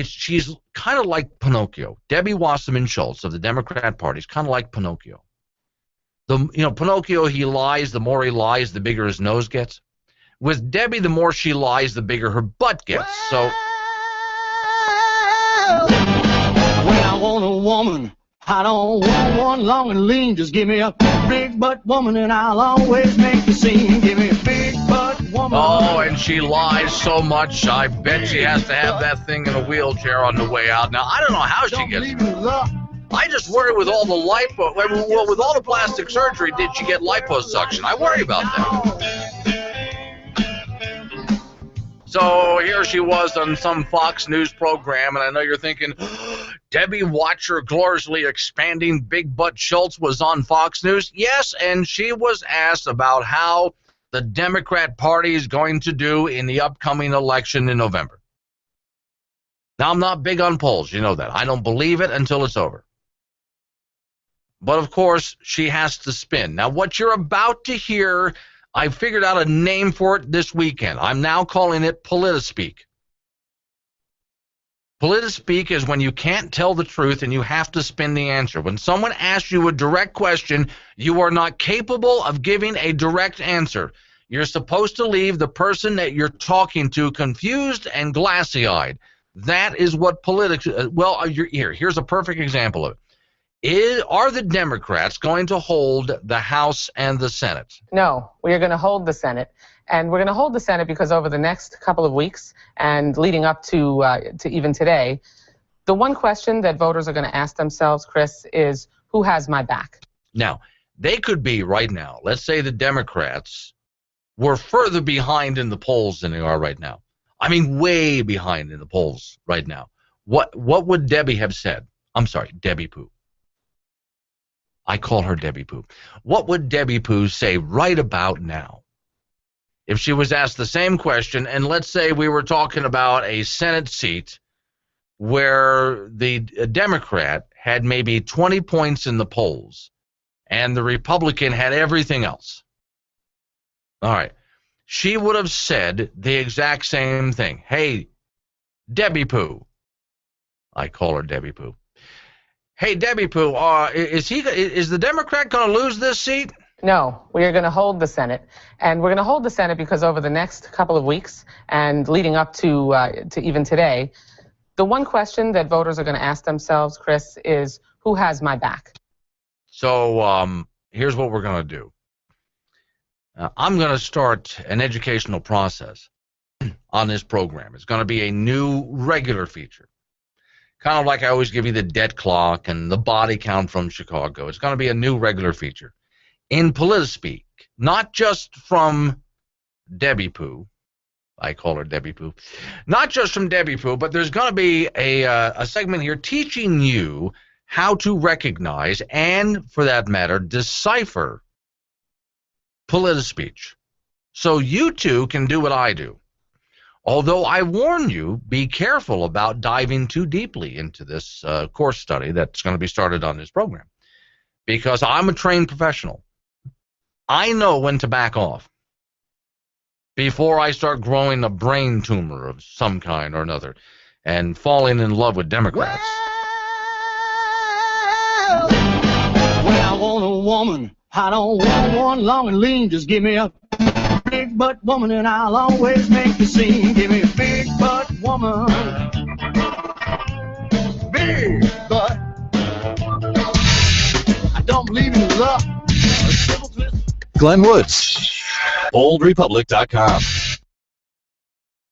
She's kind of like Pinocchio. Debbie Wasserman Schultz of the Democrat Party is kind of like Pinocchio. Pinocchio, he lies. The more he lies, the bigger his nose gets. With Debbie, the more she lies, the bigger her butt gets. So, when I want a woman, I don't want one long and lean. Just give me a big butt woman and I'll always make the scene. Give me a big butt woman. oh, and she lies so much, I bet she has to have that thing in a wheelchair on the way out. Now, I don't know how she gets it. I just worry with all the with all the plastic surgery, did she get liposuction? I worry about that. So here she was on some Fox News program, and I know you're thinking, Debbie Watcher gloriously expanding Big Butt Schultz was on Fox News. Yes, and she was asked about how the Democrat Party is going to do in the upcoming election in November. Now, I'm not big on polls, you know that. I don't believe it until it's over. But, of course, she has to spin. Now, what you're about to hear, I figured out a name for it this weekend. I'm now calling it Politispeak. Politispeak is when you can't tell the truth and you have to spin the answer. When someone asks you a direct question, you are not capable of giving a direct answer. You're supposed to leave the person that you're talking to confused and glassy-eyed. That is what politics... here's a perfect example of it. Are the Democrats going to hold the House and the Senate? No, we are going to hold the Senate. And we're going to hold the Senate because over the next couple of weeks and leading up to even today, the one question that voters are going to ask themselves, Chris, is who has my back? Now, they could be right now. Let's say the Democrats were further behind in the polls than they are right now. I mean, way behind in the polls right now. What would Debbie have said? I'm sorry, Debbie Pooh. I call her Debbie Pooh. What would Debbie Pooh say right about now if she was asked the same question, and let's say we were talking about a Senate seat where the Democrat had maybe 20 points in the polls and the Republican had everything else? All right. She would have said the exact same thing. Hey, Debbie Pooh. I call her Debbie Pooh. Hey, Debbie Pooh, is the Democrat going to lose this seat? No, we are going to hold the Senate. And we're going to hold the Senate because over the next couple of weeks and leading up to even today, the one question that voters are going to ask themselves, Chris, is who has my back? So here's what we're going to do. I'm going to start an educational process on this program. It's going to be a new regular feature. Kind of like I always give you the debt clock and the body count from Chicago. It's going to be a new regular feature. In Politispeak, not just from Debbie Pooh, I call her Debbie Pooh, not just from Debbie Pooh, but there's going to be a segment here teaching you how to recognize and, for that matter, decipher politispeech. So you too can do what I do. Although I warn you, be careful about diving too deeply into this course study that's going to be started on this program. Because I'm a trained professional. I know when to back off before I start growing a brain tumor of some kind or another and falling in love with Democrats. When I want a woman, I don't want one long and lean. Just give me a big butt woman and I'll always make the scene. Give me a big butt woman. Hey, but I don't believe in love. Glenn Woods, BoldRepublic.com.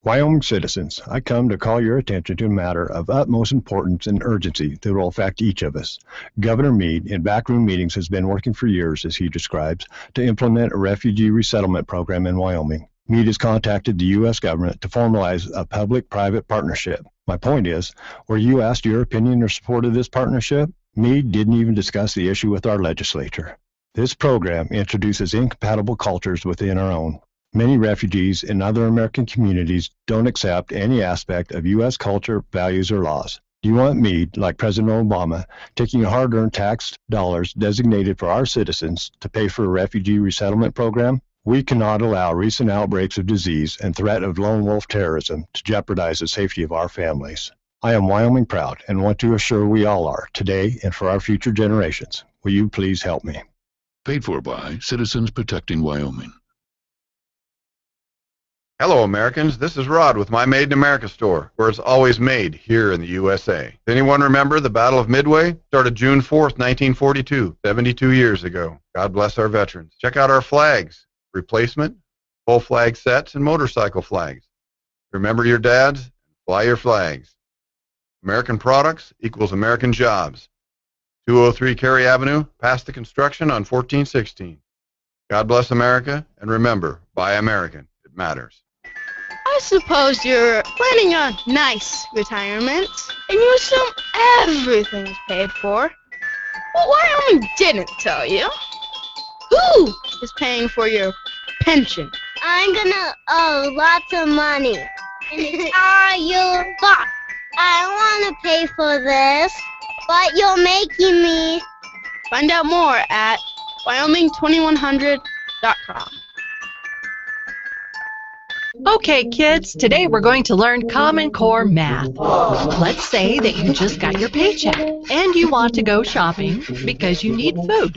Wyoming citizens, I come to call your attention to a matter of utmost importance and urgency that will affect each of us. Governor Meade, in backroom meetings, has been working for years, as he describes, to implement a refugee resettlement program in Wyoming. Meade has contacted the U.S. government to formalize a public-private partnership. My point is, were you asked your opinion or support of this partnership? Meade didn't even discuss the issue with our legislature. This program introduces incompatible cultures within our own. Many refugees in other American communities don't accept any aspect of U.S. culture, values, or laws. Do you want Meade, like President Obama, taking hard-earned tax dollars designated for our citizens to pay for a refugee resettlement program? We cannot allow recent outbreaks of disease and threat of lone wolf terrorism to jeopardize the safety of our families. I am Wyoming proud and want to assure we all are, today and for our future generations. Will you please help me? Paid for by Citizens Protecting Wyoming. Hello, Americans. This is Rod with my Made in America store, where it's always made here in the USA. Does anyone remember the Battle of Midway? Started June 4th, 1942, 72 years ago. God bless our veterans. Check out our flags, replacement, full flag sets, and motorcycle flags. Remember your dads, fly your flags. American products equals American jobs. 203 Cary Avenue, past the construction on 1416. God bless America, and remember, buy American. It matters. I suppose you're planning a nice retirement, and you assume everything's paid for. Well, Wyoming didn't tell you. Who is paying for your pension? I'm gonna owe lots of money. And it's all your fault. I want to pay for this, but you're making me. Find out more at Wyoming2100.com. Okay, kids, today we're going to learn Common Core math. Let's say that you just got your paycheck and you want to go shopping because you need food.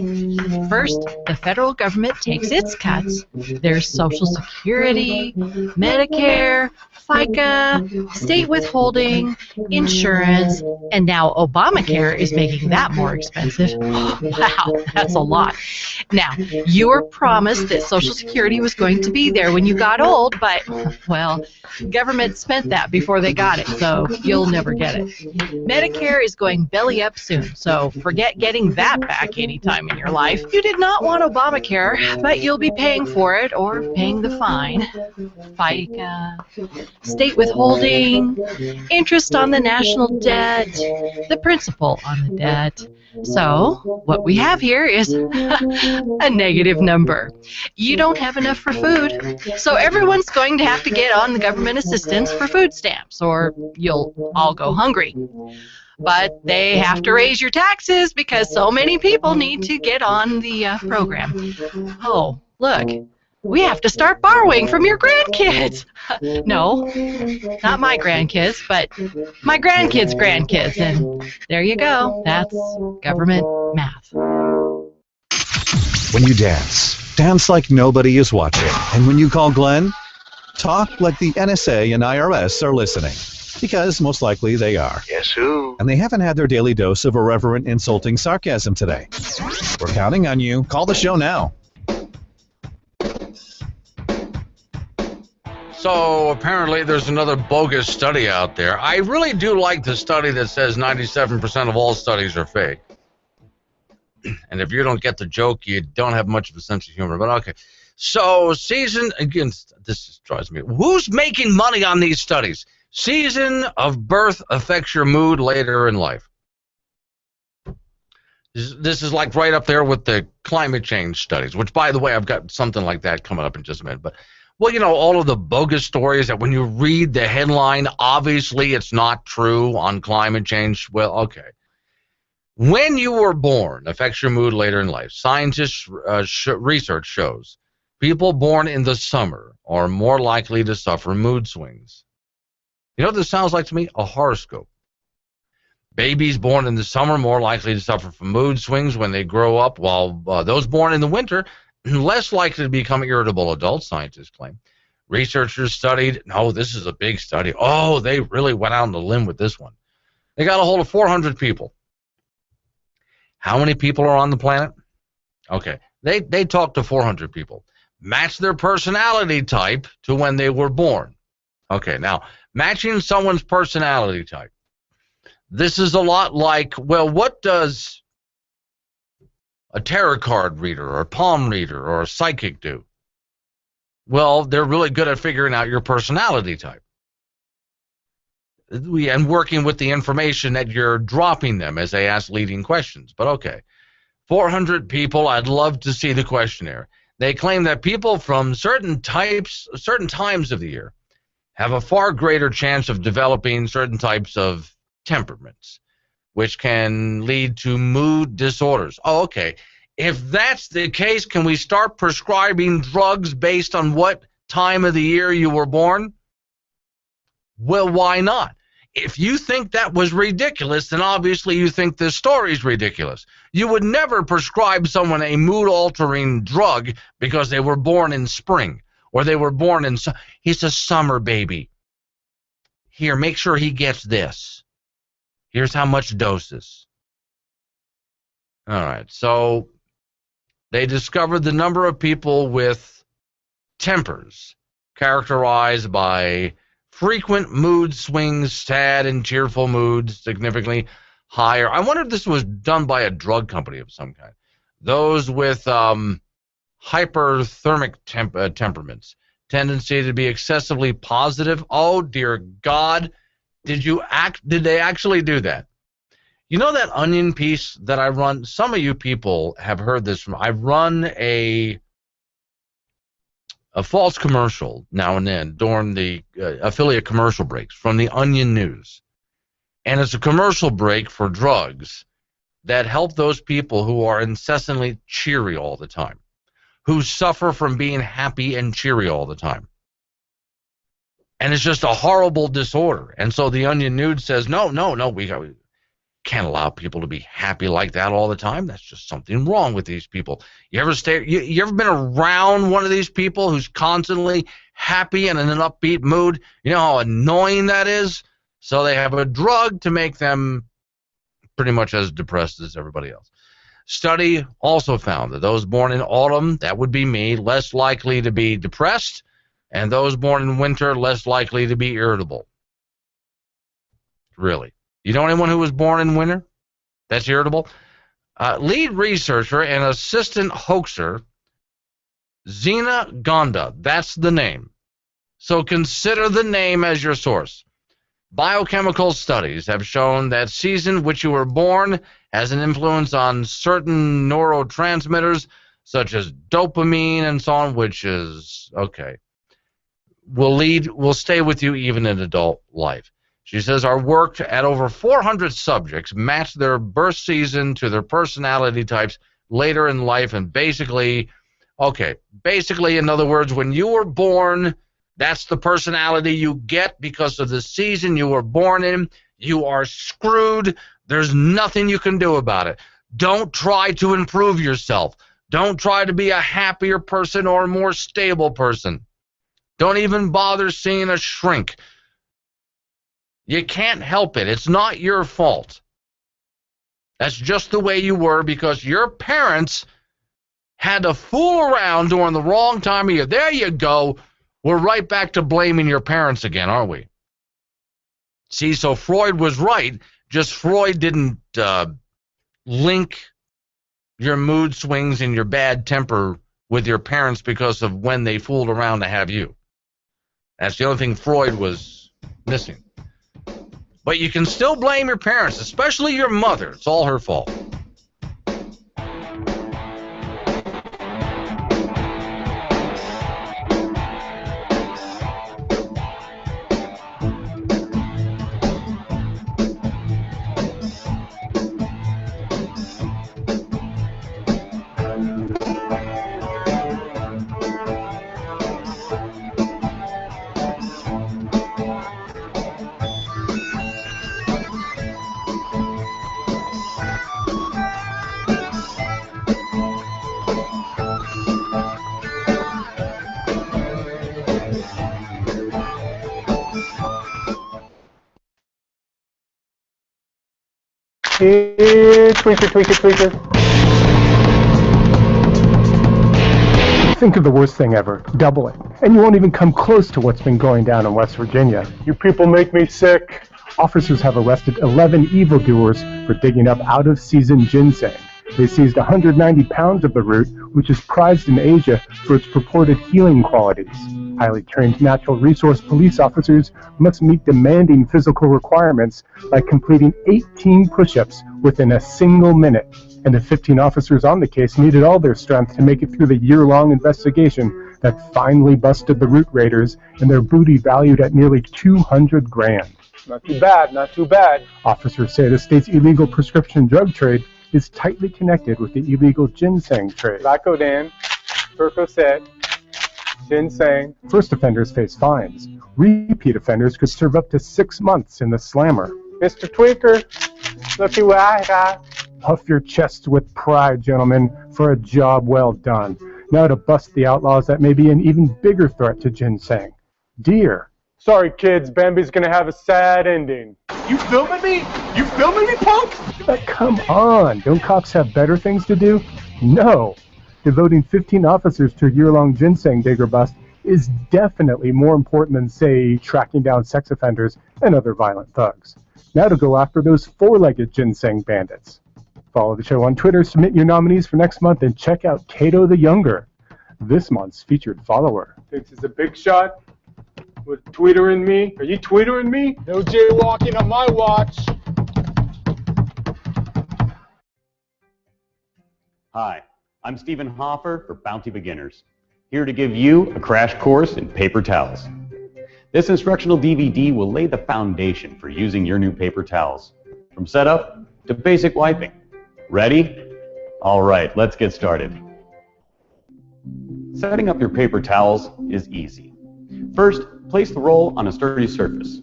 First, the federal government takes its cuts. There's Social Security, Medicare, FICA, state withholding, insurance, and now Obamacare is making that more expensive. Wow, that's a lot. Now, you were promised that Social Security was going to be there when you got old, but well, government spent that before they got it, so you'll never get it. Medicare is going belly up soon, so forget getting that back anytime in your life. You did not want Obamacare, but you'll be paying for it or paying the fine. FICA, state withholding, interest on the national debt, the principal on the debt. So, what we have here is a negative number. You don't have enough for food, so everyone's going to have to get on the government assistance for food stamps, or you'll all go hungry. But they have to raise your taxes because so many people need to get on the program. Oh, look. We have to start borrowing from your grandkids. No, not my grandkids, but my grandkids' grandkids. And there you go. That's government math. When you dance, dance like nobody is watching. And when you call Glenn, talk like the NSA and IRS are listening. Because most likely they are. Guess who? And they haven't had their daily dose of irreverent, insulting sarcasm today. We're counting on you. Call the show now. So apparently there's another bogus study out there. I really do like the study that says 97% of all studies are fake. And if you don't get the joke, you don't have much of a sense of humor. But okay. So again, this just drives me. Who's making money on these studies? Season of birth affects your mood later in life. This is like right up there with the climate change studies, which, by the way, I've got something like that coming up in just a minute. But well, you know, all of the bogus stories that when you read the headline, obviously it's not true on climate change. Well, okay. When you were born affects your mood later in life. Scientists' research shows people born in the summer are more likely to suffer mood swings. You know what this sounds like to me? A horoscope. Babies born in the summer more likely to suffer from mood swings when they grow up, while those born in the winter less likely to become irritable adults, scientists claim. Researchers studied, no, this is a big study. Oh, they really went out on a limb with this one. They got a hold of 400 people. How many people are on the planet? Okay, they talked to 400 people. Match their personality type to when they were born. Okay, now, matching someone's personality type. This is a lot like, well, what does a tarot card reader or a palm reader or a psychic do? Well, they're really good at figuring out your personality type and working with the information that you're dropping them as they ask leading questions. But okay, 400 people, I'd love to see the questionnaire. They claim that people from certain times of the year have a far greater chance of developing certain types of temperaments, which can lead to mood disorders. Oh, okay. If that's the case, can we start prescribing drugs based on what time of the year you were born? Well, why not? If you think that was ridiculous, then obviously you think this story's ridiculous. You would never prescribe someone a mood-altering drug because they were born in spring or they were born in... He's a summer baby. Here, make sure he gets this. Here's how much doses. All right, so they discovered the number of people with tempers characterized by frequent mood swings, sad and cheerful moods, significantly higher. I wonder if this was done by a drug company of some kind. Those with hyperthermic temperaments, tendency to be excessively positive. Oh, dear God. Did they actually do that? You know that Onion piece that I run? Some of you people have heard this from. I run a false commercial now and then during the affiliate commercial breaks from the Onion News. And it's a commercial break for drugs that help those people who are incessantly cheery all the time, who suffer from being happy and cheery all the time. And it's just a horrible disorder. And so the Onion News says, no, we can't allow people to be happy like that all the time. That's just something wrong with these people. You ever been around one of these people who's constantly happy and in an upbeat mood? You know how annoying that is? So they have a drug to make them pretty much as depressed as everybody else. Study also found that those born in autumn, that would be me, less likely to be depressed, and those born in winter, less likely to be irritable. Really. You know anyone who was born in winter that's irritable? Lead researcher and assistant hoaxer, Zena Gonda. That's the name. So consider the name as your source. Biochemical studies have shown that season which you were born has an influence on certain neurotransmitters, such as dopamine and so on, which is, okay, will stay with you even in adult life. She says our work at over 400 subjects matched their birth season to their personality types later in life, and basically, in other words, when you were born, that's the personality you get because of the season you were born in. You are screwed. There's nothing you can do about it. Don't try to improve yourself. Don't try to be a happier person or a more stable person. Don't even bother seeing a shrink. You can't help it. It's not your fault. That's just the way you were because your parents had to fool around during the wrong time of year. There you go. We're right back to blaming your parents again, aren't we? See, so Freud was right. Just Freud didn't link your mood swings and your bad temper with your parents because of when they fooled around to have you. That's the only thing Freud was missing. But you can still blame your parents, especially your mother. It's all her fault. Tweaker, tweaker, tweaker. Think of the worst thing ever. Double it. And you won't even come close to what's been going down in West Virginia. You people make me sick. Officers have arrested 11 evildoers for digging up out-of-season ginseng. They seized 190 pounds of the root, which is prized in Asia for its purported healing qualities. Highly trained natural resource police officers must meet demanding physical requirements like completing 18 push-ups within a single minute. And the 15 officers on the case needed all their strength to make it through the year-long investigation that finally busted the root raiders and their booty valued at nearly 200 grand. Not too bad, not too bad. Officers say the state's illegal prescription drug trade is tightly connected with the illegal ginseng trade. Lacodan, Percocet, ginseng. First offenders face fines. Repeat offenders could serve up to 6 months in the slammer. Mr. Tweaker, looky what I got. Puff your chests with pride, gentlemen, for a job well done. Now to bust the outlaws that may be an even bigger threat to ginseng. Deer. Sorry, kids, Bambi's gonna have a sad ending. You filming me? You filming me, punk? But come on, don't cops have better things to do? No. Devoting 15 officers to a year-long ginseng digger bust is definitely more important than, say, tracking down sex offenders and other violent thugs. Now to go after those four-legged ginseng bandits. Follow the show on Twitter, submit your nominees for next month, and check out Cato the Younger, this month's featured follower. Thinks he's a big shot with tweetering me. Are you tweetering me? No jaywalking on my watch. Hi, I'm Stephen Hoffer for Bounty Beginners, here to give you a crash course in paper towels. This instructional DVD will lay the foundation for using your new paper towels, from setup to basic wiping. Ready? All right, let's get started. Setting up your paper towels is easy. First, place the roll on a sturdy surface,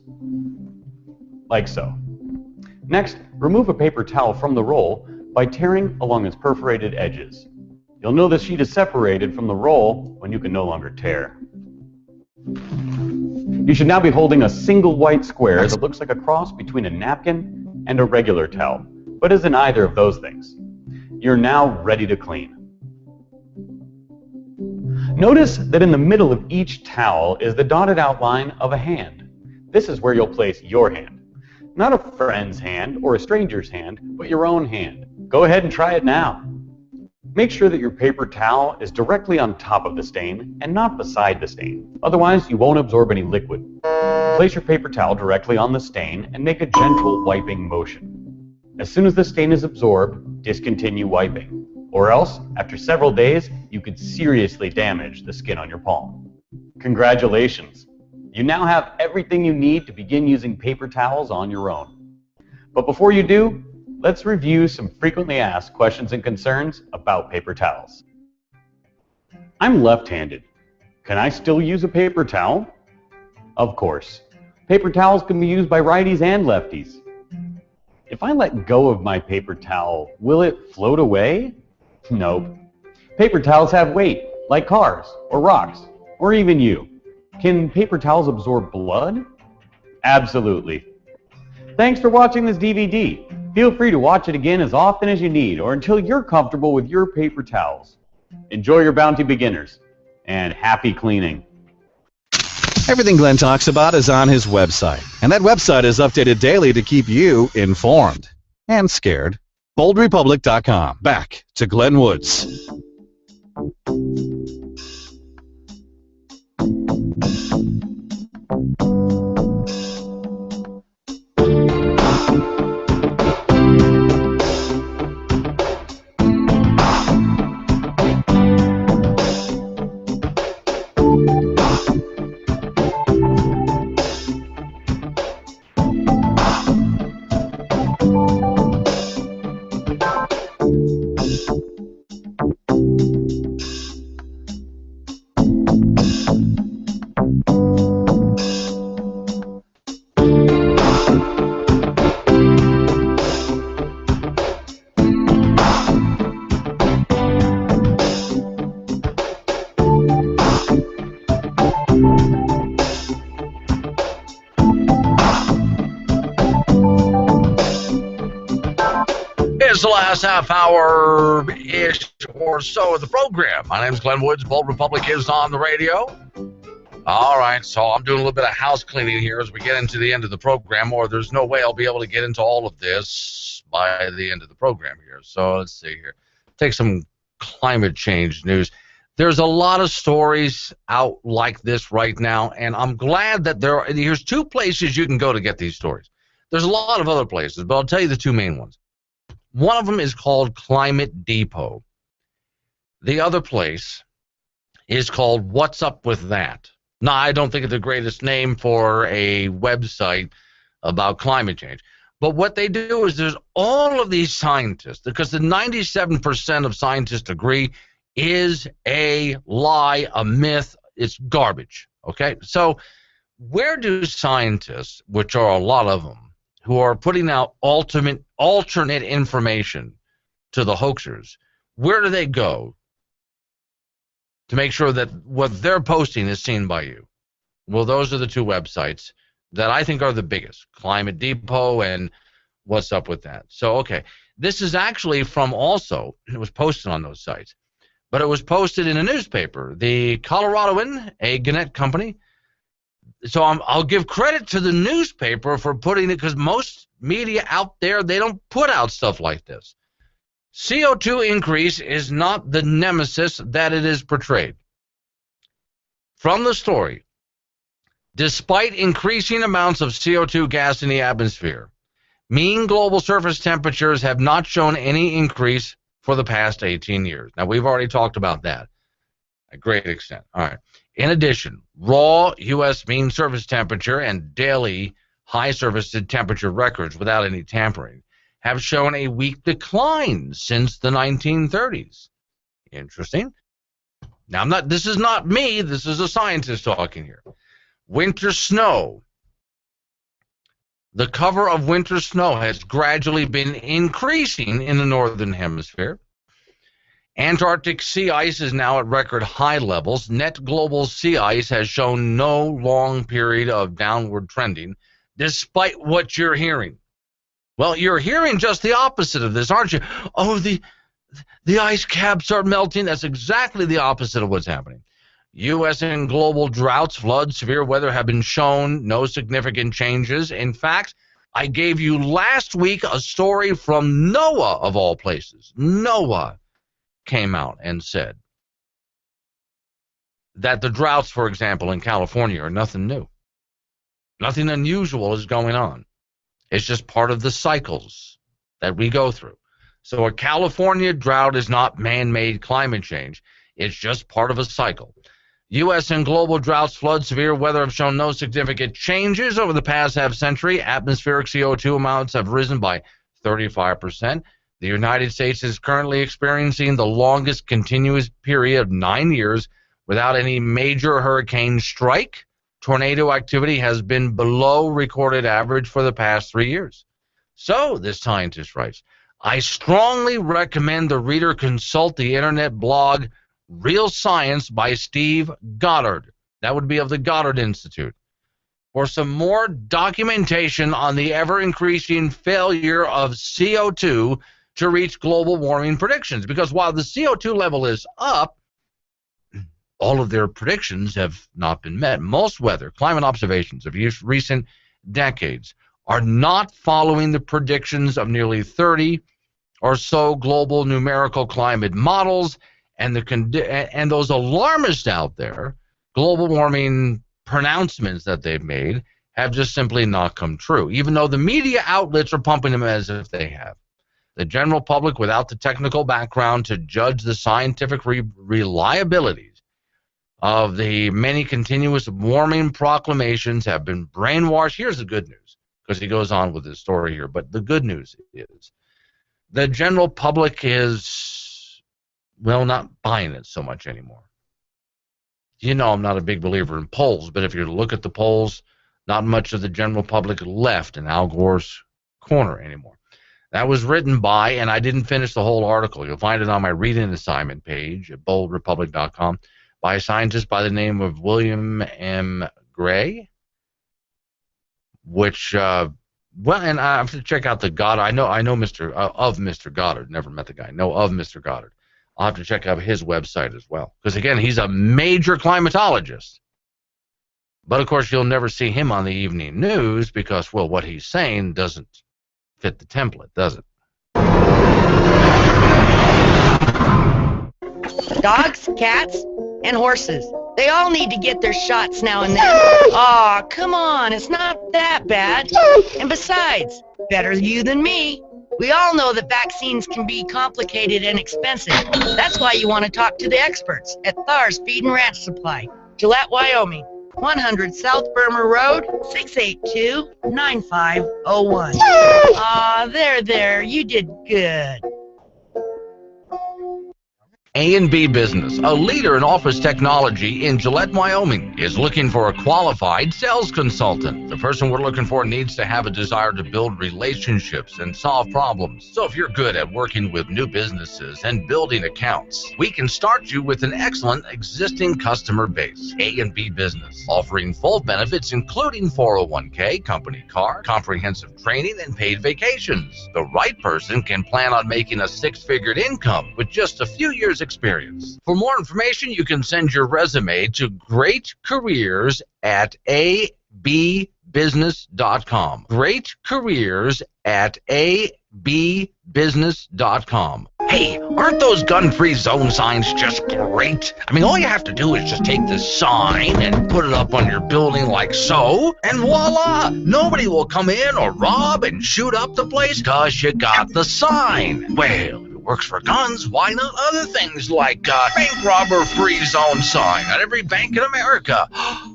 like so. Next, remove a paper towel from the roll by tearing along its perforated edges. You'll know the sheet is separated from the roll when you can no longer tear. You should now be holding a single white square that looks like a cross between a napkin and a regular towel, but isn't either of those things. You're now ready to clean. Notice that in the middle of each towel is the dotted outline of a hand. This is where you'll place your hand. Not a friend's hand or a stranger's hand, but your own hand. Go ahead and try it now. Make sure that your paper towel is directly on top of the stain and not beside the stain. Otherwise, you won't absorb any liquid. Place your paper towel directly on the stain and make a gentle wiping motion. As soon as the stain is absorbed, discontinue wiping. Or else, after several days, you could seriously damage the skin on your palm. Congratulations! You now have everything you need to begin using paper towels on your own. But before you do, let's review some frequently asked questions and concerns about paper towels. I'm left-handed. Can I still use a paper towel? Of course. Paper towels can be used by righties and lefties. If I let go of my paper towel, will it float away? Nope. Paper towels have weight, like cars, or rocks, or even you. Can paper towels absorb blood? Absolutely. Thanks for watching this DVD. Feel free to watch it again as often as you need, or until you're comfortable with your paper towels. Enjoy your Bounty Beginners, and happy cleaning. Everything Glenn talks about is on his website, and that website is updated daily to keep you informed and scared. BoldRepublic.com. Back to Glenn Woods. the last half hour-ish or so of the program. My name is Glenn Woods. Bold Republic is on the radio. All right, so I'm doing a little bit of house cleaning here as we get into the end of the program, or there's no way I'll be able to get into all of this by the end of the program here. So let's see here. Take some climate change news. There's a lot of stories out like this right now, and I'm glad that here's two places you can go to get these stories. There's a lot of other places, but I'll tell you the two main ones. One of them is called Climate Depot. The other place is called What's Up With That. Now, I don't think it's the greatest name for a website about climate change. But what they do is there's all of these scientists, because the 97% of scientists agree is a lie, a myth, it's garbage. Okay? So where do scientists, which are a lot of them, who are putting out alternate information to the hoaxers, where do they go to make sure that what they're posting is seen by you? Well, those are the two websites that I think are the biggest, Climate Depot and What's Up With That. So, okay, this is actually from also, it was posted on those sites, but it was posted in a newspaper, the Coloradoan, a Gannett company. So I'll give credit to the newspaper for putting it, because most media out there, they don't put out stuff like this. CO2 increase is not the nemesis that it is portrayed. From the story, despite increasing amounts of CO2 gas in the atmosphere, mean global surface temperatures have not shown any increase for the past 18 years. Now, we've already talked about that a great extent. All right. In addition, raw U.S. mean surface temperature and daily high surface temperature records without any tampering have shown a weak decline since the 1930s. Interesting. Now, this is not me. This is a scientist talking here. Winter snow. The cover of winter snow has gradually been increasing in the northern hemisphere. Antarctic sea ice is now at record high levels. Net global sea ice has shown no long period of downward trending, despite what you're hearing. Well, you're hearing just the opposite of this, aren't you? Oh, the ice caps are melting. That's exactly the opposite of what's happening. U.S. and global droughts, floods, severe weather have been shown no significant changes. In fact, I gave you last week a story from NOAA, of all places. NOAA came out and said that the droughts, for example, in California are nothing new. Nothing unusual is going on. It's just part of the cycles that we go through. So a California drought is not man-made climate change. It's just part of a cycle. U.S. and global droughts, floods, severe weather have shown no significant changes over the past half-century. Atmospheric CO2 amounts have risen by 35%. The United States is currently experiencing the longest continuous period of 9 years without any major hurricane strike. Tornado activity has been below recorded average for the past 3 years. So, this scientist writes, I strongly recommend the reader consult the internet blog Real Science by Steve Goddard. That would be of the Goddard Institute. For some more documentation on the ever-increasing failure of CO2 to reach global warming predictions. Because while the CO2 level is up, all of their predictions have not been met. Most weather, climate observations of recent decades are not following the predictions of nearly 30 or so global numerical climate models, and those alarmists out there, global warming pronouncements that they've made, have just simply not come true, even though the media outlets are pumping them as if they have. The general public, without the technical background to judge the scientific reliabilities of the many continuous warming proclamations, have been brainwashed. Here's the good news, because he goes on with his story here, but the good news is the general public is, well, not buying it so much anymore. You know, I'm not a big believer in polls, but if you look at the polls, not much of the general public left in Al Gore's corner anymore. That was written by, and I didn't finish the whole article. You'll find it on my reading assignment page at boldrepublic.com, by a scientist by the name of William M. Gray, which Well, and I have to check out the Goddard. I know Mr. Goddard. Never met the guy. Know of Mr. Goddard. I'll have to check out his website as well. Because, again, he's a major climatologist. But, of course, you'll never see him on the evening news because, well, what he's saying doesn't fit the template, does it? Dogs, cats, and horses. They all need to get their shots now and then. Aw, come on, it's not that bad. And besides, better you than me. We all know that vaccines can be complicated and expensive. That's why you want to talk to the experts at Thar's Feed and Ranch Supply, Gillette, Wyoming. 100 South Burma Road, 682-9501. Aw, there, you did good. A&B Business, a leader in office technology in Gillette, Wyoming, is looking for a qualified sales consultant. The person we're looking for needs to have a desire to build relationships and solve problems. So if you're good at working with new businesses and building accounts, we can start you with an excellent existing customer base. A&B Business, offering full benefits including 401k, company car, comprehensive training, and paid vacations. The right person can plan on making a six-figure income with just a few years experience. For more information, you can send your resume to greatcareers@abbusiness.com. greatcareers@abbusiness.com. Hey, aren't those gun-free zone signs just great? I mean, all you have to do is just take the sign and put it up on your building like so, and voila! Nobody will come in or rob and shoot up the place because you got the sign. Well, works for guns, why not other things like bank robber free zone sign at every bank in America?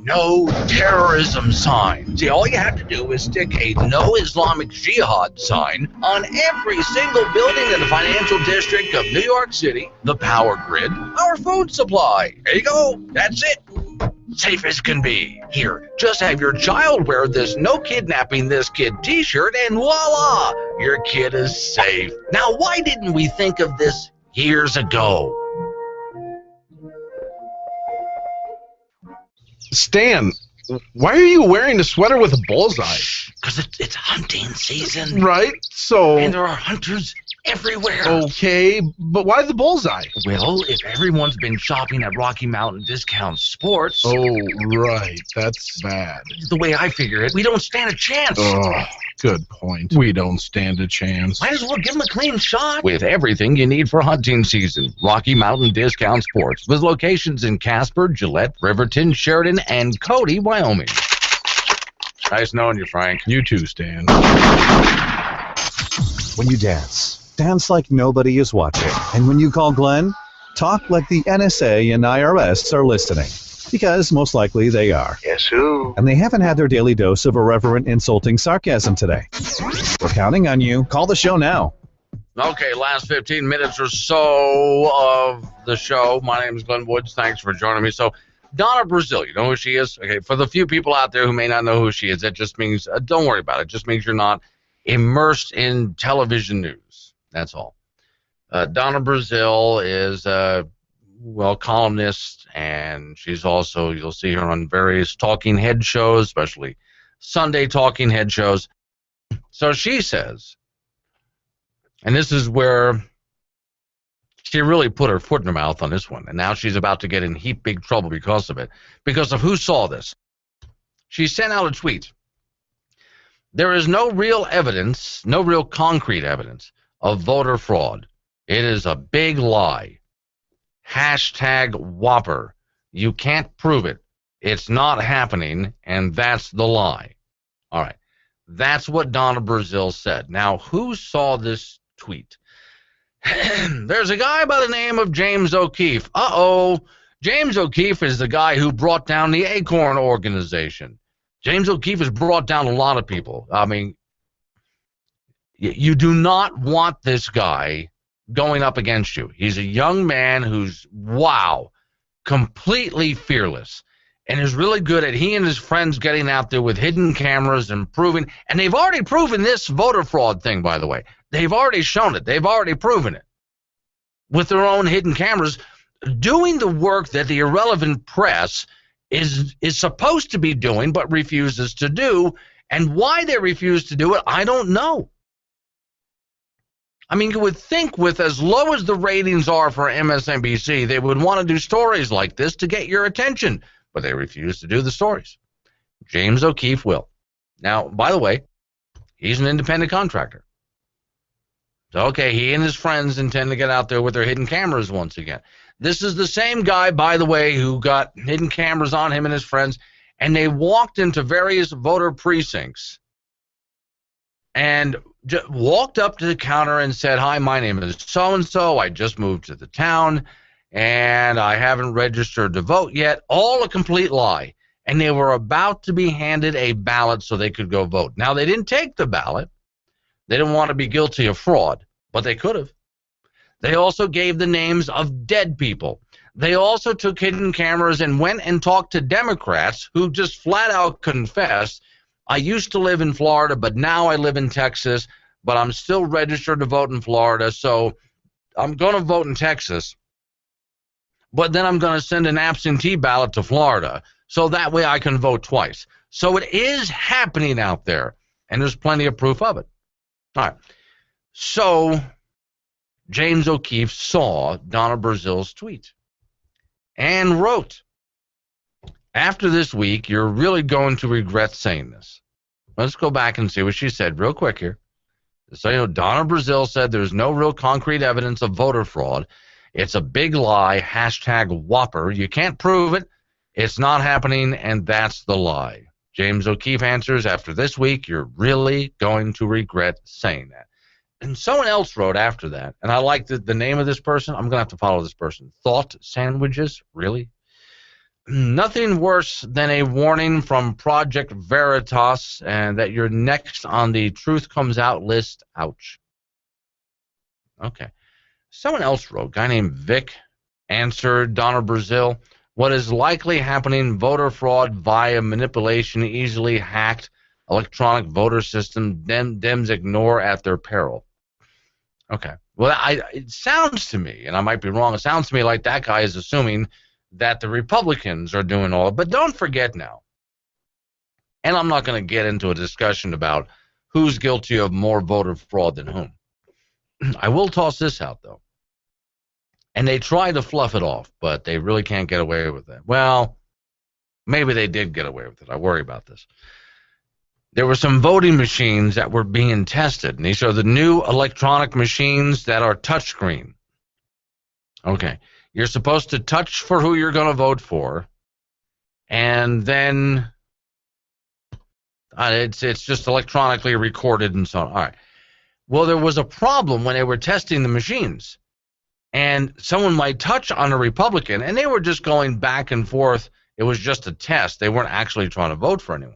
No terrorism sign. See, all you have to do is stick a no Islamic jihad sign on every single building in the financial district of New York City, the power grid, our food supply. There you go. That's it. Safe as can be. Here, just have your child wear this No Kidnapping This Kid t-shirt and voila, your kid is safe. Now, why didn't we think of this years ago? Stan, why are you wearing a sweater with a bullseye? Because it's hunting season. Right, so... And there are hunters everywhere. Okay, but why the bullseye? Well, if everyone's been shopping at Rocky Mountain Discount Sports... Oh, right. That's bad. The way I figure it, we don't stand a chance. Oh, good point. We don't stand a chance. Might as well give them a clean shot. With everything you need for hunting season, Rocky Mountain Discount Sports, with locations in Casper, Gillette, Riverton, Sheridan, and Cody, Wyoming. Nice knowing you, Frank. You too, Stan. When you dance like nobody is watching. And when you call Glenn, talk like the NSA and IRS are listening. Because most likely they are. Yes, who? And they haven't had their daily dose of irreverent, insulting sarcasm today. We're counting on you. Call the show now. Okay, last 15 minutes or so of the show. My name is Glenn Woods. Thanks for joining me. So, Donna Brazil, you know who she is? Okay, for the few people out there who may not know who she is, that just means, don't worry about it. It just means you're not immersed in television news. That's all. Donna Brazil is a, columnist, and she's also, you'll see her on various talking head shows, especially Sunday talking head shows. So she says, and this is where she really put her foot in her mouth on this one, and now she's about to get in heap big trouble because of it, because of who saw this. She sent out a tweet. There is no real evidence, no real concrete evidence of voter fraud. It is a big lie. Hashtag Whopper. You can't prove it. It's not happening, and that's the lie. All right. That's what Donna Brazil said. Now, who saw this tweet? There's a guy by the name of James O'Keefe. James O'Keefe is the guy who brought down the Acorn organization. James O'Keefe has brought down a lot of people. I mean, you do not want this guy going up against you. He's a young man who's, completely fearless and is really good at he and his friends getting out there with hidden cameras and proving, and they've already proven this voter fraud thing, by the way. They've already shown it. They've already proven it with their own hidden cameras, doing the work that the irrelevant press is supposed to be doing but refuses to do. And why they refuse to do it, I don't know. I mean, you would think with as low as the ratings are for MSNBC, they would want to do stories like this to get your attention, but they refuse to do the stories. James O'Keefe will. Now, by the way, he's an independent contractor. So, okay, he and his friends intend to get out there with their hidden cameras once again. This is the same guy, by the way, who got hidden cameras on him and his friends, and they walked into various voter precincts and walked up to the counter and said, "Hi, my name is so-and-so. I just moved to the town, and I haven't registered to vote yet." All a complete lie. And they were about to be handed a ballot so they could go vote. Now, they didn't take the ballot. They didn't want to be guilty of fraud, but they could have. They also gave the names of dead people. They also took hidden cameras and went and talked to Democrats who just flat out confessed, "I used to live in Florida, but now I live in Texas, but I'm still registered to vote in Florida, so I'm going to vote in Texas, but then I'm going to send an absentee ballot to Florida, so that way I can vote twice." So it is happening out there, and there's plenty of proof of it. All right. So James O'Keefe saw Donna Brazil's tweet and wrote, "After this week, you're really going to regret saying this." Let's go back and see what she said real quick here. So, you know, Donna Brazil said there's no real concrete evidence of voter fraud. It's a big lie, #Whopper. You can't prove it. It's not happening, and that's the lie. James O'Keefe answers, "After this week, you're really going to regret saying that." And someone else wrote after that, and I like the name of this person. I'm going to have to follow this person. Thought Sandwiches? Really? "Nothing worse than a warning from Project Veritas and that you're next on the Truth Comes Out list. Ouch." Okay. Someone else wrote, a guy named Vic answered Donna Brazil, "What is likely happening, voter fraud via manipulation, easily hacked electronic voter system, Dems ignore at their peril." Okay. Well, it sounds to me, and I might be wrong, it sounds to me like that guy is assuming that the Republicans are doing all. But don't forget now, and I'm not going to get into a discussion about who's guilty of more voter fraud than whom. I will toss this out, though. And they try to fluff it off, but they really can't get away with it. Well, maybe they did get away with it. I worry about this. There were some voting machines that were being tested, and these are the new electronic machines that are touchscreen. Okay. You're supposed to touch for who you're going to vote for, and then it's just electronically recorded and so on. All right. Well, there was a problem when they were testing the machines, and someone might touch on a Republican, and they were just going back and forth. It was just a test. They weren't actually trying to vote for anyone.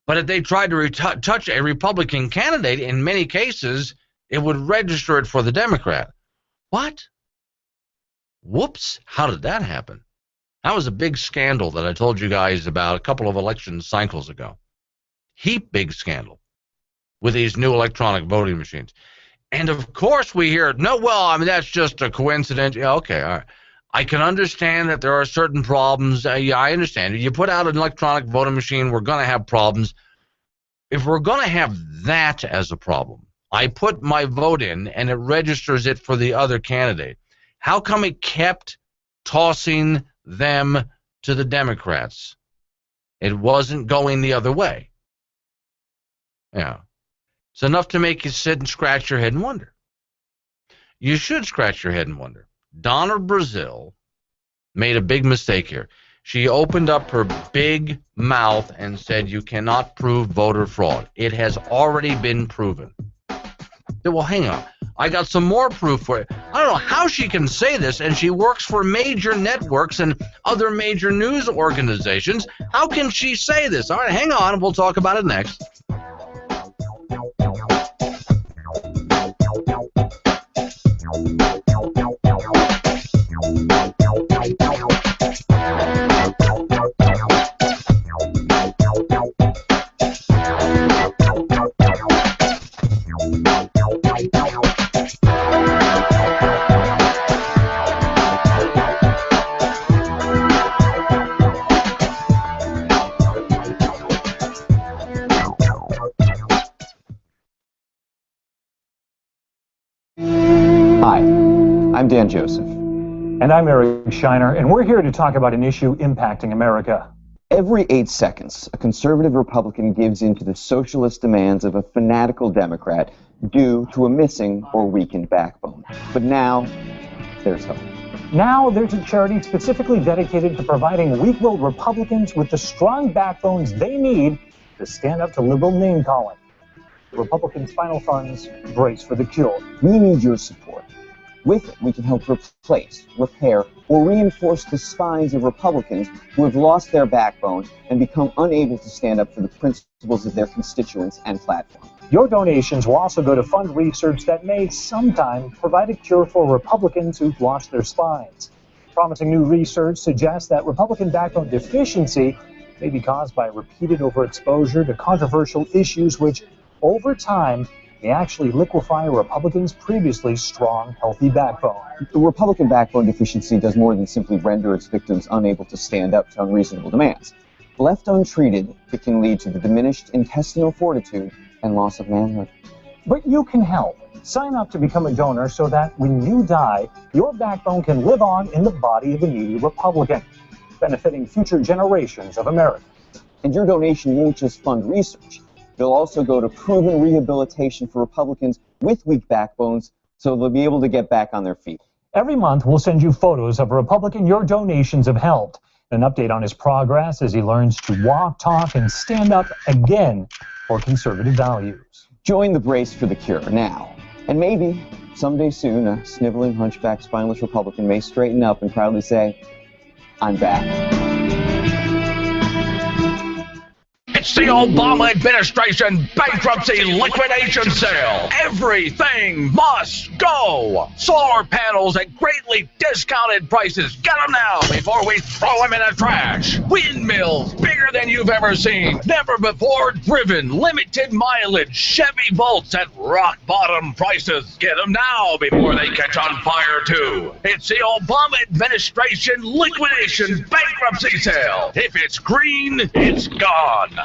But if they tried to touch a Republican candidate, in many cases, it would register it for the Democrat. What? Whoops, how did that happen? That was a big scandal that I told you guys about a couple of election cycles ago. Heap big scandal with these new electronic voting machines. And of course we hear, no, well, I mean, that's just a coincidence. Yeah, okay, all right. I can understand that there are certain problems. Yeah, I understand. You put out an electronic voting machine, we're going to have problems. If we're going to have that as a problem, I put my vote in and it registers it for the other candidate. How come it kept tossing them to the Democrats? It wasn't going the other way. Yeah. It's enough to make you sit and scratch your head and wonder. You should scratch your head and wonder. Donna Brazil made a big mistake here. She opened up her big mouth and said you cannot prove voter fraud. It has already been proven. Well, hang on. I got some more proof for it. I don't know how she can say this, and she works for major networks and other major news organizations. How can she say this? All right, hang on. We'll talk about it next. Hi, I'm Dan Joseph. And I'm Eric Shiner, and we're here to talk about an issue impacting America. Every 8 seconds, a conservative Republican gives in to the socialist demands of a fanatical Democrat due to a missing or weakened backbone. But now, there's hope. Now there's a charity specifically dedicated to providing weak-willed Republicans with the strong backbones they need to stand up to liberal name-calling. Republicans' final funds, Brace for the Cure. We need your support. With it, we can help replace, repair, or reinforce the spines of Republicans who have lost their backbone and become unable to stand up for the principles of their constituents and platform. Your donations will also go to fund research that may sometime provide a cure for Republicans who've lost their spines. Promising new research suggests that Republican backbone deficiency may be caused by repeated overexposure to controversial issues which, over time, may actually liquefy a Republican's previously strong, healthy backbone. The Republican backbone deficiency does more than simply render its victims unable to stand up to unreasonable demands. Left untreated, it can lead to the diminished intestinal fortitude and loss of manhood. But you can help. Sign up to become a donor so that when you die, your backbone can live on in the body of a needy Republican, benefiting future generations of Americans. And your donation won't just fund research. It'll also go to proven rehabilitation for Republicans with weak backbones so they'll be able to get back on their feet. Every month, we'll send you photos of a Republican your donations have helped, an update on his progress as he learns to walk, talk, and stand up again for conservative values. Join the Brace for the Cure now. And maybe, someday soon, a sniveling, hunchback, spineless Republican may straighten up and proudly say, I'm back. It's the Obama administration bankruptcy liquidation sale. Everything must go. Solar panels at greatly discounted prices. Get them now before we throw them in the trash. Windmills bigger than you've ever seen. Never before driven. Limited mileage. Chevy Volts at rock bottom prices. Get them now before they catch on fire too. It's the Obama administration liquidation bankruptcy sale. If it's green, it's gone.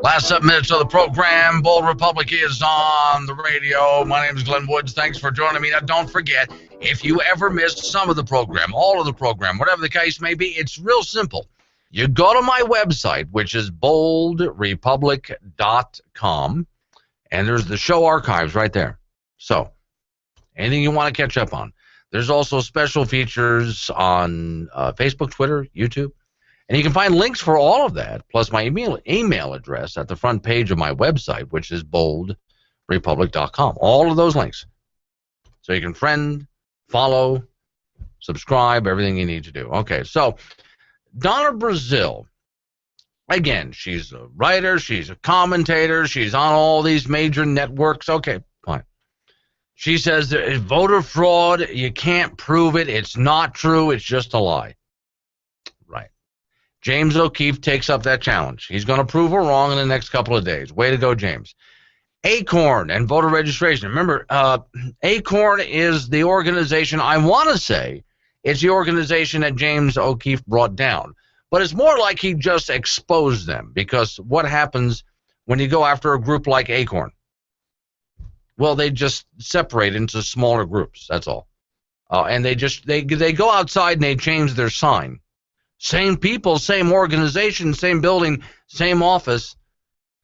Last 7 minutes of the program. Bold Republic is on the radio. My name is Glenn Woods. Thanks for joining me. Now, don't forget, if you ever missed some of the program, all of the program, whatever the case may be, it's real simple. You go to my website, which is boldrepublic.com, and there's the show archives right there. So, anything you want to catch up on. There's also special features on Facebook, Twitter, YouTube. And you can find links for all of that, plus my email address at the front page of my website, which is boldrepublic.com. All of those links. So you can friend, follow, subscribe, everything you need to do. Okay, so Donna Brazile, again, she's a writer, she's a commentator, she's on all these major networks. Okay, fine. She says there is voter fraud, you can't prove it, it's not true, it's just a lie. James O'Keefe takes up that challenge. He's going to prove her wrong in the next couple of days. Way to go, James. Acorn and voter registration. Remember, Acorn is the organization, I want to say, it's the organization that James O'Keefe brought down. But it's more like he just exposed them, because what happens when you go after a group like Acorn? Well, they just separate into smaller groups, that's all. And they go outside and they change their sign. Same people, same organization, same building, same office.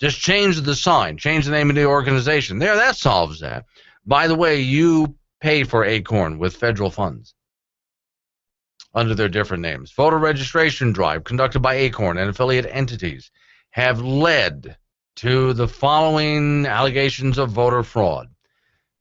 Just change the sign, change the name of the organization. There, that solves that. By the way, you pay for Acorn with federal funds under their different names. Voter registration drive conducted by Acorn and affiliate entities have led to the following allegations of voter fraud.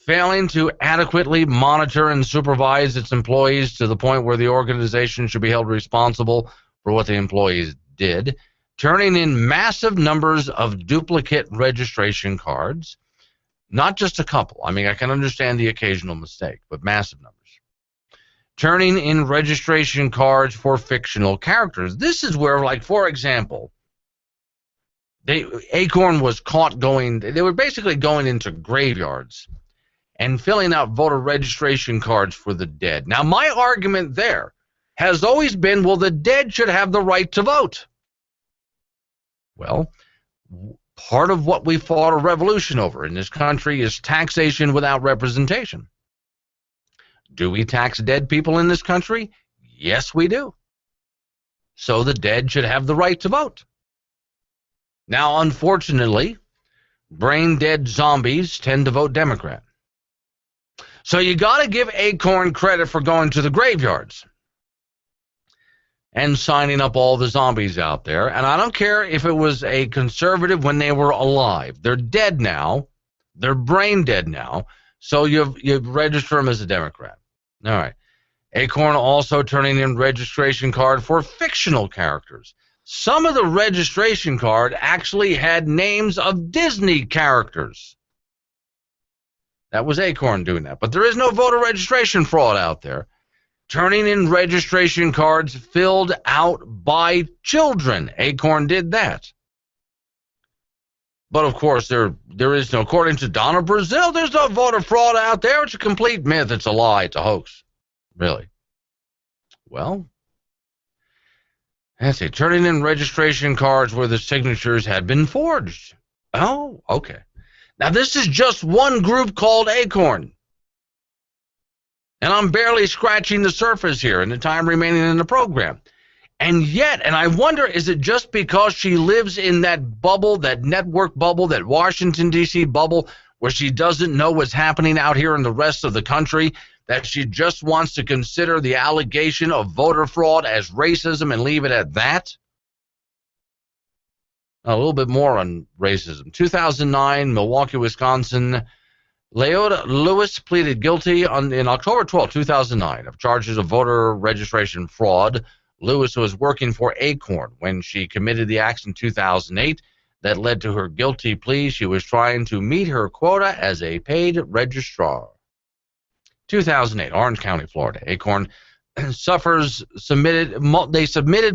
Failing to adequately monitor and supervise its employees to the point where the organization should be held responsible for what the employees did. turning in massive numbers of duplicate registration cards, not just a couple. I mean, I can understand the occasional mistake, but massive numbers. Turning in registration cards for fictional characters. This is where, like, for example, Acorn was caught they were basically going into graveyards and filling out voter registration cards for the dead. Now, my argument there has always been, well, the dead should have the right to vote. Well, part of what we fought a revolution over in this country is taxation without representation. Do we tax dead people in this country? Yes, we do. So the dead should have the right to vote. Now, unfortunately, brain-dead zombies tend to vote Democrat. So you got to give Acorn credit for going to the graveyards and signing up all the zombies out there. And I don't care if it was a conservative when they were alive. They're dead now. They're brain dead now. So you register them as a Democrat. All right. Acorn also turning in registration card for fictional characters. Some of the registration card actually had names of Disney characters. That was Acorn doing that. But there is no voter registration fraud out there. Turning in registration cards filled out by children. Acorn did that. But, of course, there is no, according to Donna Brazil, there's no voter fraud out there. It's a complete myth. It's a lie. It's a hoax. Really. Well, let's see. Turning in registration cards where the signatures had been forged. Oh, okay. Now, this is just one group called Acorn. And I'm barely scratching the surface here in the time remaining in the program. And yet, and I wonder, is it just because she lives in that bubble, that network bubble, that Washington, D.C. bubble, where she doesn't know what's happening out here in the rest of the country, that she just wants to consider the allegation of voter fraud as racism and leave it at that? A little bit more on racism. 2009, Milwaukee, Wisconsin. Leota Lewis pleaded guilty in October 12, 2009, of charges of voter registration fraud. Lewis was working for Acorn when she committed the acts in 2008 that led to her guilty plea. She was trying to meet her quota as a paid registrar. 2008, Orange County, Florida. Acorn submitted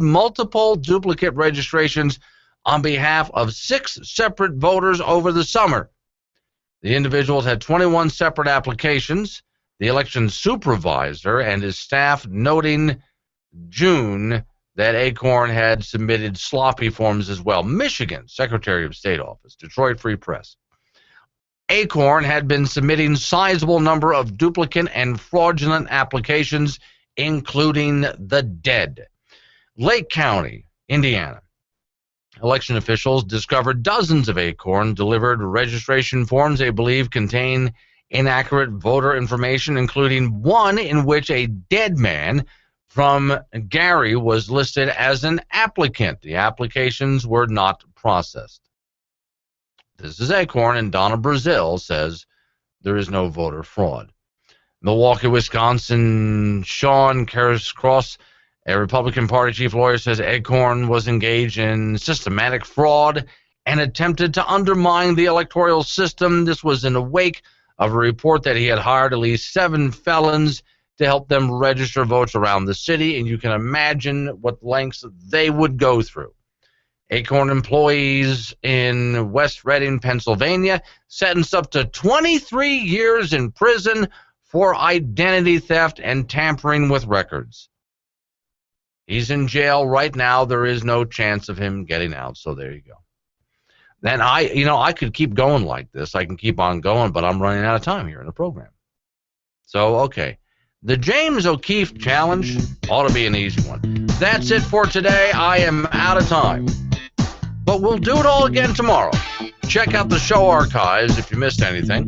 multiple duplicate registrations on behalf of 6 separate voters over the summer. The individuals had 21 separate applications. The election supervisor and his staff noting June that Acorn had submitted sloppy forms as well. Michigan, Secretary of State Office, Detroit Free Press. Acorn had been submitting sizable number of duplicate and fraudulent applications, including the dead. Lake County, Indiana. Election officials discovered dozens of Acorn delivered registration forms they believe contain inaccurate voter information, including one in which a dead man from Gary was listed as an applicant. The applications were not processed. This is Acorn, and Donna Brazil says there is no voter fraud. Milwaukee, Wisconsin, Sean Cross, a Republican Party chief lawyer, says Acorn was engaged in systematic fraud and attempted to undermine the electoral system. This was in the wake of a report that he had hired at least 7 felons to help them register votes around the city, and you can imagine what lengths they would go through. Acorn employees in West Reading, Pennsylvania, sentenced up to 23 years in prison for identity theft and tampering with records. He's in jail right now. There is no chance of him getting out, so there you go. Then I could keep going like this. I can keep on going, but I'm running out of time here in the program. So, okay. The James O'Keefe Challenge ought to be an easy one. That's it for today. I am out of time. But we'll do it all again tomorrow. Check out the show archives if you missed anything.